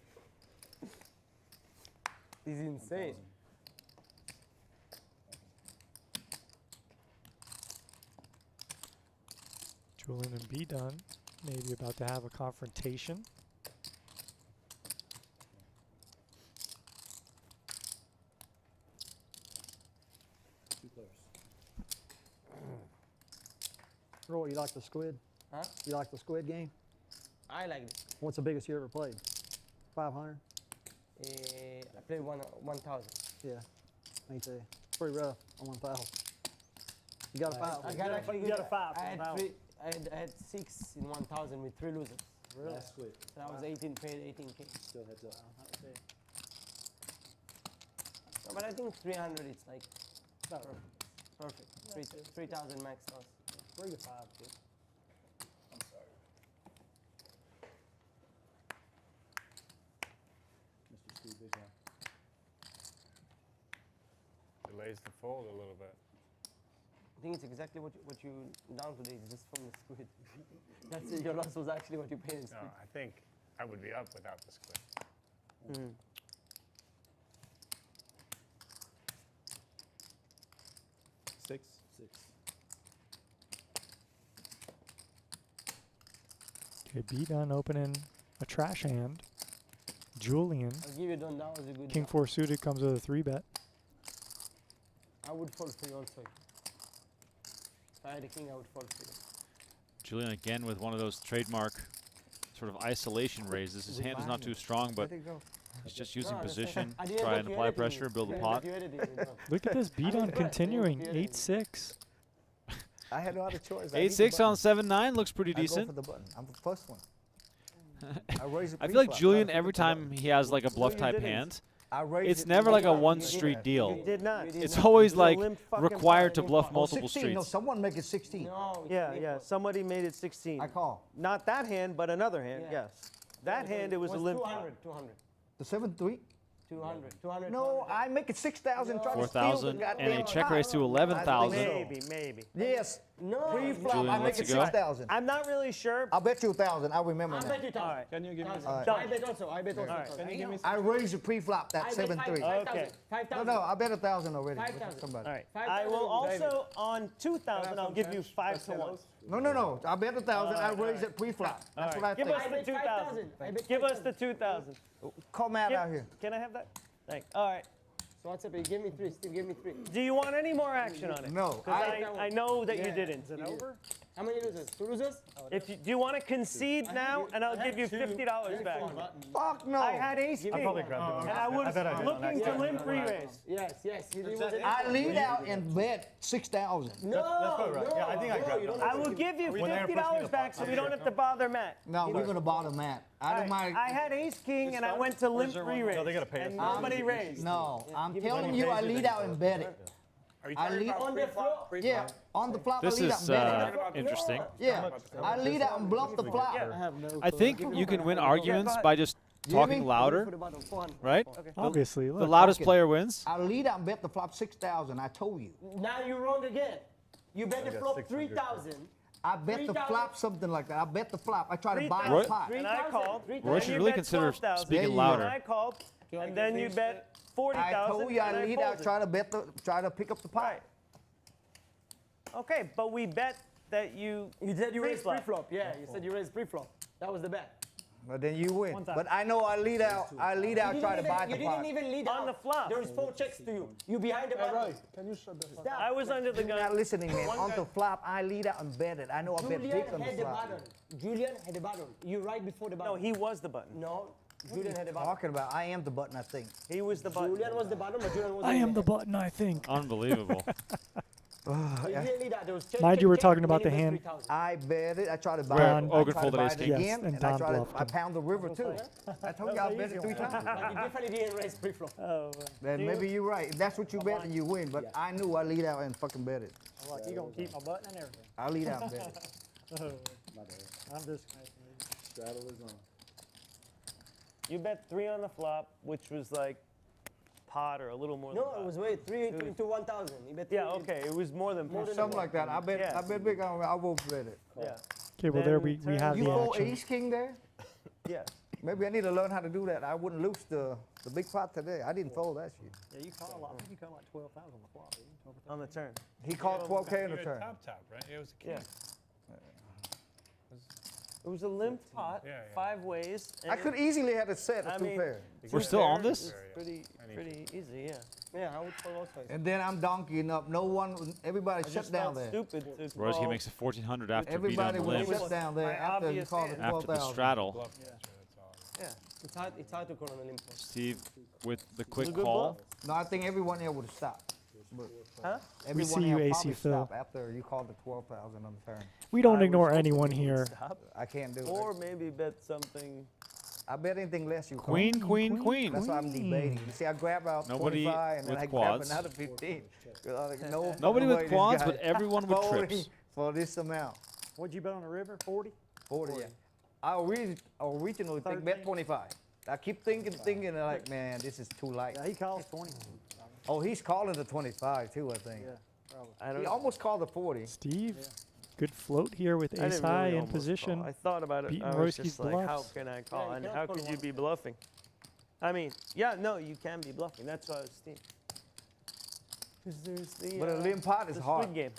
It's insane. Julien and B-Dun maybe about to have a confrontation. Roy, you like the squid? Huh? You like the squid game? I like it. What's the biggest you ever played? 500? I played 1,000. Yeah. Me too. Pretty rough on 1,000. You got a 5. I got actually you got a 5. I had 6 in 1,000 with 3 losers. Really? That's sweet. So I was 18 paid 18K. Still heads up. No, but I think 300 it's like perfect. 3,000 max loss. 3 to 5. Good. I'm sorry. Mr. Steve Bishan. Delays the fold a little bit. I think it's exactly what you down today. It's just from the squid. That's it. Your loss was actually what you paid in squid. No, I think I would be up without the squid. Mm. Six. Okay, B-Dun opening a trash hand. Julien, I'll give you Don. That was a good King job. 4 suited comes with a 3-bet. I would fold for you also. If I had a king, I would fold for you. Julien again with one of those trademark sort of isolation raises. His hand is not too strong, but he's just using position, try and apply pressure, build a pot. Look at this B-Dun continuing, 8-6. I had no other choice. 8-6 on 7-9 looks pretty I decent. go for the button. I'm the first one. I feel like Julien, every time he has like a bluff type hand, it's never like a one street deal. You did not. It's always It was a like limp fucking required to fucking bluff pot. multiple 16. No, streets. someone make it 16. No. Yeah. Somebody made it 16. I call. Not that hand, but another hand. Yeah. Yes. That hand, it was a limp. 200. The 7-3? 200. No, I make it 6,000. Try to steal the 4,000 and a goddamn check pot. raise to 11,000. Maybe. Yes. No. Pre-flop, Julien I make wants it to go. 6,000. I'm not really sure. I'll bet you 1,000. I remember I now. bet you 1,000. All right. Can you give me I some? bet also. I bet also. All right. Can you give me I raise the pre-flop that I bet 7-3. 5,000. Okay. 5,000. No, I bet 1,000 already. 5,000. Somebody. All right. 5,000 I will David. also on 2,000. I'll give you 5 to 1. No. I bet 1,000. I raise it pre-flop. That's what I Give think. us I the bet 2,000. 5,000. Give us the 2,000. Call Matt out here. Can I have that? Thanks. All right. So what's up? You give me 3. Steve, give me 3. Do you want any more action on it? No. 'Cause I know that you Yeah. didn't. Is it over? How many losers? 2 losers? If you, do you want to concede now, and I'll give you $50 back? Fuck no. I had ace king, probably grab it. and I was bet I did on looking to accident. limp re-raise. Yes. I lead out and bet 6,000. No, probably right. Yeah, I think I grabbed it. I will give you $50 back, so we don't have to bother Matt. No, we're gonna bother Matt. I don't mind. I had ace king, and I went to limp re-raise. No, they gotta pay us. And nobody raised. No, I'm telling you, I lead out and bet it. Are you I talking lead about on the floor. Yeah, on the flop, I This lead out is and bet it. interesting. Yeah, I lead out and bluff the flop. I think you can win arguments by just talking louder, For the bottom, 400. right? Okay. Obviously, The look. loudest player wins. I lead out and bet the flop 6,000. I told you. Now you're wrong again. You bet the got flop 600. 3,000. I bet the 3,000. flop something like that. I bet the flop. I try to buy Roy- the pot. And I called. Roy should really consider speaking louder. And I called. And then you bet I 40,000. told you and I lead out, folded. try to pick up the pot. Right. Okay, but we bet that you. You said you raised pre-flop. pre-flop. Yeah, you said you raised pre-flop. That was the bet. But then you win. 1,000. But I know I lead out, try to buy the You pot. didn't even lead On out. the flop. There is 4 checks to you. You behind the Hey, button. Roy, can you shut the fuck up? I was under the You're gun. not listening, man. One On guy- the flop, I lead out and bet it. I know I bet Julien big on the had the flop. button. Julien had the button. You right before the button. No, he was the button. No, Julien had the button. Talking about, I am the button, I think. He was the button. Julien was the button, but Julien was I am the button, I think. Unbelievable. You didn't lead out. There was check, Mind check, you, we're check, talking and about then the you hand. raised 3,000. I bet it. I try to buy Where it. I Okin try to folded buy ace it king. again, Yes, and and I Don try to. bluffed I him. pound the river too. I told you I bet it 3 times. But you definitely didn't raise pre-flop. Oh, Then maybe you're right. If that's what you bet, then you win. But I knew I lead out and fucking bet it. Like, you gonna keep my button and everything. I lead out and bet it. I'm just. Straddle is on. you bet 3 on the flop, which was like pot or a little more than No, pot. it was way 3 into 1,000. He bet Yeah, 3. okay, it was more than pot. Something like that. I bet. Yeah. I bet big. I won't bet it. Yeah. Okay, well, there Then we have You the fold action. ace king there? Yeah. Maybe I need to learn how to do that. I wouldn't lose the big pot today. I didn't fold that shit. Yeah, you call a lot. I think you call like 12,000 on the flop. didn't you? 12,000. On the turn. He called 12K in You the had turn. top, right? It was a king. Yeah. It was a limp pot, Yeah, yeah. 5 ways. I could easily have a set I of 2 mean, pairs. We're still on this? Pretty easy, yeah. Yeah, I would fold also. And then I'm donkeying up. No one, everybody I shut just down felt there. stupid to Royski call. makes a 1,400 after beating on Everybody the was limp. shut down there My after you obvious called it hand. After the 12,000. straddle, Bluff catcher, that's all. Yeah. It's hard to call on a limp. Steve with the It was quick a good call. bluff. No, I think everyone there would have stopped. But Huh? everyone see there you, would AC probably Phil. stop after you called the 12,000 on the turn. We don't I ignore was hoping anyone he would here. stop. I can't do Or it. maybe bet something. I bet anything less you call. Queen, queen, queen. That's why I'm debating. You see, I grab out Nobody 25 and then with I quads. grab another 15. No Nobody with way this quads, guy but everyone with folding trips. for this amount. What'd you bet on the river? 40? 40. I originally think bet 25. I keep thinking, and like, man, this is too light. Yeah, he calls 20. Oh, he's calling the 25 too, I think. Yeah, probably. I don't He know. almost called the 40. Steve, good float here with I ace didn't high really in almost position. call. I thought about it. beating I was Royski's just like, how bluffs. can I call? you and cannot how call could you one. be bluffing? I mean, yeah, no, you can be bluffing. That's why I was thinking. Because there's the. But a limp pot is the hard. Squid Game.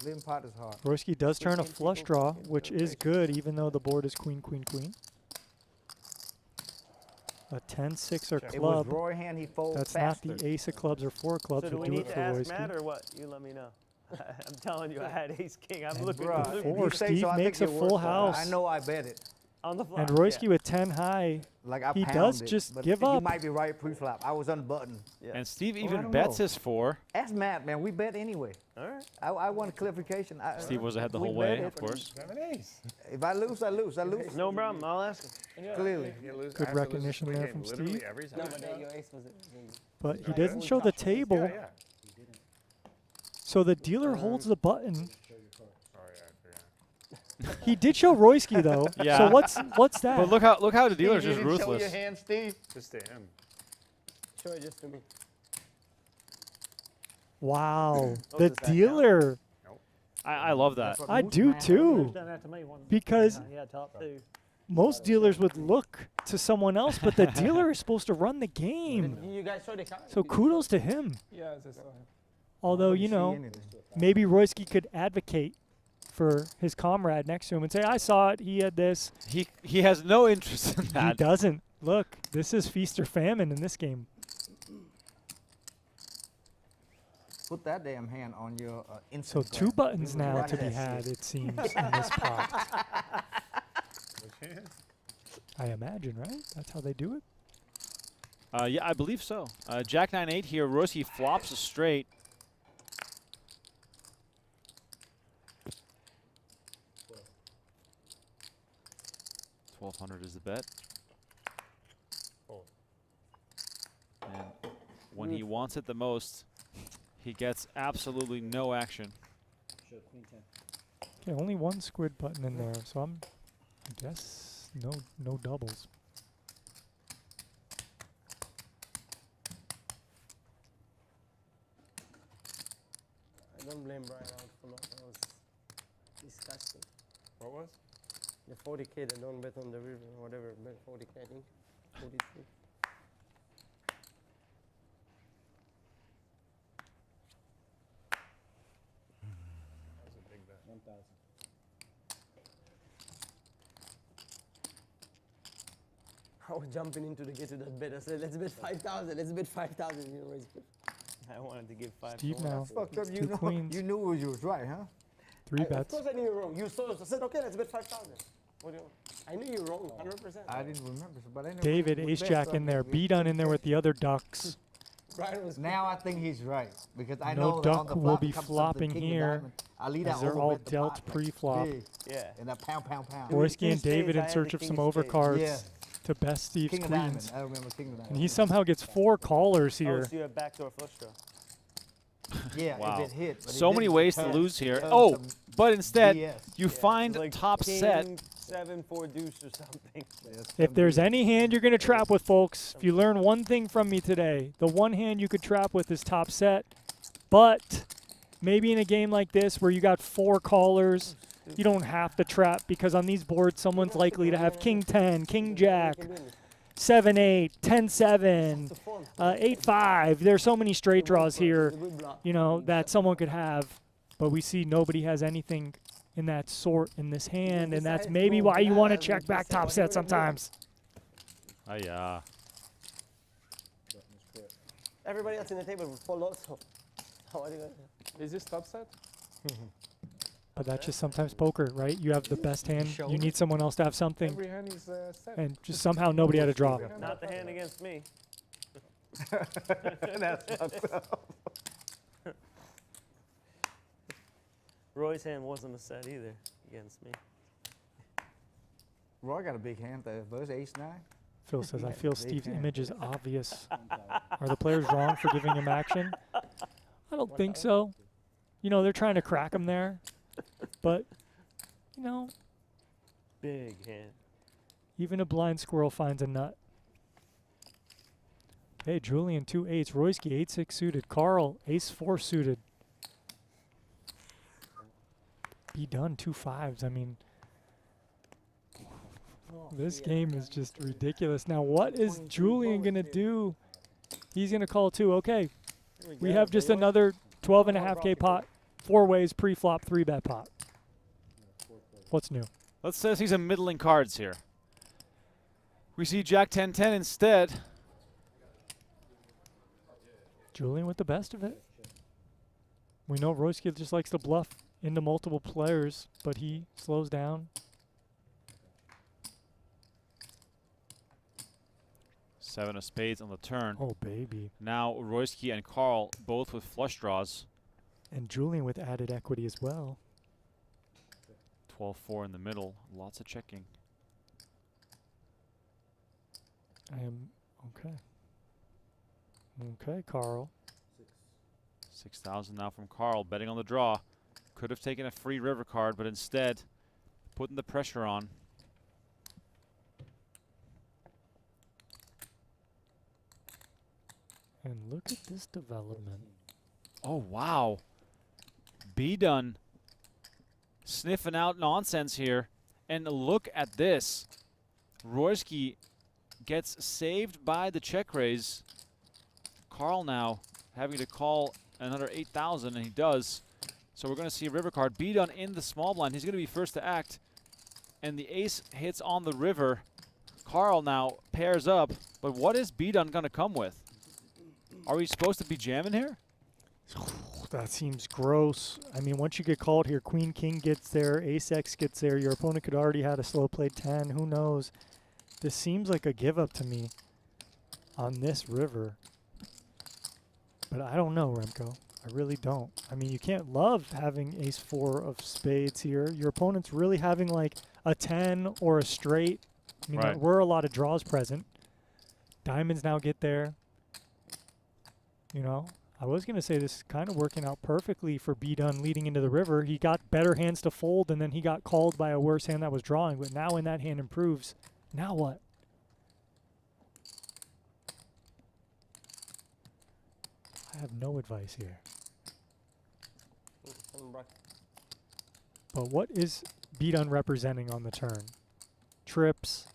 Limp pot is hard. Royski does turn a game flush people draw, get which really is good, even though the board is queen, queen, queen. A 10-6 or It was club. Roy hand, he folded That's faster. not the ace of clubs or 4 clubs So do would we do need it to for ask Matt Royski. or what? You let me know. I'm telling you, I had ace king. I'm looking Bruh, for if Luke. Four. you say Steve so, I makes think a it full works, but house. I know I bet it. On the flop. And Royski with 10 high, Like I he pound does it, just but give You up. might be right pre-flop. I was unbuttoned. Yeah. And Steve I even don't bets know. his 4. Ask Matt, man. We bet anyway. All right. I want clarification. Steve was ahead the we whole bet way, it. of course. You have an ace. If I lose, I lose. I lose. No problem. I'll ask him. Clearly. You lose- Good I have to lose recognition this there game from literally Steve. every No, time. but your ace was it. but he doesn't show the table. Yeah, yeah. So the dealer holds the button. Sorry, I forgot. He did show Royski though. Yeah. So what's that? But look how the dealer's You just didn't show your ruthless. hand, Steve. Just to him. Show it just to me. Wow. Oh, The does that count? dealer. I love that. I do too. He's done that to me one. Because Yeah, top 2. most dealers would look to someone else, but the dealer is supposed to run the game. You guys show the card. So kudos to him. Yeah, I saw him. Although, you See know, anything. maybe Royski could advocate for his comrade next to him and say, I saw it, he had this. He has no interest in He that. doesn't. Look, this is feast or famine in this game. Put that damn hand on your Instagram. So 2 buttons now Run to be that had, shit. it seems, in this pot. Which hand? I imagine, right? That's how they do it? Yeah, I believe so. Jack 9-8 here. Royski flops a straight. $1,200 is the bet. Fold. And when he wants it the most, he gets absolutely no action. Okay, only 1 squid button in there, so I guess no doubles. Don't blame Brian out for that. That was disgusting. What was? The 40K that don't bet on the river or whatever. Bet 40K, I think. 43. That was a big bet. 1,000. I was jumping into the get to that bet. I said, let's bet 5,000. Let's bet 5,000. You know, raise. I wanted to give 5. Steve now. Fucked up. Two queens. You knew you was right, huh? 3 Of bets. course I knew you were wrong. You saw. I said, okay, let's bet 5,000. What do you? I knew you were wrong, 100%. I didn't remember, but I know. David, ace jack in there. B done in there with the other ducks. Brian was. Now I think he's right because I No know that on duck the will flop be it comes up the flopping king of here, diamond. I lead as out they're over all bet the dealt pot, like, pre-flop. big, Yeah. and that pound. Royski and spades, David I in had search the of king some of spades. overcards Yeah. to best Steve's King of queens. diamond. I remember king of diamond. And he somehow gets 4 callers Oh, here. so you have backdoor flush draw. Yeah, Wow. if it hit. but it So many didn't ways to turn- lose here. turn Oh, some but instead, BS. you find Like top king, set. 7, 4 deuce or something. If there's any hand you're going to trap with, folks, if you learn one thing from me today, the one hand you could trap with is top set. But maybe in a game like this where you got 4 callers, you don't have to trap because on these boards, someone's likely to have king 10, king jack, 7-8, 10-7, 8-5. There's so many straight draws here, you know, that someone could have. But we see nobody has anything in that sort in this hand, and that's maybe why you want to check back top set sometimes. Oh, yeah. Everybody else in the table will fall also. How are you going? Is this top set? But that's just sometimes poker, right? You have the best hand. You need someone else to have something. Every hand is set. And just somehow nobody had a draw. Not the hand against me. That's fucked up. Roy's hand wasn't a set either against me. Roy got a big hand there. Those ace 9. Phil says, I Yeah, feel big Steve's hand. image is obvious. Are the players wrong for giving him action? I don't think so. You know, they're trying to crack him there. But, you know, Big hand. even a blind squirrel finds a nut. Hey, Julien, 2 8s. Royski, 8-6 suited. Carl, ace 4 suited. Be done, 2 5s. I mean, this game is just ridiculous. Now, what is Julien going to do? He's going to call 2. Okay, we have just another 12.5K pot. 4 ways pre-flop, 3-bet pot. What's new? Let's see some middling cards here. We see Jack 10-10 instead. Julien with the best of it. We know Royski just likes to bluff into multiple players, but he slows down. 7 of spades on the turn. Oh, baby. Now Royski and Carl both with flush draws. And Julien with added equity as well. 12-4 in the middle. Lots of checking. I am okay. Okay, Carl. 6,000 now from Carl, betting on the draw. Could have taken a free river card, but instead putting the pressure on. And look at this development. Oh, wow. B done sniffing out nonsense here. And look at this. Royski gets saved by the check raise. Carl now having to call another 8,000, and he does. So we're going to see a river card. B done in the small blind. He's going to be first to act. And the ace hits on the river. Carl now pairs up. But what is B done going to come with? Are we supposed to be jamming here? That seems gross. I mean, once you get called here, Queen King gets there, Ace X gets there. Your opponent could already had a slow play 10. Who knows? This seems like a give up to me on this river. But I don't know, Remco. I really don't. I mean, you can't love having Ace 4 of spades here. Your opponent's really having like a 10 or a straight. I mean, Right. there were a lot of draws present. Diamonds now get there. You know, I was going to say this is kind of working out perfectly for B Dunn leading into the river. He got better hands to fold, and then he got called by a worse hand that was drawing. But now when that hand improves, now what? I have no advice here. But what is B-Dun representing on the turn? Trips,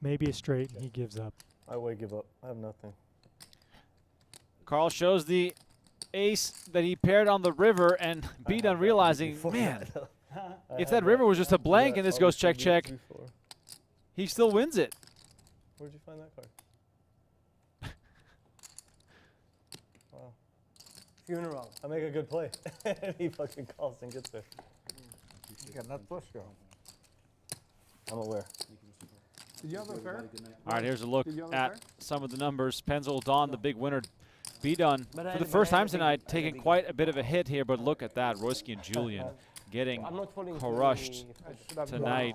maybe a straight, and he gives up. I would give up. I have nothing. Carl shows the ace that he paired on the river, and B-Dun realizing, man, if that river was just a blank and this goes check, check, he still wins it. Where'd you find that card? Wow. Funeral. I make a good play. And he fucking calls and gets there. You got nut flush draw. I'm aware. Did you have a pair? All right, here's a look Did you have a at pair? some of the numbers. Pennzoil Don, the big winner. B-Dun, But for I- the but first I time had a big- tonight, I had a taking big- quite a bit of a hit here, but look at that. Royski and Julien getting I'm not falling for crushed any- I should have tonight.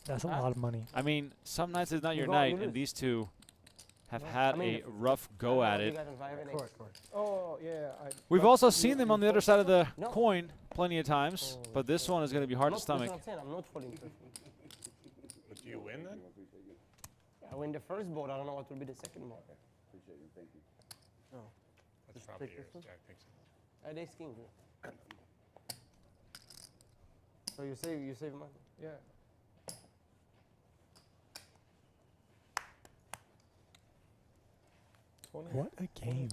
That's a lot of money. I mean, some nights is not your go, night, you and lose. these two have had I mean, a rough go at it. Oh, yeah. We've also seen them on the other side of the No. coin plenty of times, but this one is going to be hard to stomach. That's what I'm saying. I'm not falling for it. But do you win then? I win the first board. I don't know what will be the second board. That's probably yours. Jack thinks so. I had ace king. So you save money. Yeah. What a game.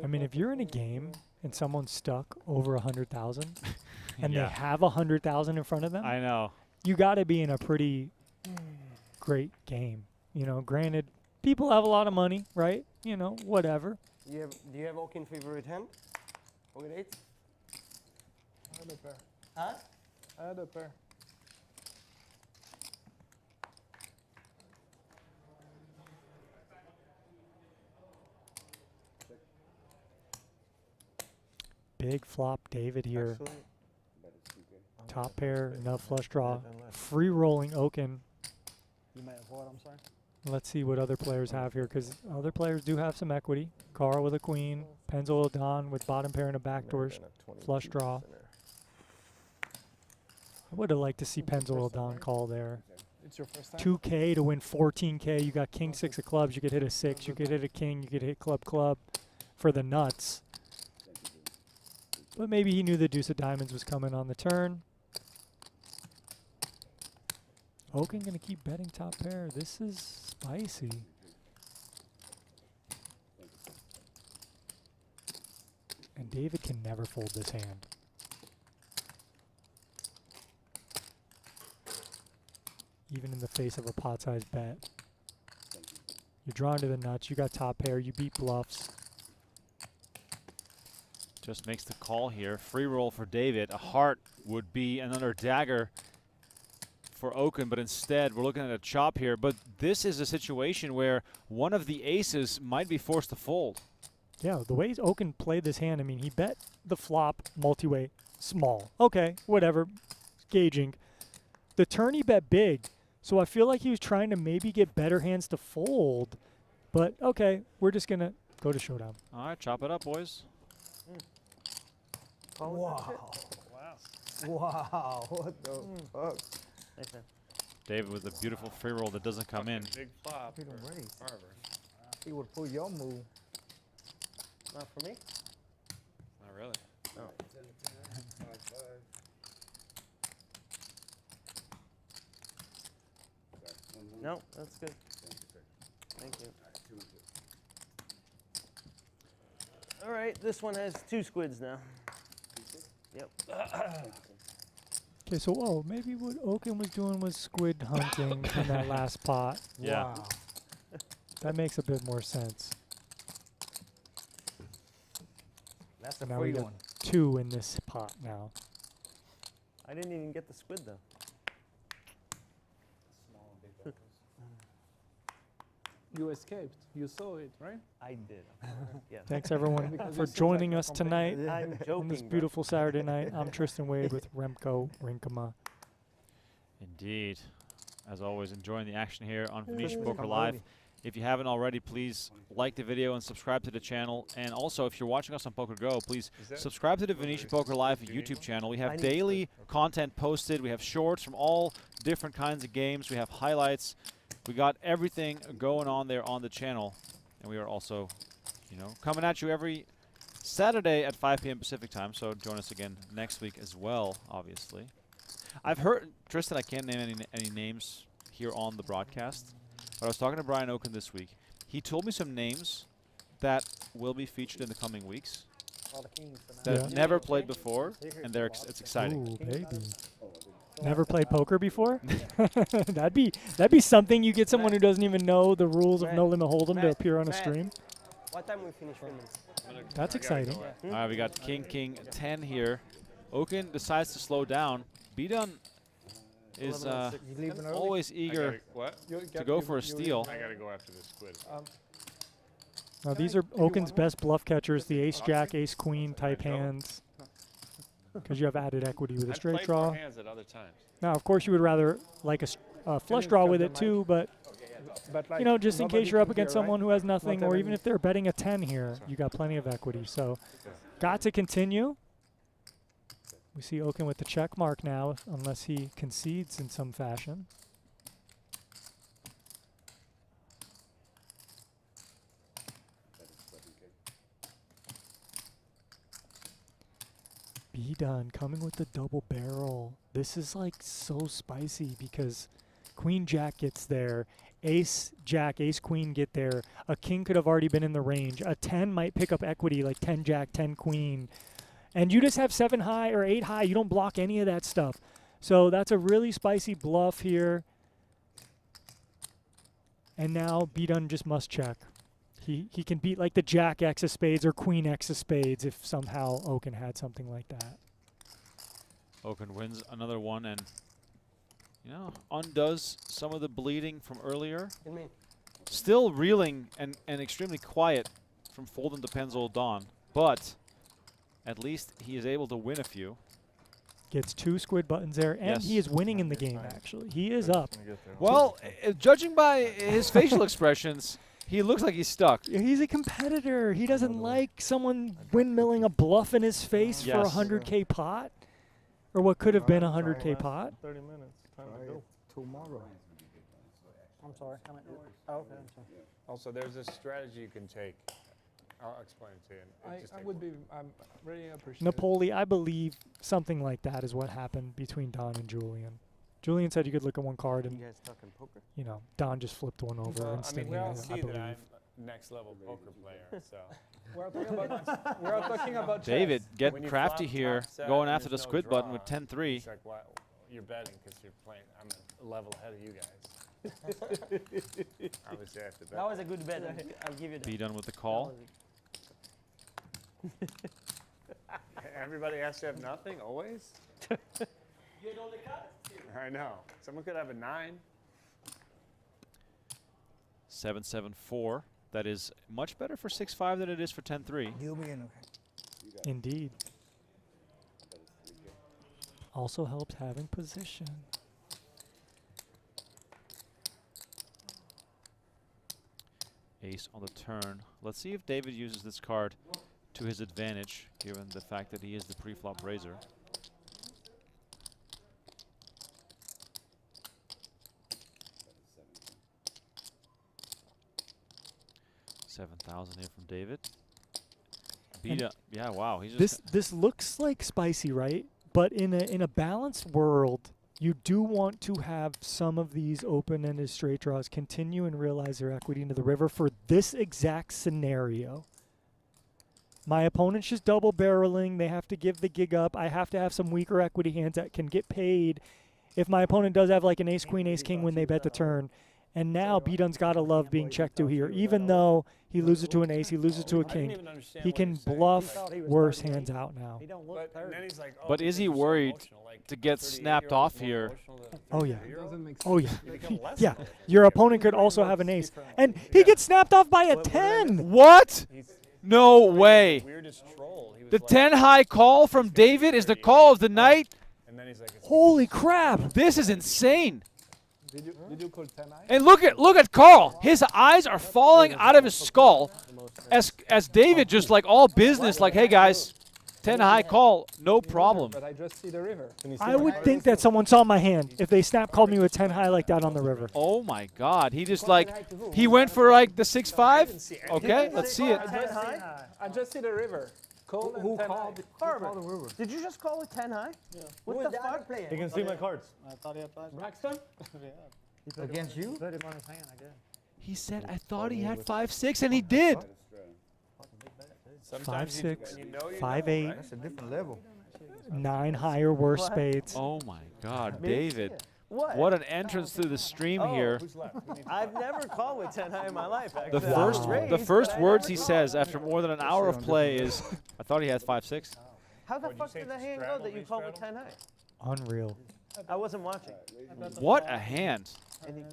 I mean, if you're in a game and someone's stuck over 100,000 and Yeah. they have 100,000 in front of them, I know. you got to be in a pretty great game. You know, granted, people have a lot of money, right? You know, whatever. Do you have Okin favorite hand? Pocket eight? I had a pair. Huh? I had a pair. Big flop David here. Actually, Top pair, nut flush draw. Free rolling Okin. You might have what? I'm sorry. Let's see what other players have here, because other players do have some equity. Carl with a queen, Pennzoil Don with bottom pair and a backdoor flush draw. I would have liked to see Pennzoil Don call there. It's your first time? 2K to win 14K. You got king six of clubs. You could hit a six. You could hit a king. You could hit club for the nuts. But maybe he knew the deuce of diamonds was coming on the turn. Okin going to keep betting top pair. This is spicy. And David can never fold this hand. Even in the face of a pot-sized bet. You're drawn to the nuts. You got top pair. You beat bluffs. Just makes the call here. Free roll for David. A heart would be another dagger for Okin, but instead we're looking at a chop here. But this is a situation where one of the aces might be forced to fold. Yeah, the way Okin played this hand, I mean, he bet the flop multi-way small. Okay, whatever, gauging. The turn he bet big, so I feel like he was trying to maybe get better hands to fold. But okay, we're just going to go to showdown. All right, chop it up, boys. Wow. Wow. What the fuck? Nice man. David with a beautiful free roll that doesn't come in. Big flop He done for raised. Carver. He would pull your move. Not for me. Not really. No. No, that's good. Thank you. All right, this one has 2 squids now. Yep. Okay, so maybe what Okin was doing was squid hunting in that last pot. Yeah. Wow. That makes a bit more sense. That's a Now we free got one. 2 in this pot now. I didn't even get the squid though. You escaped. You saw it, right? I did. Yeah. Thanks everyone Because for you seem joining like us a tonight complainer. I'm on joking. this bro. beautiful Saturday night. I'm Tristan Wade with Remco Rinkema. Indeed. As always, enjoying the action here on Venetian Poker Live. If you haven't already, please like the video and subscribe to the channel. And also, if you're watching us on Poker Go, please subscribe to the Venetian Poker Live YouTube channel. We have daily content posted. We have shorts from all different kinds of games. We have highlights. We got everything going on there on the channel. And we are also, you know, coming at you every Saturday at 5 p.m. Pacific time, so join us again next week as well, obviously. I've heard, Tristan, I can't name any names here on the broadcast, but I was talking to Brian Okin this week. He told me some names that will be featured in the coming weeks that have never played before, and it's exciting. Ooh, baby. Never played poker before? that'd be something. You get someone who doesn't even know the rules of No Limit Hold'em to appear on a stream. What time we finish filming? That's exciting. All right, we got King 10 here. Okin decides to slow down. B-Dun is always eager to go for a steal. I gotta go after this squid. Now these are Okin's best bluff catchers, the ace-jack, ace-queen type hands, because you have added equity with a straight draw. Hands at other times. Now, of course, you would rather like a flush draw with it too, but you know, just in case you're up against someone who has nothing, or even if they're betting a 10 here, you got plenty of equity. So, got to continue. We see Okin with the check mark now, unless he concedes in some fashion. B-Dun coming with the double barrel. This is like so spicy because Queen Jack gets there, Ace Jack, Ace Queen get there. A king could have already been in the range. A 10 might pick up equity like 10 Jack, 10 Queen. And you just have 7 high or 8 high. You don't block any of that stuff. So that's a really spicy bluff here. And now B-Dun just must check. He can beat like the Jack X of spades or Queen X of spades if somehow Okin had something like that. Okin wins another one and, you know, undoes some of the bleeding from earlier. Still reeling and extremely quiet from folding to Pennzoil Don, but at least he is able to win a few. Gets 2 squid buttons there, and he is winning in the game, actually. He is up. Well, judging by his facial expressions, he looks like he's stuck. He's a competitor. He doesn't like someone windmilling a bluff in his face for a 100K pot, or what could have been a 100K pot. 30 minutes. Time to go. Tomorrow. I'm sorry. Oh, okay, I'm sorry. Also, there's a strategy you can take. I'll explain it to you. I'm really appreciative. Napoli, I believe something like that is what happened between Don and Julien. Julien said you could look at one card and, You guys talking poker? you know, Don just flipped one over Well, I mean, instantly, we all I see that believe. I'm a next level poker player, so. We're talking about David chess. getting crafty here, going after the squid button with 10-3. It's like, why, you're betting because you're playing. I'm a level ahead of you guys. Obviously, I have to bet. That was a good bet. I'll give you that. B-Dun with the call. Everybody has to have nothing, always? I know. Someone could have a 9. 7-7-4. That is much better for 6-5 than it is for 10-3. Indeed. Also helps having position. Ace on the turn. Let's see if David uses this card to his advantage, given the fact that he is the pre-flop raiser. $7,000 here from David. Yeah, wow. He's just This looks like spicy, right? But in a balanced world, you do want to have some of these open-ended straight draws continue and realize their equity into the river for this exact scenario. My opponent's just double barreling. They have to give the gig up. I have to have some weaker equity hands that can get paid if my opponent does have like an ace-queen, ace-king when they bet the turn. And now B-Dun's got to love being checked to here. Even though he loses to an ace, he loses to a king, he can bluff worse hands out now. But is he worried to get snapped off here? Oh, yeah. Oh, yeah. Yeah. Your opponent could also have an ace. And he gets snapped off by a 10. What? No way. The 10 high call from David is the call of the night. Holy crap. This is insane. Did you call 10 high? And look at Carl. His eyes are falling out of his skull as David just like all business, like, hey guys, 10 high call, no problem. But I just see the river. I would think that someone saw my hand if they snap called me with 10 high like that on the river. Oh my God. He just like, he went for like the 6-5. Okay, let's see it. I just see the river. Call Who and 10 called high. Herbert, the river. did you just call it 10 high? Yeah. What Who the is the other fuck? player? You can see my cards. I thought he had 5. Braxton? Yeah. He put Against him on, you? Put him on his hand, I guess. He said, I thought he had 5-6, and he did. Fucking big bet, dude. Sometimes 5-6, you know you 5-8, know, right? That's a different level. 9 higher worse What? spades. Oh my God, David. What? What an entrance through the stream here. Who's left? We need to I've never called with 10 high in my life. The Actually. first, Raised, the first but I words never he called. says after more than an hour of play is, I thought he had 5-6. How the What'd you fuck say, did the hand go straddle, that you called with re-straddle? 10 high? Unreal. I wasn't watching. What a hand. And he,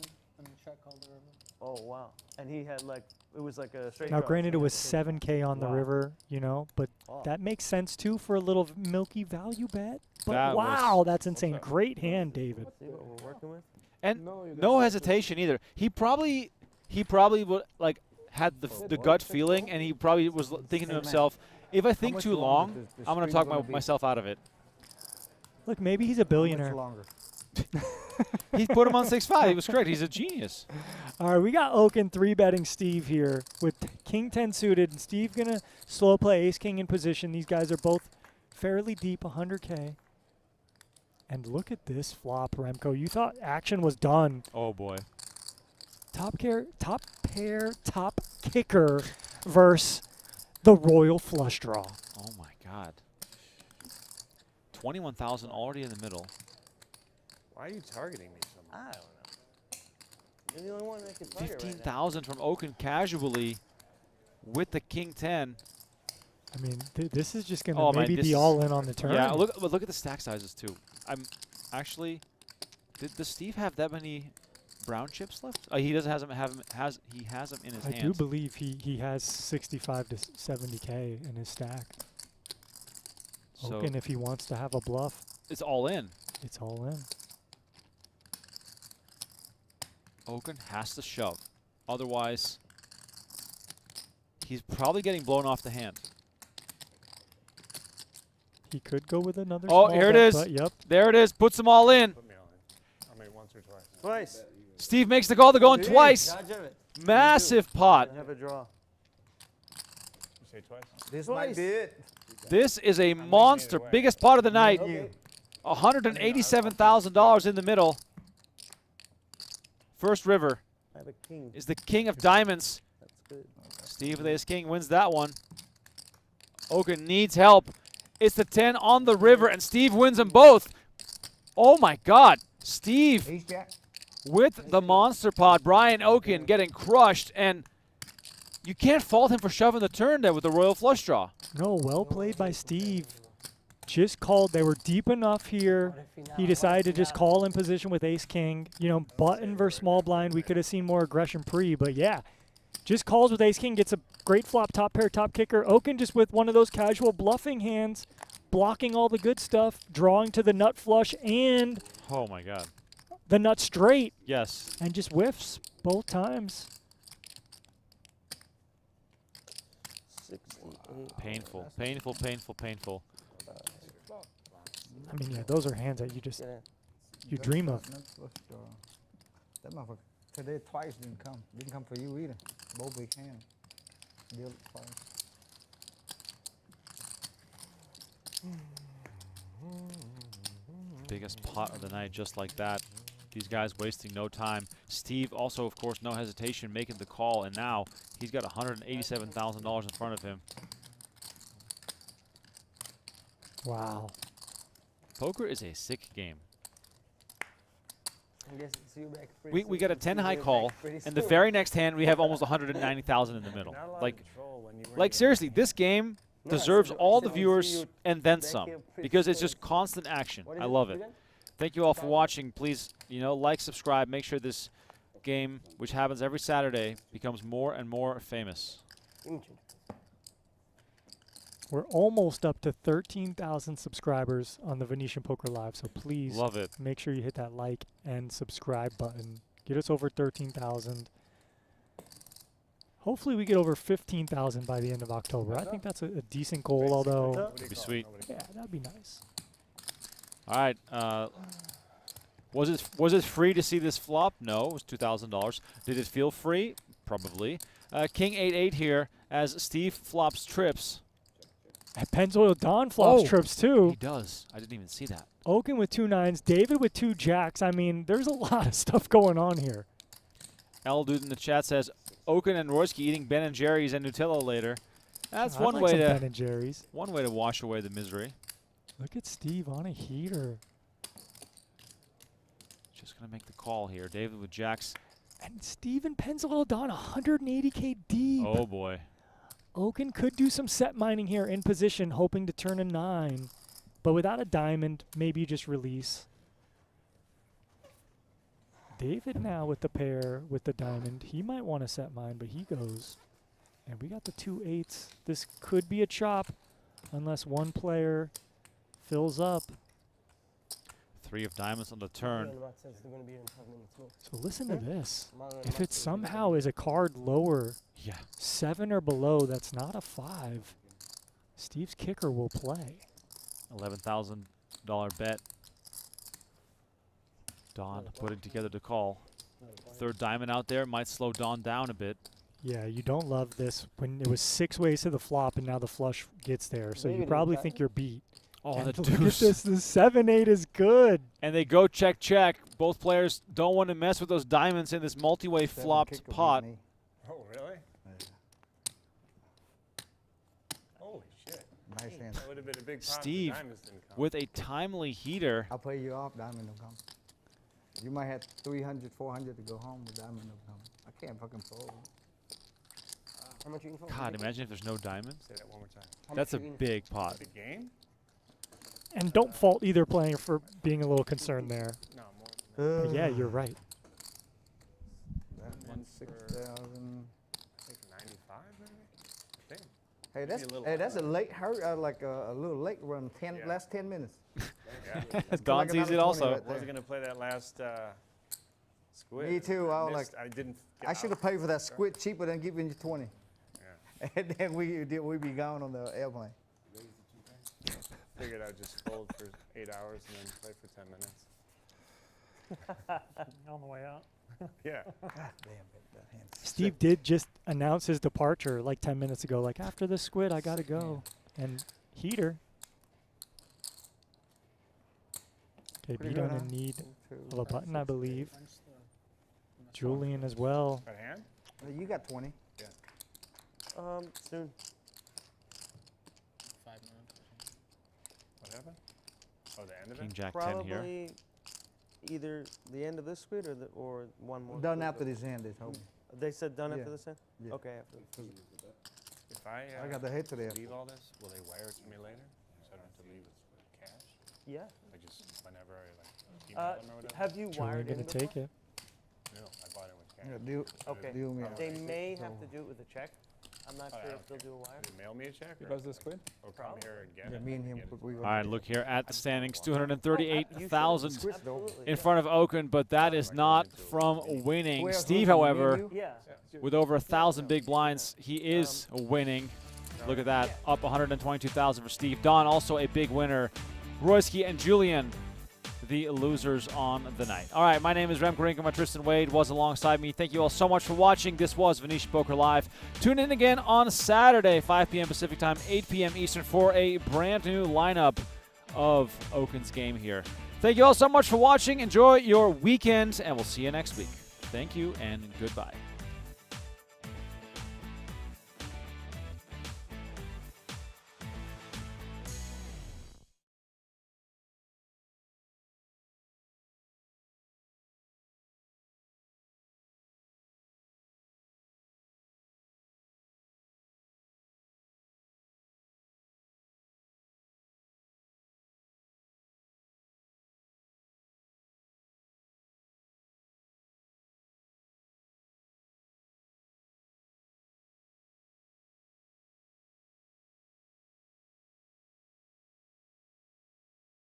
check called the river. oh wow. And he had like, it was like a straight Now, draw. granted, it was 7K on the Wow. river, you know, but Wow. that makes sense too for a little milky value bet. But That was- wow, that's insane. Great hand, David. See what we're working with? And No, you no got hesitation either. He probably would like had the gut feeling, and he probably was thinking to himself, if I think much too longer long, the I'm going to stream talk gonna be? myself out of it. Look, maybe he's a Much billionaire. longer. He put him on 6-5. He was correct. He's a genius. All right, we got Okin 3-betting Steve here with King 10 suited, and Steve gonna slow play Ace King in position. These guys are both fairly deep, 100K. And look at this flop, Remco. You thought action was done. Oh boy. Top pair, top kicker versus the royal flush draw. Oh my God. 21,000 already in the middle. Why are you targeting me so much? I don't know. You're the only one that can target right now. 15,000 from Okin casually with the King 10. I mean, this is just gonna Oh, man, maybe this be is- all in on the turn. Yeah, look at the stack sizes too. I'm actually. Does Steve have that many brown chips left? He doesn't he has them in his I hands. do believe he has 65 to 70K in his stack. So Okin, if he wants to have a bluff, it's all in. it's all in. Okin has to shove, otherwise he's probably getting blown off the hand. He could go with another. Oh, small here it bet, is. but yep. There it is. Puts them all in. Put me all in. I mean, once or twice. Twice. Steve makes the call. They're going twice. Dodge of it. Massive pot. Have a draw. You say twice? This Twice. might be it. This is a making monster. it away. Biggest pot of the night. You. $187,000 in the middle. First river I have a king. is the king of diamonds. That's good. Steve with ace king wins that one. Okin needs help. It's the 10 on the river, and Steve wins them both. Oh my God. Steve Ace jack. with the monster pot. Brian Okin getting crushed, and you can't fault him for shoving the turn there with the royal flush draw. No, well played by Steve. Just called. They were deep enough here. He decided to just call in position with ace king. You know, button versus small blind. We could have seen more aggression pre, but yeah. Just calls with ace king, gets a great flop, top pair, top kicker. Okin just with one of those casual bluffing hands, blocking all the good stuff, drawing to the nut flush and Oh my God. the nut straight, Yes. and just whiffs both times. 68. Painful, painful, painful, painful. I mean, yeah, those are hands that you just, Get in. you dream of. That motherfucker today twice didn't come. Didn't come for you either. Both big hands. Deal twice. Biggest pot of the night just like that. These guys wasting no time. Steve also, of course, no hesitation making the call, and now he's got $187,000 in front of him. Wow. Poker is a sick game. I guess see you back pretty We soon. got a See 10 you high back call, pretty and the soon. very next hand we have almost 190,000 in the middle. Not a lot Like, of control when you were like in seriously, this game No, I deserves said- I all said the we see viewers you and then back some, here pretty because it's soon. just constant action. What is I love it. again? Thank you all for watching. Please, like, subscribe. Make sure this game, which happens every Saturday, becomes more and more famous. We're almost up to 13,000 subscribers on the Venetian Poker Live, so please Love it. make sure you hit that like and subscribe button. Get us over 13,000. Hopefully we get over 15,000 by the end of October. I think that's a decent goal, although, It'd be sweet. yeah, that'd be nice. All right. Was it free to see this flop? No, it was $2,000. Did it feel free? Probably. King 8-8 here as Steve flops trips. And Pennzoil Don flops trips too. He does. I didn't even see that. Okin with 2 9s. David with 2 jacks. I mean, there's a lot of stuff going on here. L Dude in the chat says Okin and Royski eating Ben & Jerry's and Nutella later. That's I'd one like way some to Ben & Jerry's. One way to wash away the misery. Look at Steve on a heater. Just gonna make the call here. David with jacks. And Steve and Pennzoil Don 180K deep. Oh boy. Okin could do some set mining here in position, hoping to turn a 9. But without a diamond, maybe you just release. David now with the pair with the diamond. He might want to set mine, but he goes. And we got the 2 8s. This could be a chop unless one player fills up. 3 of diamonds on the turn. So listen to this. If it somehow is a card lower, 7 or below, that's not a 5. Steve's kicker will play. $11,000 bet. Don putting together the call. 3rd diamond out there might slow Don down a bit. Yeah, you don't love this when it was 6 ways to the flop and now the flush gets there. So you probably think you're beat. Oh, and the look at deuce. this. The 7-8 is good. And they go check, check. Both players don't want to mess with those diamonds in this multi-way flopped pot. Oh, really? Holy shit. Nice hand. That would have been a big pot. Steve Diamonds didn't come. with a timely heater. I'll pay you off, diamond will come. You might have 300, 400 to go home with diamond will come. I can't fucking fold. How much you can fold? God, imagine if there's no diamonds. Say that one more time. That's a big pot. Big game? And don't fault either player for being a little concerned there. No, more. But yeah, you're right. That one 6,000. I think 95 maybe? I think. Hey, Maybe a little that's a higher. late hurry, like a little late run. Last 10 minutes. Yeah. Don like sees another it 20 also. right I wasn't going to play that last squid. Me too. I was missed- like, I didn't. I should have paid for that squid cheaper than giving you 20. Yeah. And then we'd be gone on the airplane. Figured I'd just fold for 8 hours and then play for 10 minutes. On the way out. Yeah. God damn it, that hand's Steve did just announce his departure like 10 minutes ago. Like, after this squid, I got to go. And heater. Okay, Pretty beat good, on huh? a need of a button, I believe. Julian as well. Got a hand? You got 20. Yeah. Soon. What happened? Oh, the end of King it? Jack 10 here. Probably either the end of this squid or one more. Done squid. after this hand, they told me. They said done Yeah. after this end? Yeah. Okay, after. If I I got the head to the leave all this, will they wire it to me later? So I don't have to leave it with cash? Yeah. I just, whenever I email them or whatever? Have you Julian wired gonna in take before? it. No, I bought it with cash. Yeah, deal, Okay. deal me. They may have to do it with a check. I'm not sure if they'll do a wire. Did they mail me a check? Because the squid? Or come here and get Yeah, it? me and him, Get it. we All right, look here at the standings. You 238,000 should. Absolutely, in yeah. front of Okin, but that is not from winning. Where's Steve, Okin, me and however, you? Yeah. with over 1,000 big blinds, he is winning. Look at that, up 122,000 for Steve. Don also a big winner. Royski and Julien, the losers on the night. All right, my name is Remco Rinkema. Tristan Wade was alongside me. Thank you all so much for watching. This was Venetian Poker Live. Tune in again on Saturday, 5 p.m. Pacific Time, 8 p.m. Eastern, for a brand new lineup of Okin's game here. Thank you all so much for watching. Enjoy your weekend, and we'll see you next week. Thank you, and goodbye.